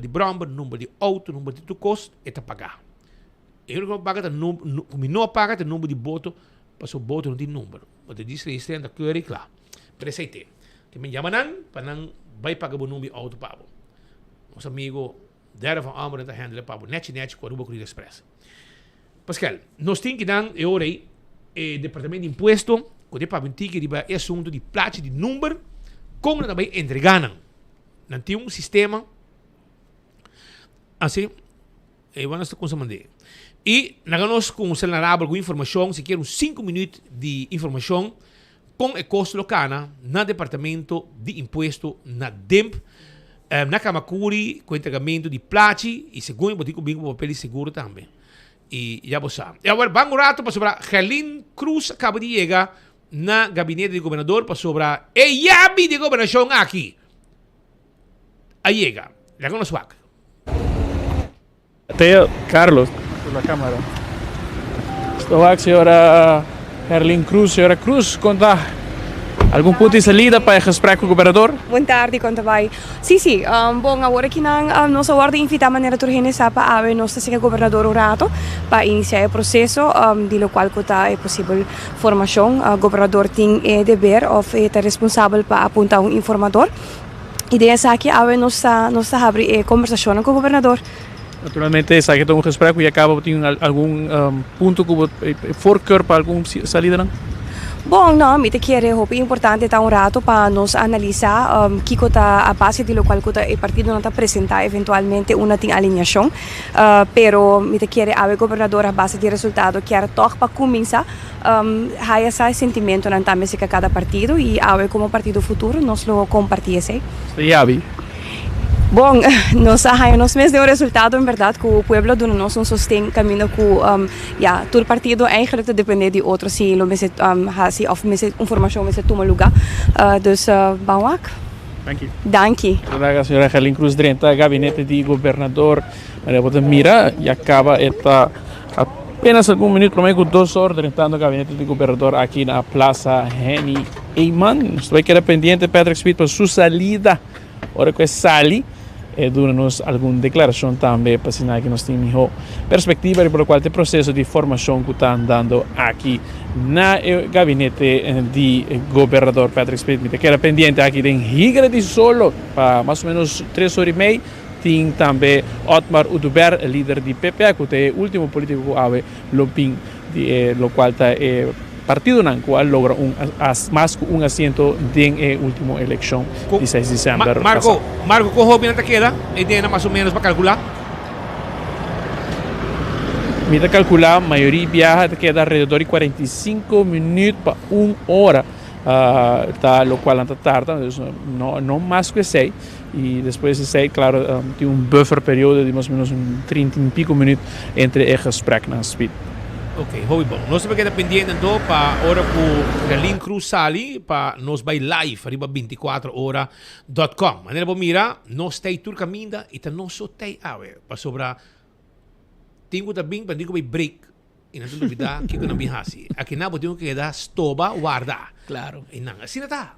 Speaker 10: de bromba, número de auto, número de tu custo, e tá pagar. Eu não paga não paga o número de voto, porque o voto não tem número. Mas tu diz registrando a cura e claro. Presente. Que me chama para não vai pagar o número de auto para você. Nosso amigo Dera van Ameren te handelen para net com a Aruba Courier Express. Pascal, nós temos que dar agora Departamento de Imposto, que é para que é assunto de placa de número, como também entregam. Não tem sistema assim, vamos estar com essa maneira. E nós com o celular com informação, se quer 5 minutos de informação com o custo local no Departamento de Imposto, na DEMP, na Kamakuri, com entregamento de placa e segundo, eu digo com papel de seguro também. E já você sabe. E agora, vamos um rato para sobre Helene Cruz, acaba de chegar na gabinete do governador para sobre a IABI de governação aqui. Aí chega. Já com nós aqui.
Speaker 11: Até Carlos, pela câmara. Estou aqui, senhora Helene Cruz. Senhora Cruz, conta algum ponto de saída para o gesprek com o governador?
Speaker 17: Boa tarde, conta vai. Sim, bom, agora que nós ordem invitar a maneira de organizar para a nossa senhora governador o rato para iniciar o processo, de qual é possível formação. O governador tem o dever ou é responsável para apontar um informador. E dessa aqui, nós abrimos a conversação com o governador.
Speaker 11: Naturalmente, essa aqui é um gesprek e acaba tem algum ponto que for para algum saída, não?
Speaker 17: Bom, não, me te quiere, hope importante tá rato para nos analisar que tá a base de lo cual o partido não tá apresentar eventualmente uma tem alinhação, pero me te quiere a governador a base de resultado que era toch para começar há esse sentimento não também se cada partido e a como partido futuro nós lo compartilhamos.
Speaker 11: Yabi.
Speaker 17: Bom, nós há meses de um resultado em verdade que o pueblo do nós sustém caminho com todo partido eigenlijk depende de outro se lo meses se of meses informação meses toma lugar dus bawak.
Speaker 11: Thank you.
Speaker 17: Danke.
Speaker 11: A senhora Helen Cruz Drenta, gabinete de governador Maria Bota Mira e acaba apenas algum minuto, por meio com 2 horas, entrando no gabinete de governador aqui na Plaza Henny Eyman. Estou que era pendiente Patrick Speed para sua salida. Ora que sali dura-nos alguma declaração também para sinal que nós temos perspectiva pelo qual o processo de formação que está andando aqui na gabinete de governador Patrick Speed, que era pendiente aqui em Rigra de Solo para mais ou menos 3 horas e meia. Tem também Otmar Uduber, líder de PPA, que é o último político que ave Lopin, lo qual está partido na qual logra mais que um assento na última eleição de 6 de dezembro.
Speaker 10: Marco, com o Robin queda? E tem mais ou menos para calcular?
Speaker 11: Mira calcular, a maioria viaja queda alrededor de 45 minutos para 1 hora. Lo qual anda tarda, não mais que 6. E depois de 6, claro, tem buffer período de mais ou menos 30 e pico minutos entre o gesprek na Speed.
Speaker 10: Ok, muito bom. Nós também queda pendiente então para a hora que Helen Cruz sali para nós vai live arriba 24horas.com. Maneira bom mira, nós tem tur caminda e não só tem para sobra tenho também para digo vai break e não dúvida que não bihasi. Aqui na tenho que dar stoba guarda.
Speaker 14: Claro.
Speaker 10: E não, assim está.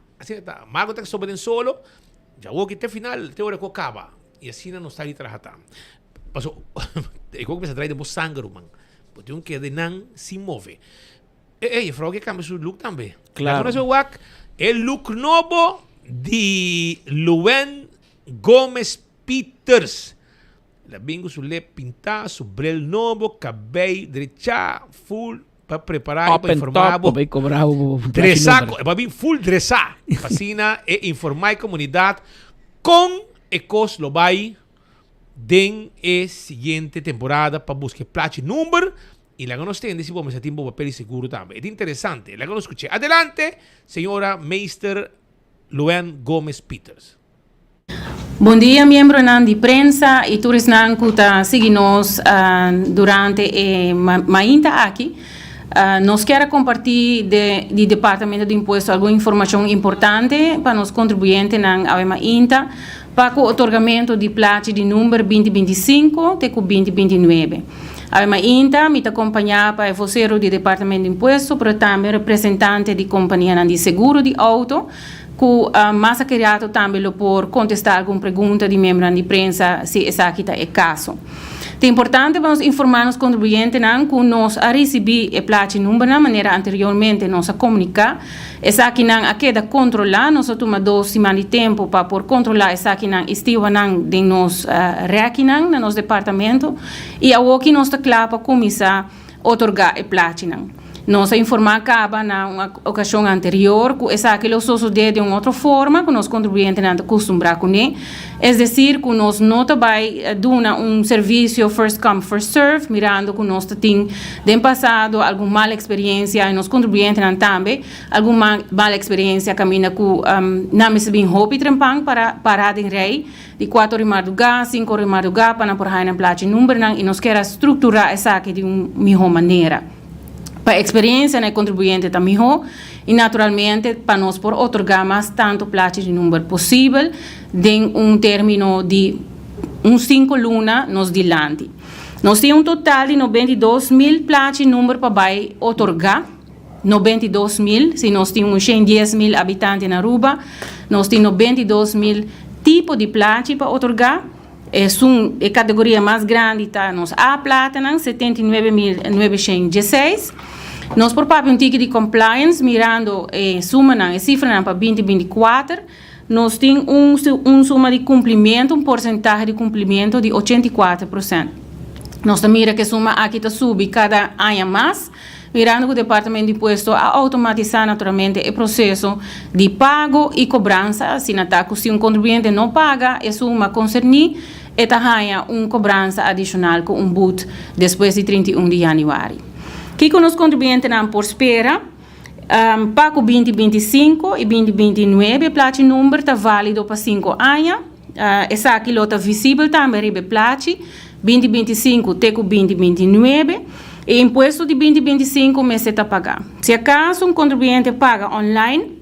Speaker 10: Marco está sobre den solo. Já vou que até final te hora que acaba e assim não está ali trajata. Paso, e como que se trai de sangue, man. Porque um que de não se move. E frau que cambia seu look também.
Speaker 14: Claro.
Speaker 10: O look novo de Luen Gomes Peters. La bingo su le pintar, su brel novo, cabelo derecha, full para preparar para informar.
Speaker 14: Para cobrar o
Speaker 10: dressar, para vir full dressar. Fascina e informar a comunidade com ecos lo vai den a seguinte temporada para buscar plate número e lá nos tem, se vamos a tempo papel seguro também. É interessante, lá nos escuché. Adelante, senhora Meister Luen Gomes Peters.
Speaker 18: Bom dia, membro de prensa e todos que estão seguindo durante a mainta aqui. Nós queremos compartilhar do Departamento de Imposto alguma informação importante para os contribuintes na mainta para o otorgamento de plate de número 2025 até 2029. A mainta me acompanhar para o voceiro do Departamento de Imposto, mas também representante de companhia de seguro de auto, que mais criado também por contestar alguma pergunta de membro de prensa se essa aqui é caso. É importante para nós informar os contribuintes que nós a receber o plate número na maneira anteriormente nós a comunicar. Essa aqui não a queda controlar, nós toma 2 semanas de tempo para por controlar essa aqui não estiva não de nós reaquinan no nosso departamento e a que nós está claro para começar a otorgar o plate não. Nós informar acaba na uma ocasião anterior que essa aqui sucede de uma outra forma que nós contribuintes não acostumar com ele. É decir, que nós não vai dar serviço first come first serve, mirando que nós temos de passado alguma mala experiência e nós contribuintes não também alguma mala experiência caminha com não se bem hopi trempang para parar em rei de 4 de madrugada, 5 de madrugada para por aí na plate número e nós queremos estruturar essa aqui de uma melhor maneira. Para a experiência do contribuinte também e naturalmente para nós por otorgar mais tanto plate de número possível em término de 5 lunas nos dilante. Nós temos total de 92.000 plate de número para vai otorgar. 92.000, se nós temos 110.000 habitantes na Aruba, nós temos 92.000 tipos de plate para otorgar. A categoria mais grande está nos A plata, 79.916. Nós por um ticket de compliance, mirando a cifra para 2024, nós temos suma de cumprimento, porcentagem de cumprimento de 84%. Nós mira que a suma aqui está sube cada ano mais, mirando que o Departamento de Impuesto a automatizar naturalmente o processo de pago e cobrança. Se se um contribuinte não paga, é uma concernir e ganha uma cobrança adicional com boot depois de 31 de janeiro. Que com os contribuintes não por espera, pago 2025 e 2029, placa número está válido para 5 anos. Essa aqui está visível também, ribe placa 2025 até 2029. E imposto de 2025 mês está pagar. Se acaso um contribuinte paga online,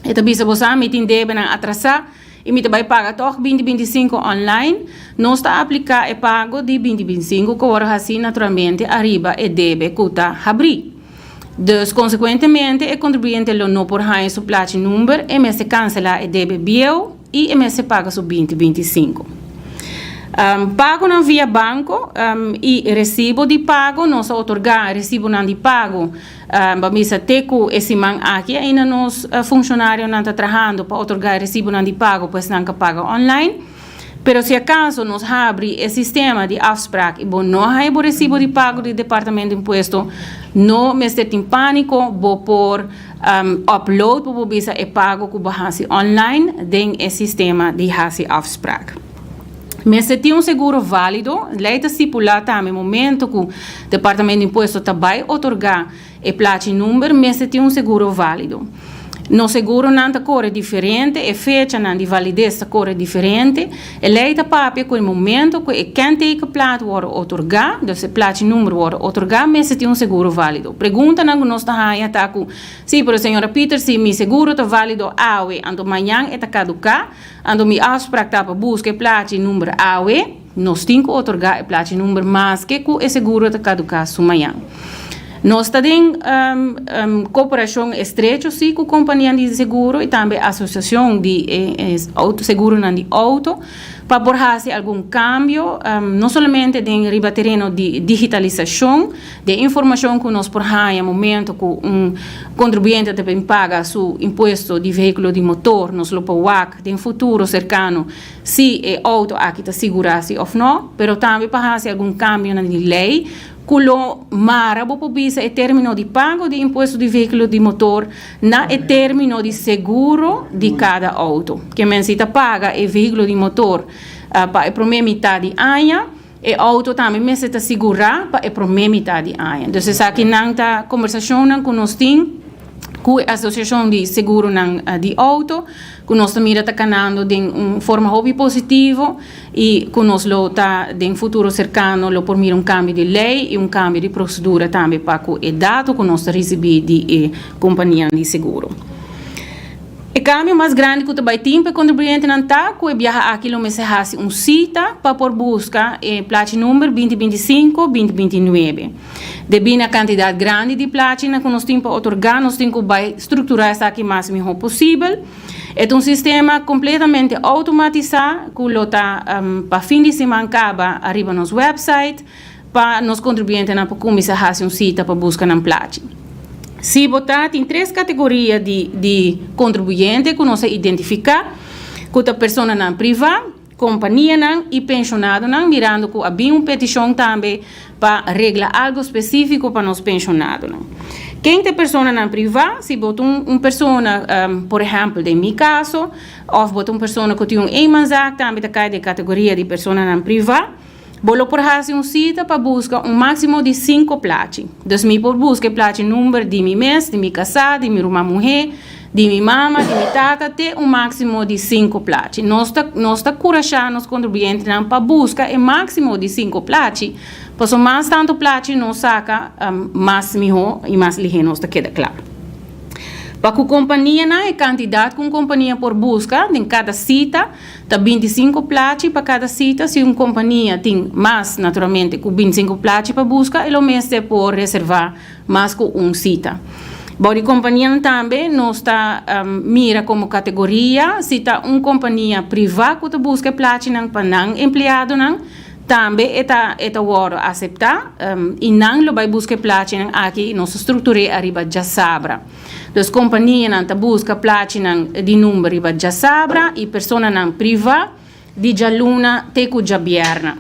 Speaker 18: então bisa você me deve atrasar e me vai pagar toch 2025 online, não está aplicar o pago de 2025 que agora assim naturalmente arriba e deve custa abrir. Dus consequentemente o contribuinte não por ganhar seu placa número e me se cancela e deve bio e me se paga su 2025. Pago não via banco e recibo de pago, nós otorgar recibo não de pago, bamisa teco esse man aqui ainda nos funcionários não está trabalhando para otorgar recibo não de pago, pois não paga online. Pero se acaso nos abre o sistema de afspraak e bom não há o recibo de pago do Departamento de Imposto, não me estou em pânico, vou por upload para bisa e pago que bahasi online den o sistema de hasi afspraak. Mas se tem seguro válido, leita estipular também no momento que o Departamento de Imposto vai otorgar o placa número, mas se tem seguro válido. No seguro não está cor diferente, a fecha não de validez está cor diferente, e leita papel que no momento que o kenteken plaat wordt otorgado, dus o placa número wordt otorgado, mas se tem seguro válido. Pergunta não nós está aí tá com, sim, pero senhora Peter, se mi seguro está válido awe, ando amanhã está caducar, ando mi afspraak tá para buscar placa número awe, nós temos que otorgar o placa número mais que o seguro está caducar amanhã. Nós temos cooperação estreita com a companhia de seguro e também a associação de seguro de auto para fazer algum cambio, não somente em riba terreno de digitalização, de informação que nós por no momento que contribuinte também paga seu imposto de veículo de motor, nós lo POAC, de futuro cercano, se o auto aqui está segurado ou não, mas também para fazer algum cambio na lei, culo mara bo bisa e termino di pago di imposto di veicolo di motor na e termino di seguro di cada auto. Che mensita paga e veicolo di motor pa e prome metà di anno e auto também mensita segura pa e prome metà di anno. Dus essa aqui nanta conversação com nós tem com a associação de seguro de auto, que nós também está canando de forma hobby positivo e que nós lo tá de futuro cercano lo por mir cambio de lei e cambio de procedura também para que é dado que nós recebi de companhia de seguro. O cambio mais grande que também tem para contribuinte não tá que viaja aqui lo se hace cita para por busca placa número 2025-2029. Devido a quantidade grande de placa que nós temos para otorgar, nós temos que estruturar isso aqui o máximo possível. É sistema completamente automatizado que lo tá para fim de semana acaba arriba no website para nos contribuintes para começar a fazer cita para buscar na placa. Se botar em 3 categorias de contribuinte que nós identificar, que a pessoa não privada, companhia não e pensionado não, mirando que havia petição também para reglar algo específico para nos pensionados. Quem tem pessoa não privada, se botar pessoa, por exemplo, em meu caso, ou botar pessoa que tem eenmanszaak, também cai de categoria de pessoa não privada, vou por fazer cita para buscar máximo de 5 placas. Dus me por buscar placa número de mi mês, de mi casada, de mi irmã mulher, de mi mama, de mi tata, até máximo de 5 placas. Nós está corajando os contribuintes para buscar máximo de 5 placas, porque mais tanto placas nós saca, mais melhor e mais ligeiro nós queda claro. Para a companhia, a quantidade que uma companhia por busca, em cada cita, está 25 placas para cada cita. Se uma companhia tem mais, naturalmente, com 25 placas para busca, ele mesmo pode reservar mais com uma cita. A companhia também não está mira como categoria, se está uma companhia privada que busca placas para não empregado, também está aceitar e não vai buscar placa aqui nossa estrutura arriba já sabra. Dus companhia não busca placa de número arriba já sabra e pessoa não privada de já luna teco já bierna.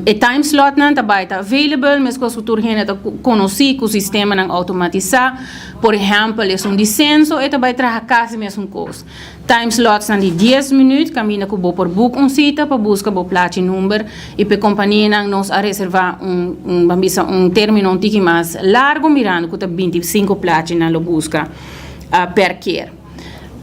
Speaker 18: E time slot nan tabay ta available, mas kung turhin ito konosi ku sistema ng automatiza. Por exemplo, é descenso, e tabay traha kasi mesmo coisa. Time slots nan de 10 minutos, camina ku bo por book cita, pa busca bo placi number, e pe companhia nang nos a reservar bambisa termino tiki mais largo, mirando ku ta 25 placi nan lo busca per keer.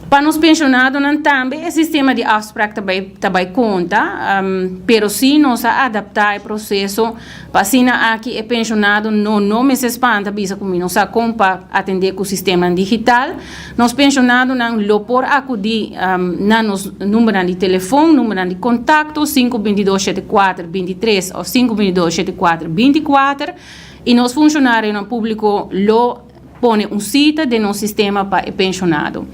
Speaker 18: Para nos pensionados também o sistema de afspraak também conta, pero se nós adaptar o processo para se aqui é pensionado não me se espanta bisa como nós compa atender com o sistema digital, nós pensionados não lo por acudir na nos número de telefone, número de contato 5227423 ou 5227424 e nós funcionários no público lo põe cita de nosso sistema para o pensionado.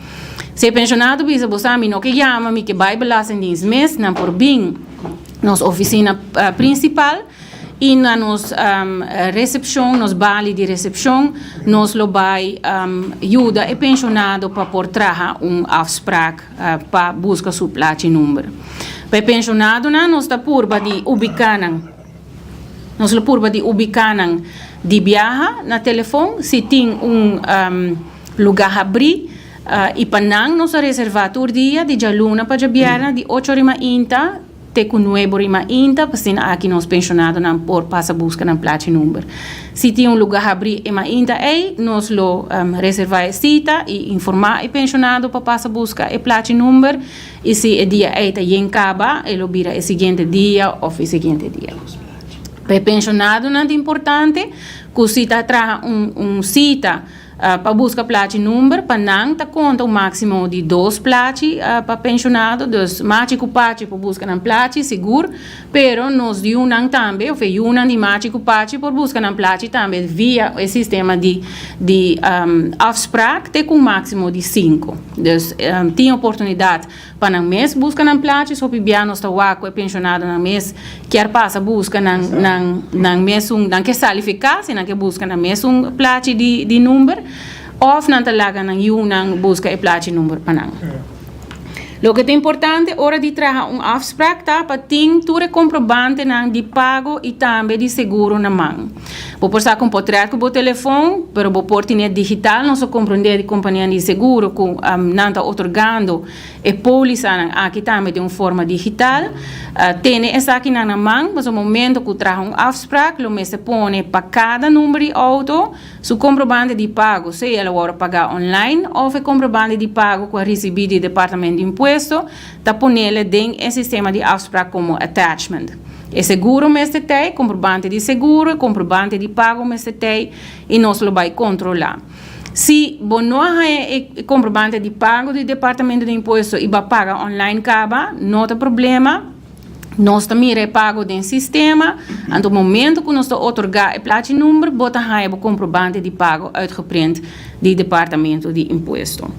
Speaker 18: Se pensionado bisa bosami no que chama mi que vai belasting dienst mes na por bem nos oficina principal e na nos recepção nos bali de recepção nos lo vai ajuda e pensionado para por traha afspraak para busca su placi número. Para pensionado na nos ta purba de ubicanan nos lo purba de ubicanan de viaja na telefone se tem lugar abrir e panang nos reservar por dia de jaluna para jabiana de 8 rima inta te com 9 rima inta assim aqui nos pensionado não por passa busca na placi número se tem lugar abrir e ma inta nos lo reservar cita e informar e pensionado para passa busca e placi número e se é dia tá yencaba e lo bira e seguinte dia ou o seguinte dia para pensionado não é importante que cita traga cita para buscar placi número, para não ta conta o máximo de 2 placi para pensionado, dus machi ku pachi para buscar um placi seguro, pero nos unam também, ou fe unam de machi ku pachi para buscar um placi também via o sistema de afspraak te com máximo de 5. Dus tem oportunidade para não mês buscar um placi, so pibianos ta waco e pensionado na mês quer passa busca nang mês não que salificar, se não que busca na mês placi de número of não talaga nang nang busca e placi número panang. Lo que é importante hora de trazer afspraak tá para ter tudo comprovante nang de pago e também de seguro na mão. Vou passar com portrait com o telefone, pero vou portinete digital não só compreender de companhia de seguro com não tá otorgando e polícia aqui também de uma forma digital. Tem essa aqui na mão, mas no momento que traz afspraak, lo me se põe para cada número de auto, su comprovante de pago, se ela vai pagar online ou o comprovante de pago que recebi do departamento de imposto, tá ponele dentro do sistema de afspraak como attachment. É seguro mesmo tem, comprovante de seguro, comprovante de pago mesmo tem e nós lo vai controlar. Se não há comprovante de pago do departamento de imposto e vai pagar online caba, não tem problema. Nós também repago do sistema, e no momento que nós otorgar o placi número, bota aí o comprovante de pago uitgeprint do departamento de imposto.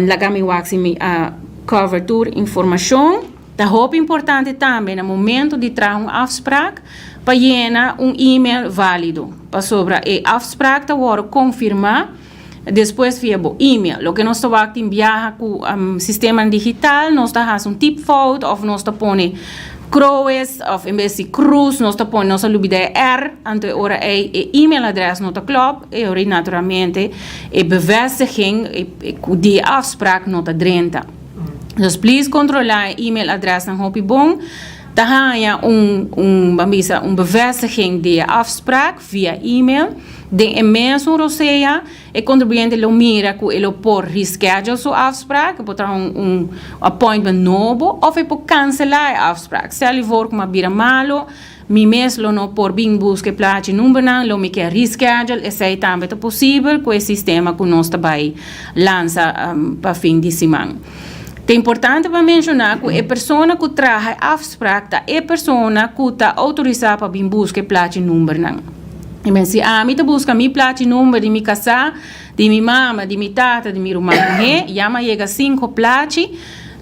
Speaker 18: Lagami waximi a cobertura informação. É muito importante também no momento de trazer afspraak para llenar e-mail válido para sobre a afspraak te worden confirmar depois via o e-mail. Lo que nós estamos aqui enviar com o sistema digital, nós estamos tipfout ou nós estamos croes of em vez de cruz nós estamos nós alubida ante ora e-mail adres nota club e ora naturalmente e bevestiging de afspraak nota 30. Dus please controleer e-mail adres ng Hopi Bong. Dan je een bevestiging de afspraak via e-mail. De emesa roseia e contribuinte lo mira ku elo por reschedule su afspraak, potrà un appointment novo of e po cancelar afspraak. Se ali vor kuma bira malo, mi mes lo no por bing busque placi number lo mi che reschedule e sei tambe to possible ku e sistema ku nos tabai lança pa fin di simang. É importante para mencionar que a pessoa que traz a afspraak é a pessoa que está autorizada para vir buscar placi número. E bem, se a mim busca mi placi número de mi casa, de mi mama, de mi tata, de mi irmã, já me chega 5 placi,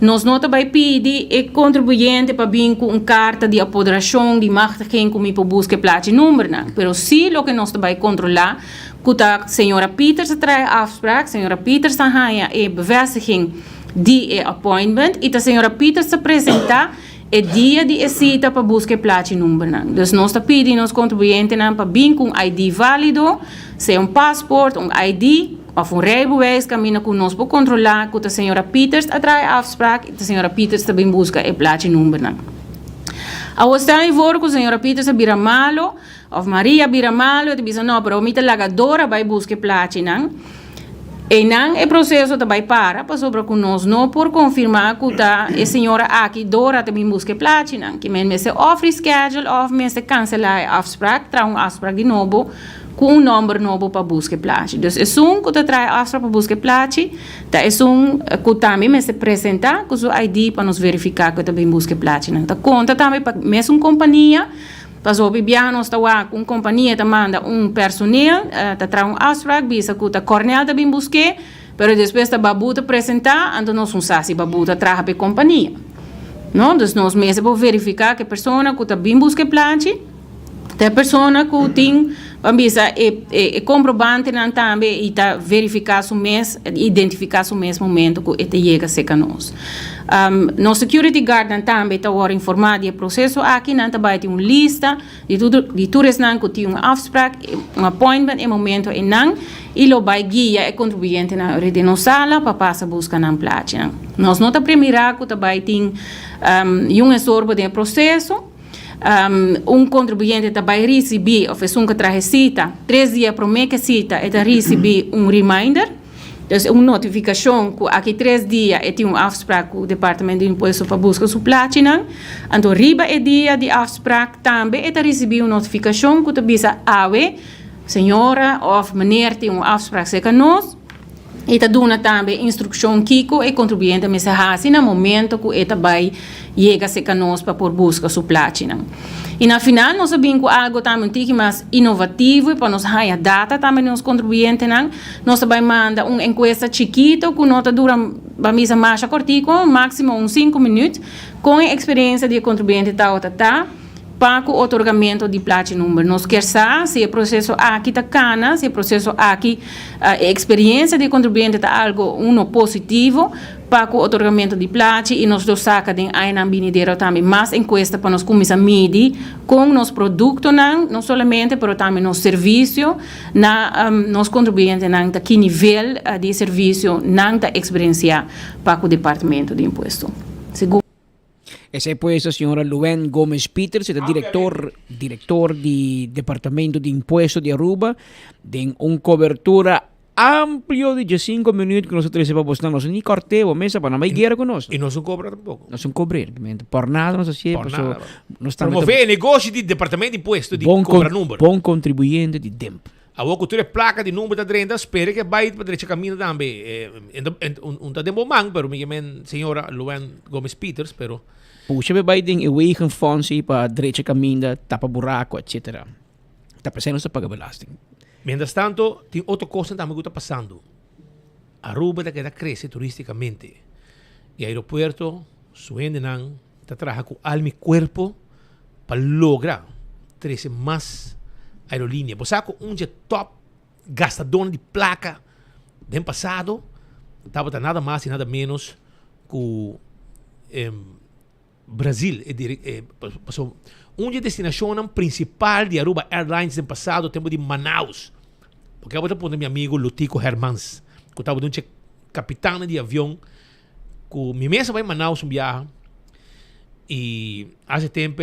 Speaker 18: nós não vai pedir e contribuinte para vir com carta de apoderação, de machtiging, como para buscar placi número. Pero se o que nós vai controlar, que a senhora Peters traz a afspraak, senhora Peters ganha e bevestiging de appointment e a senhora Peters se apresenta é dia de cita para buscar placa número. Então, nós estamos pedindo aos contribuintes para vir com ID válido, se é passaporte, ID, of rijbewijs, caminha com nós para controlar que a senhora Peters atrai afspraak, a senhora Peters também busca a placa número. Ao estar em fora com a senhora Peters a Biramalo, of Maria Biramalo, te dizem, não, pero a mita lagadora vai buscar placa, não? E não é processo também para sobre conosco não por confirmar que a senhora aqui dora também busca placa, não? Que men se offer schedule of men se cancelar a afspraak, trouw afspraak de novo com um número novo para buscar placa. Dus é que te traz afspraak para buscar placa, tá é que também men se apresentar com seu ID para nos verificar que também busca placa, não? Tá conta também para mesmo companhia. Paso bibiano está lá com companhia te manda personal, te traz afspraak, bisa que o coronel também busque, pero depois te babuta apresentar, então nós não sabemos se babuta traga para companhia. Não, então nós mesmo para verificar que a pessoa que também busca placa, a pessoa que tem bisa comprovante não também e tá verificar o mês, identificar o mesmo momento que ele chega a ser nós. No security guard também está agora informado do processo aqui, não também tem uma lista de todos que tem afspraak, appointment em momento e não, e lo vai guia e contribuinte na rede na sala para passar busca na placa. Nós não está primeiro que também tem sorbo de processo. Contribuinte também receber, ou fez que traz cita, 3 dias para que cita, e receber reminder, então uma notificação que aqui 3 dias tem afspraak com o Departamento de Imposto para buscar sua placa, então riba é dia de afspraak também, e receber uma notificação que bisa senhora ou meneer tem afspraak seca nós, e dona também instrução Kiko e contribuinte me se hasi no momento que ele vai chega a nós para por busca sua placa. E na final nós sabemos que algo também mais inovativo para nos ganhar data também nos contribuintes nós também manda encuesta chiquito que nota dura para mais cortico, máximo 5 minutos com a experiência de contribuinte para o otorgamento de placa número. Nós queremos saber se o processo aqui está cana, se o processo aqui, a experiência de contribuinte está algo positivo para o otorgamento de placa e nós saca de aí na binideira também mais encuesta para nós começar a medir com nos produtos não somente, mas também nos serviço na nos contribuintes na que nível de serviço não está experienciar para o departamento de imposto. Segundo
Speaker 14: Ese pues la señora Luen Gómez Peters, director del Departamento de Impuestos de Aruba, de una cobertura amplio de 5 minutos que nosotros sepamos, no ni corte o mesa para no hay guerra con nosotros.
Speaker 10: Y no son cobra tampoco.
Speaker 14: No son cobrar, por nada no se hace.
Speaker 10: Promover negócio de Departamento de Impuestos de cobra número.
Speaker 14: Bom contribuinte de tempo.
Speaker 10: A cultura placa de número da 30, espera que vai para direita caminho também. Tá de bom man, pero me senhora Luen Gómez Peters, pero
Speaker 14: puxa be Biden e wegen fonds para direita caminho, tapa buraco, etc. Está pensando se paga belasting.
Speaker 10: Mientras tanto, tem outra coisa também que está passando. Aruba está crescendo turisticamente. E o aeroporto, suende não, está trabalhando com alma e corpo para lograr trazer mais aerolínea. Você sabe que dia top gastador de placa do passado estava nada mais e nada menos que Brasil. Dia destinação principal de Aruba Airlines no passado, tempo de Manaus. Porque eu vou meu amigo Lutico Hermans, que estava um capitão de avião, que minha mesa vai em Manaus viaja, e há tempo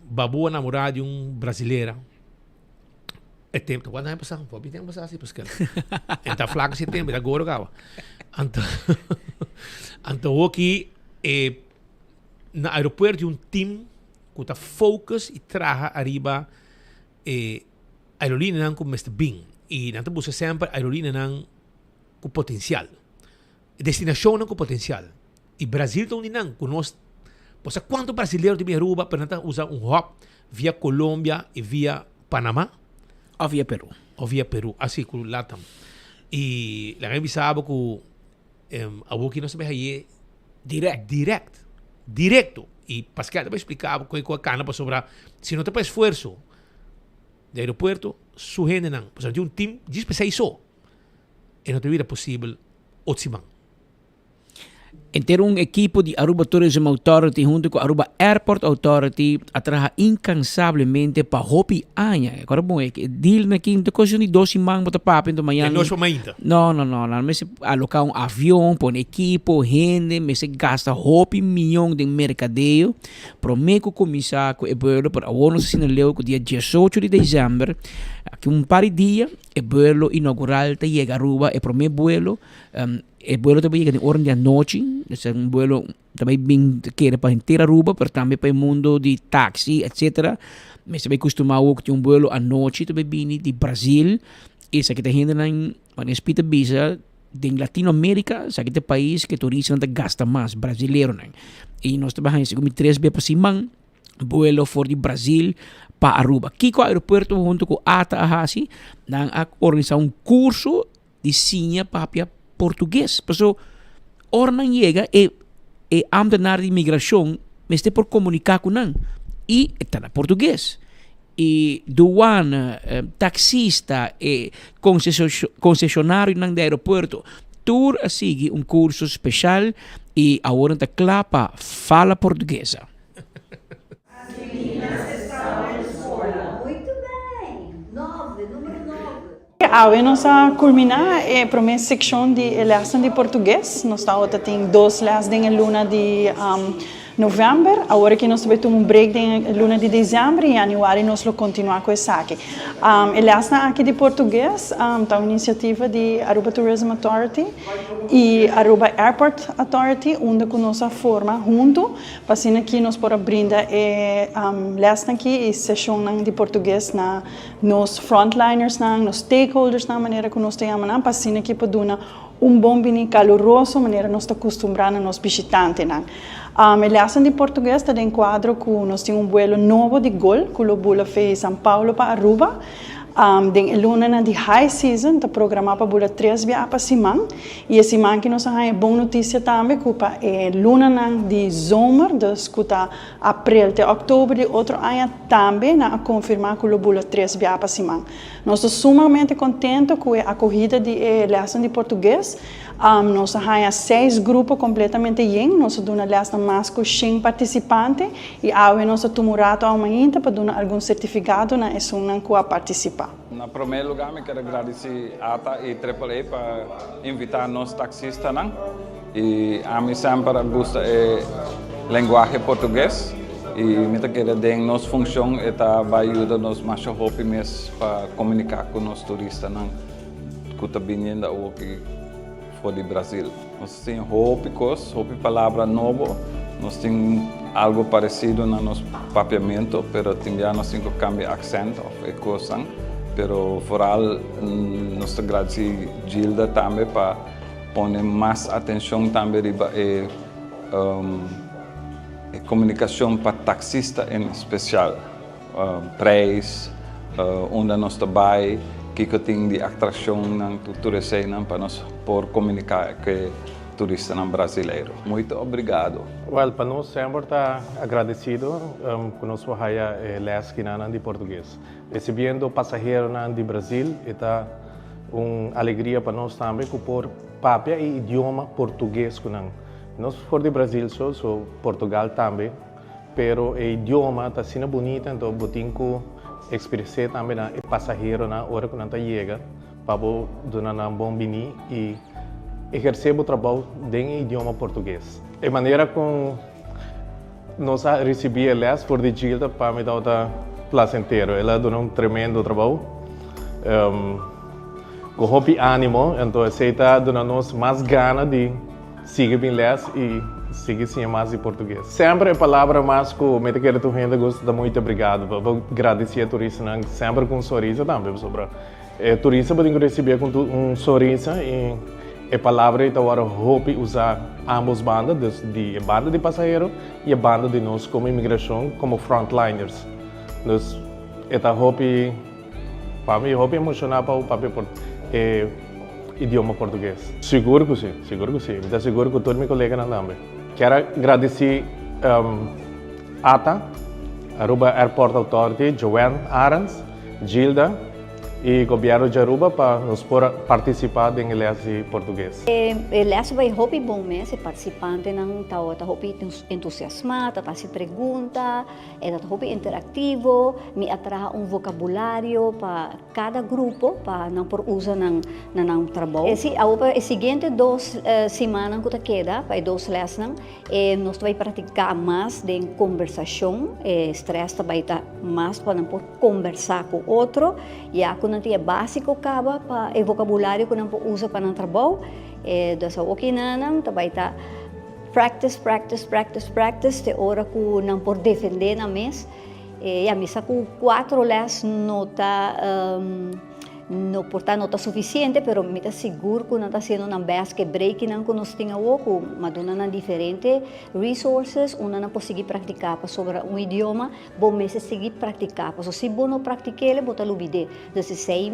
Speaker 10: babu namorada de brasileira. É tempo, quando vai passar? Pode tempo passar assim, porque então flaca esse tempo, agora gawa. Então aqui no aeroporto de time que está focus e traga arriba aerolínea com Mr. Bing e não busca sempre aerolínea com potencial, destinação com potencial. E Brasil também não, com nós. Você quanto brasileiro de Aruba para usar hop via Colômbia e via Panamá?
Speaker 14: Ou via Peru.
Speaker 10: Ou via Peru, assim como Latam. E lá gente sabe que a boca não se vai aí direto. E Pascal vai explicar com a cana para sobrar. Se não tem esforço do aeroporto, su gente não. Por exemplo, time de especializou. E não teria possível outro.
Speaker 14: Entero um equipo de Aruba Tourism Authority junto com a Aruba Airport Authority a trabalhar incansavelmente para hopi aña. Agora bom é que deal na quinta coisa de 12 mang bota papo em Miami.
Speaker 10: Não é ainda.
Speaker 14: Não, mas alocar um avião, pôr equipo, gente, mas gasta hopi milhão de mercadeio. Prometo começar com o vuelo para o ano sinaleu que dia 18 de dezembro, aqui par de dia, o vuelo inaugural te chega a Aruba, e prometo vuelo. El vuelo também chega de hora da noite, é um vuelo também bem queira para inteira Aruba, mas também para o mundo de táxi, etc. Mas também costumado que tem um vuelo à noite também vindo de Brasil, e isso aqui está indo na espita visa de Latinoamérica, isso aqui é país que turista não gasta mais, brasileiro, né? E nós trabalhamos com 3 vezes por semana, vuelo for de Brasil para Aruba. Aqui com o aeroporto, junto com a ATA, assim, nós organizamos curso de sinha para português. Então, ora não chega e ambtenaar de imigração, mas tem por comunicar com nós. E está na português. E douana, taxista e concessionário do aeroporto, tur a seguir curso especial e agora está clapa fala portuguesa.
Speaker 19: Nós a culminar a primeira secção de lesson de português. Nós temos 2 lessons em luna de novembro. Agora que nós temos um break em luna de dezembro e em janeiro nós vamos continuar com isso aqui. A lesson aqui de português está uma iniciativa de Aruba Tourism Authority e Aruba Airport Authority, onde nós forma junto, para assim que nós podemos brindar lesson aqui e sessão de português na nos frontliners, nos stakeholders, na maneira que nós temos, para assim que podemos bom bem caloroso, maneira nós estamos acostumados nos visitantes. A lesson de português está em quadro que nós temos vuelo novo de Gol, que o Bula fez São Paulo para Aruba. Den luna de high season, está programado para 3 dias para semana. E essa semana que nós temos boa notícia também, que é luna de zomer, dus que está abril até outubro de outro ano também, a confirmar que o Bula 3 dias para semana. Nós estamos sumamente contentes com a acolhida de lesson de português. Nós temos 6 grupos completamente llenos, nós temos uma lesson mais com 100 participantes e agora nós estamos amanhã para dar algum certificado na escola que participar.
Speaker 20: Na primeiro lugar, eu quero agradecer a ATA e AAA para invitar nós taxistas. E a mim sempre gosta a linguagem português. E eu quero dar nossa função e vai ajudar nós mais rápido para comunicar com os turistas que estão vindo aqui fora do Brasil. Nós temos hope palavra nova, nós temos algo parecido no nosso papiamento, mas também nós temos que cambiar acento e coisa. Pero foral nós agradecemos Gilda também para pôr mais atenção também e comunicação para taxista em especial, preço, onde nós trabalhamos, que tem de atração na turista para nós por comunicar com turista brasileiro. Muito obrigado.
Speaker 21: Well, para nós sempre está agradecido que nós vamos ler de português. Recebendo passageiros de Brasil, está uma alegria para nós também que por papel e idioma português que nós fora de Brasil só Portugal também, pero o idioma está sendo bonito, então botinho expressar também na passageiro na hora que não chega para dar um bom bini e exercer o trabalho em idioma português. A maneira como nós recebemos por de Gilda para me dar placenteiro. Ela deu um tremendo trabalho, com hopi ânimo, então ela está dando-nos mais ganas de seguir bem les e seguir sem mais em português. Sempre a palavra mais que me quero tu gente gosta muito obrigado. Vou agradecer a turista sempre com um sorriso também sobre. Turista pode receber com um sorriso e a palavra está agora hope usar ambas bandas, de banda de passageiro e a banda de nós como imigração, como frontliners. Nós está hope para mim hope emocionar para o papel idioma português. Seguro que sim. Estou seguro que todos meus colegas também. Quero agradecer ATA, Aruba Airport Authority, Joanne Arens, Gilda e governo de Aruba para nos participar em les de português.
Speaker 1: Les vai hopi bom mês, participante não tá hopi entusiasmado, tá se pergunta, tá hopi interativo, me atraha vocabulário para cada grupo, para não por usa não trabalho. A seguinte 2 semanas que tá queda, para 2 lessons, nós vai praticar mais de conversação, stress vai estar mais para não por conversar com outro, e a não é básico acaba para o vocabulário que não usa para não trabalho, dessa ok não vai estar practice, de hora que não por defender na mês, e a missa com 4 les nota não portar nota suficiente, pero me está seguro que não está sendo uma vez que break não que nós tenha o mas dona diferentes resources, uma não pode seguir praticar sobre idioma, bom mês seguir praticar, porque se bom não praticar ele bota lubide, então se sei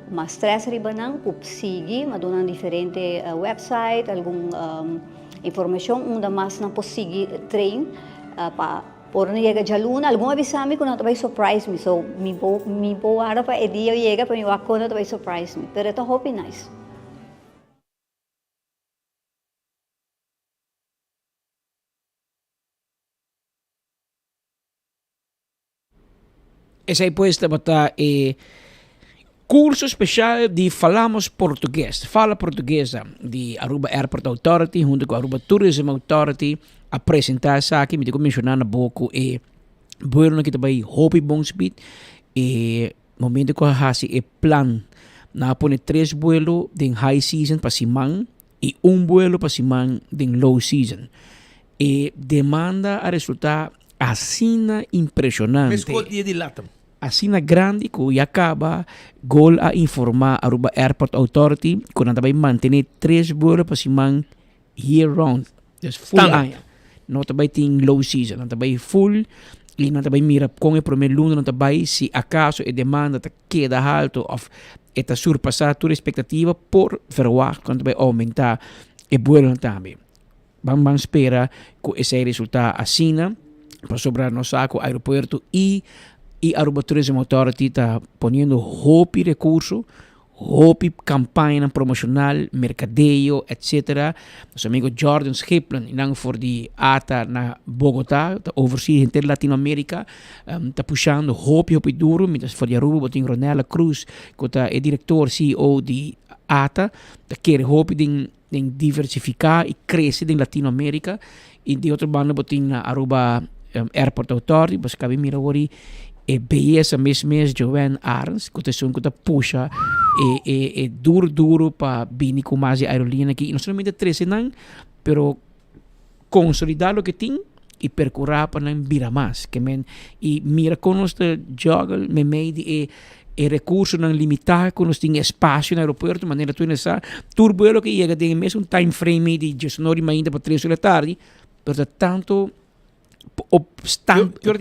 Speaker 1: mas stress riba não que seguir, mas dona diferente website, algum informação, uma mais não pode seguir trein para por não chega de aluno, algum avisame que não vai surprise me, so me vou para o dia chega para me vai não vai surprise me, pero é hope nice.
Speaker 14: Essa aí pues está curso especial de Falamos Português. Fala Portuguesa de Aruba Airport Authority junto com Aruba Tourism Authority apresentar essa aqui, me digo mencionar na boca e bueno que também hope bom speed e momento que hasi e plan na pone 3 vuelo de high season para Simang e vuelo para Simang de low season e demanda a resultar assina impressionante.
Speaker 10: Mesmo dia de Latam.
Speaker 14: Assina grande que acaba gol a informar Aruba Airport Authority que não vai manter 3 vuelos para Simang year round. Just full ano. Não também tem low season, não também full e não também mira com o primeiro lunes, não também se acaso a demanda queda alto ou está surpassar toda expectativa por verwacht quando também aumentar o vuelo também. Vamos esperar que esse resultado assina para sobrar nosso aeroporto e Aruba Tourism Authority está ponendo hopi recurso, hopi campanha promocional, mercadeio, etc. Nosso amigo Jordan Schiplen, não for de ATA na Bogotá, está overseas em Latinoamérica, está puxando hopi duro, mientras for de Aruba, tem Ronela Cruz, que é diretor CEO de ATA, está quer hopi de diversificar e crescer em Latinoamérica, e de outro bando tem na Aruba Airport Authority, mas cabe mira agora e beleza mesmo Joanne Arns que está puxa e duro para vir com mais aerolínea aqui não somente 13 não, pero consolidar o que tem e percorrer para não vir mais que men e mira com nós joggle me meio e recurso não limitado com nós tem espaço no aeroporto maneira tu nessa turbo que chega tem mesmo um time frame de 19 ainda para 3 da tarde pero tanto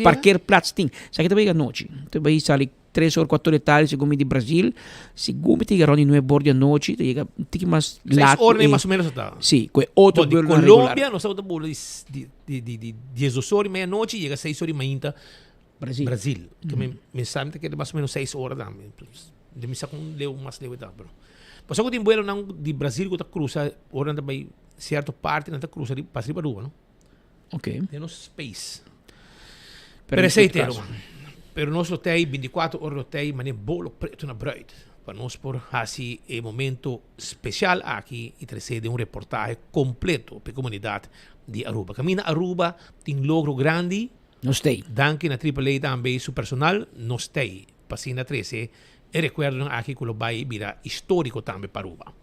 Speaker 14: qualquer plaats tem. Sabe que também à noite. Também sai 3 ou 4 da tarde, segundo de Brasil. Segundo tem que 9 horas da noite, chega um pouco mais
Speaker 10: 6 horas mais ou menos está.
Speaker 14: Sim, com outro
Speaker 10: de Colômbia, nós estamos de 10 horas meia-noite, chega 6 horas ainda Brasil. Que me sabe que é mais ou menos 6 horas também. De me sabe um leu mais leu tá, bro. Mas só que tem vuelo não de Brasil que está cruza, hora também certa parte não está cruza de para Rua, não?
Speaker 14: Ok.
Speaker 10: Temos space. Pero esse inteiro. Pero nós lotei 24 horas lotei, mas nem bolo preto na bruid. Para nós por assim é momento especial aqui e trazer um reportagem completo para a comunidade de Aruba. Camina Aruba tem logro grande.
Speaker 14: Nós tem.
Speaker 10: Danke na AAA também su personal. Nós tem. Pasina 13. E recuerdo aqui que o vai virar histórico também para Aruba.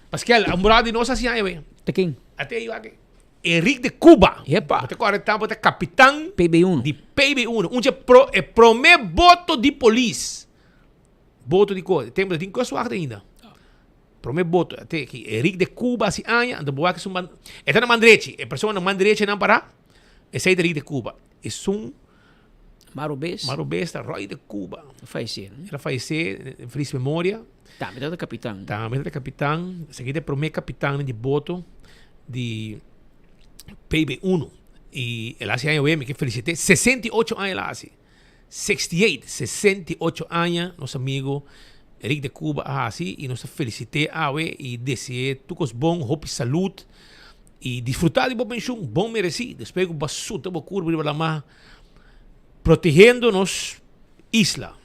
Speaker 10: Pascal, a morada de nós assim aí,
Speaker 14: de quem?
Speaker 10: Até eu aqui. Henrique de Cuba.
Speaker 14: Epa.
Speaker 10: Até agora estamos capitão
Speaker 14: PB1.
Speaker 10: De PB1. Onde é primeiro voto de polícia. Voto de coisa. Tem coisa ainda. Primeiro voto. Até aqui. Henrique de Cuba, assim, anda boa que são. Está na Mandreche. É pessoa na Mandreche não para. Esse aí de Henrique de Cuba. É um.
Speaker 14: Marubês,
Speaker 10: Roy de Cuba.
Speaker 14: Faleceu, né?
Speaker 10: Ela faleceu, em feliz memória.
Speaker 14: Tá, metade do capitão.
Speaker 10: Esse aqui é o primeiro capitão de voto de PB1. E ela hace años, que felicité. 68 años ela hace. 68 años, nuestro amigo Eric de Cuba, así, y nos felicité a y deseé tucos bon, hope y salud, y disfrutar de pensión, bon merecido, después que basuta, curva, la más, protegiéndonos isla,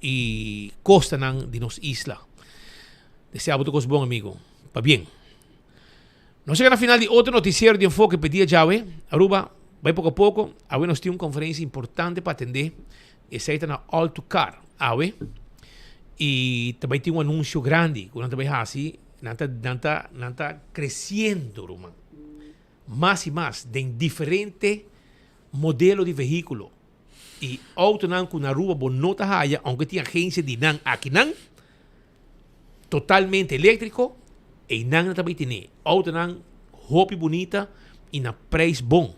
Speaker 10: y costa de nos isla. Deseamos tucos bon, amigo, pa bien. No llega al final de otro noticiero de enfoque pedía llave, Aruba, vai pouco a pouco, nós temos uma conferência importante para atender, essa aí está na All to Car, e também tem um anúncio grande, que nós também assim, nós está crescendo, Roma, mais e mais, de diferentes modelos de veículo, e auto não com na rua bonota raia, aunque tem agência de não aqui não, totalmente elétrico, e não também tem auto não, roupa bonita, e na preço bom.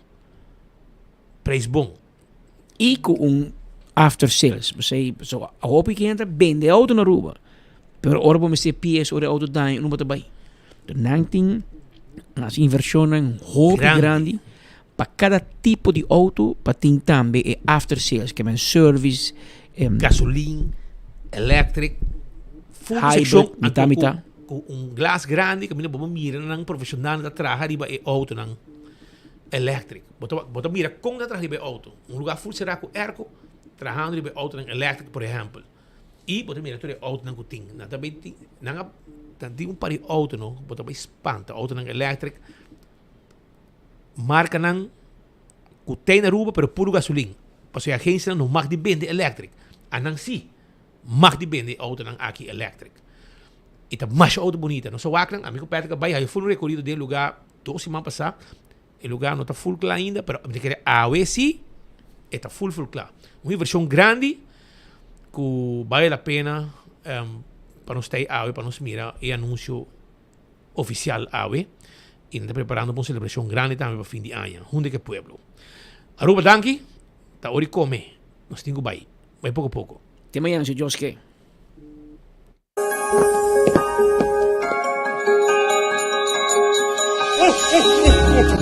Speaker 14: E com after sales. Você a roupa que entra, vende auto na rua. Pero ora vamos ter PS ou auto daí, não bota bem. Então, tem as inversões em roupa grande. Para cada tipo de auto, para ter também é after sales, que é service,
Speaker 10: gasolina, electric,
Speaker 14: hybrid, mitad.
Speaker 10: Com glass grande, que vamos mirar nang profissional da traja riba é auto nang electric. Bota mira com da traja riba é auto. Lugar full será com airco, trajando riba auto nang electric, por exemplo. E bota mira tudo auto nang kuting. Na também tem par de auto no, bota bem espanta auto nang electric. Marca nang kuting na ruba pero puro gasolina. Porque a agência não mag de vende electric. Anang si mag de vende auto nang aqui electric. E tá mais auto bonita. Não só aqui, amigo Petra, vai aí full recorrido de lugar 2 semanas passar. O lugar não está full claro ainda, pero me quer a sí está full claro. Uma versão grande que vale a pena para nós ter para nós mirar e anúncio oficial e está preparando para uma celebração grande também para fim de ano. Onde que pueblo. Aruba danki, tá hora de comer. Nós temos que vai pouco a pouco.
Speaker 14: Até amanhã, se Deus quer.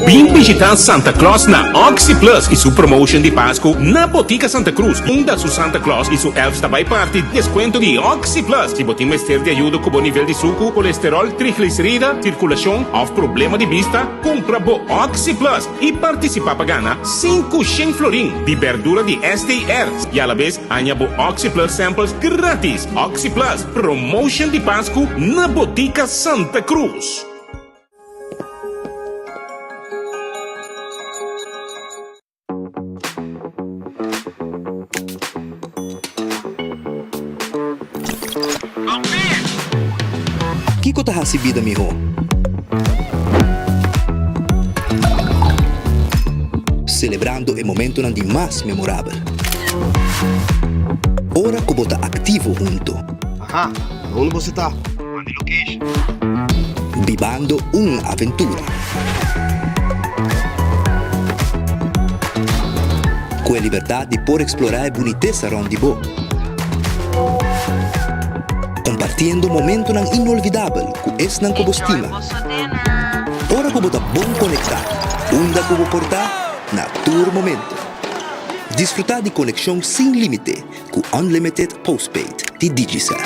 Speaker 8: Vim visitar Santa Claus na Oxy Plus e sua promotion de Páscoa na Botica Santa Cruz. Da su Santa Claus e su elfs da parte desconto de Oxy Plus. Se botim mestre de ajuda com o nível de suco, colesterol, triglicerida, circulação ou problema de vista, compra bo Oxy Plus e participa para ganhar 500 florin de verdura de SDRs. E a la vez, ganha bo Oxy Plus samples grátis. Oxy Plus, promotion de Páscoa na Botica Santa Cruz.
Speaker 4: Kiko tá recebida, mijo. Celebrando o momento de mais memorável. Ora que bota ativo junto.
Speaker 22: Ajá, onde você tá? Mande location.
Speaker 4: Vivando uma aventura. Com a liberdade de poder explorar a boniteza onde vou. Compartiendo momento nan inolvidable ku es nan kobostima. Ora ko bota bom conectar. Unda ko portar na tour momento. Disfrutar de conexão sem limite ku unlimited postpaid de Digicel.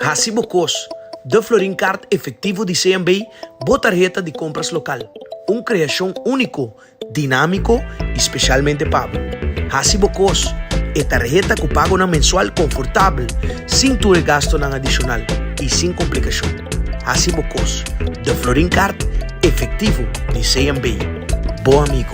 Speaker 23: Hasibo Cos, de Florin Card efetivo de CMB, boa tarjeta de compras local. Uma criação único, dinâmico e especialmente pago. Hasibo Cos é tarjeta que pago na mensual confortável, sem ter gasto na adicional e sem complicação. Hasibo Cos, de Florin Card efetivo de CMB. Bom amigo.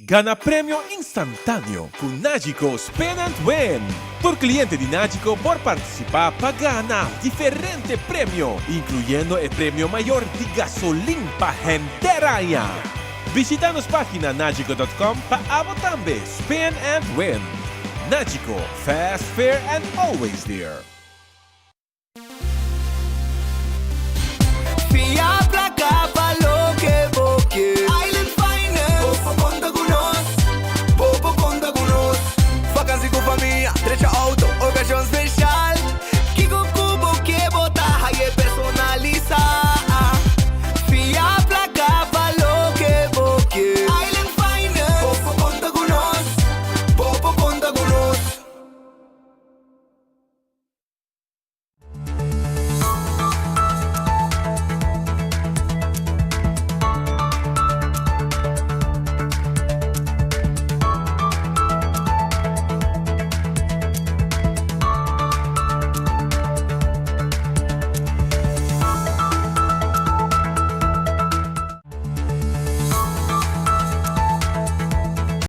Speaker 24: Gana premio instantáneo con Nagico Spend and Win. Por cliente de Nagico por participar para ganar diferente premio, incluyendo el premio mayor de gasolina para gente raya. Visita nuestra página nagico.com para también Spend and Win. Nagico, fast, fair and always there.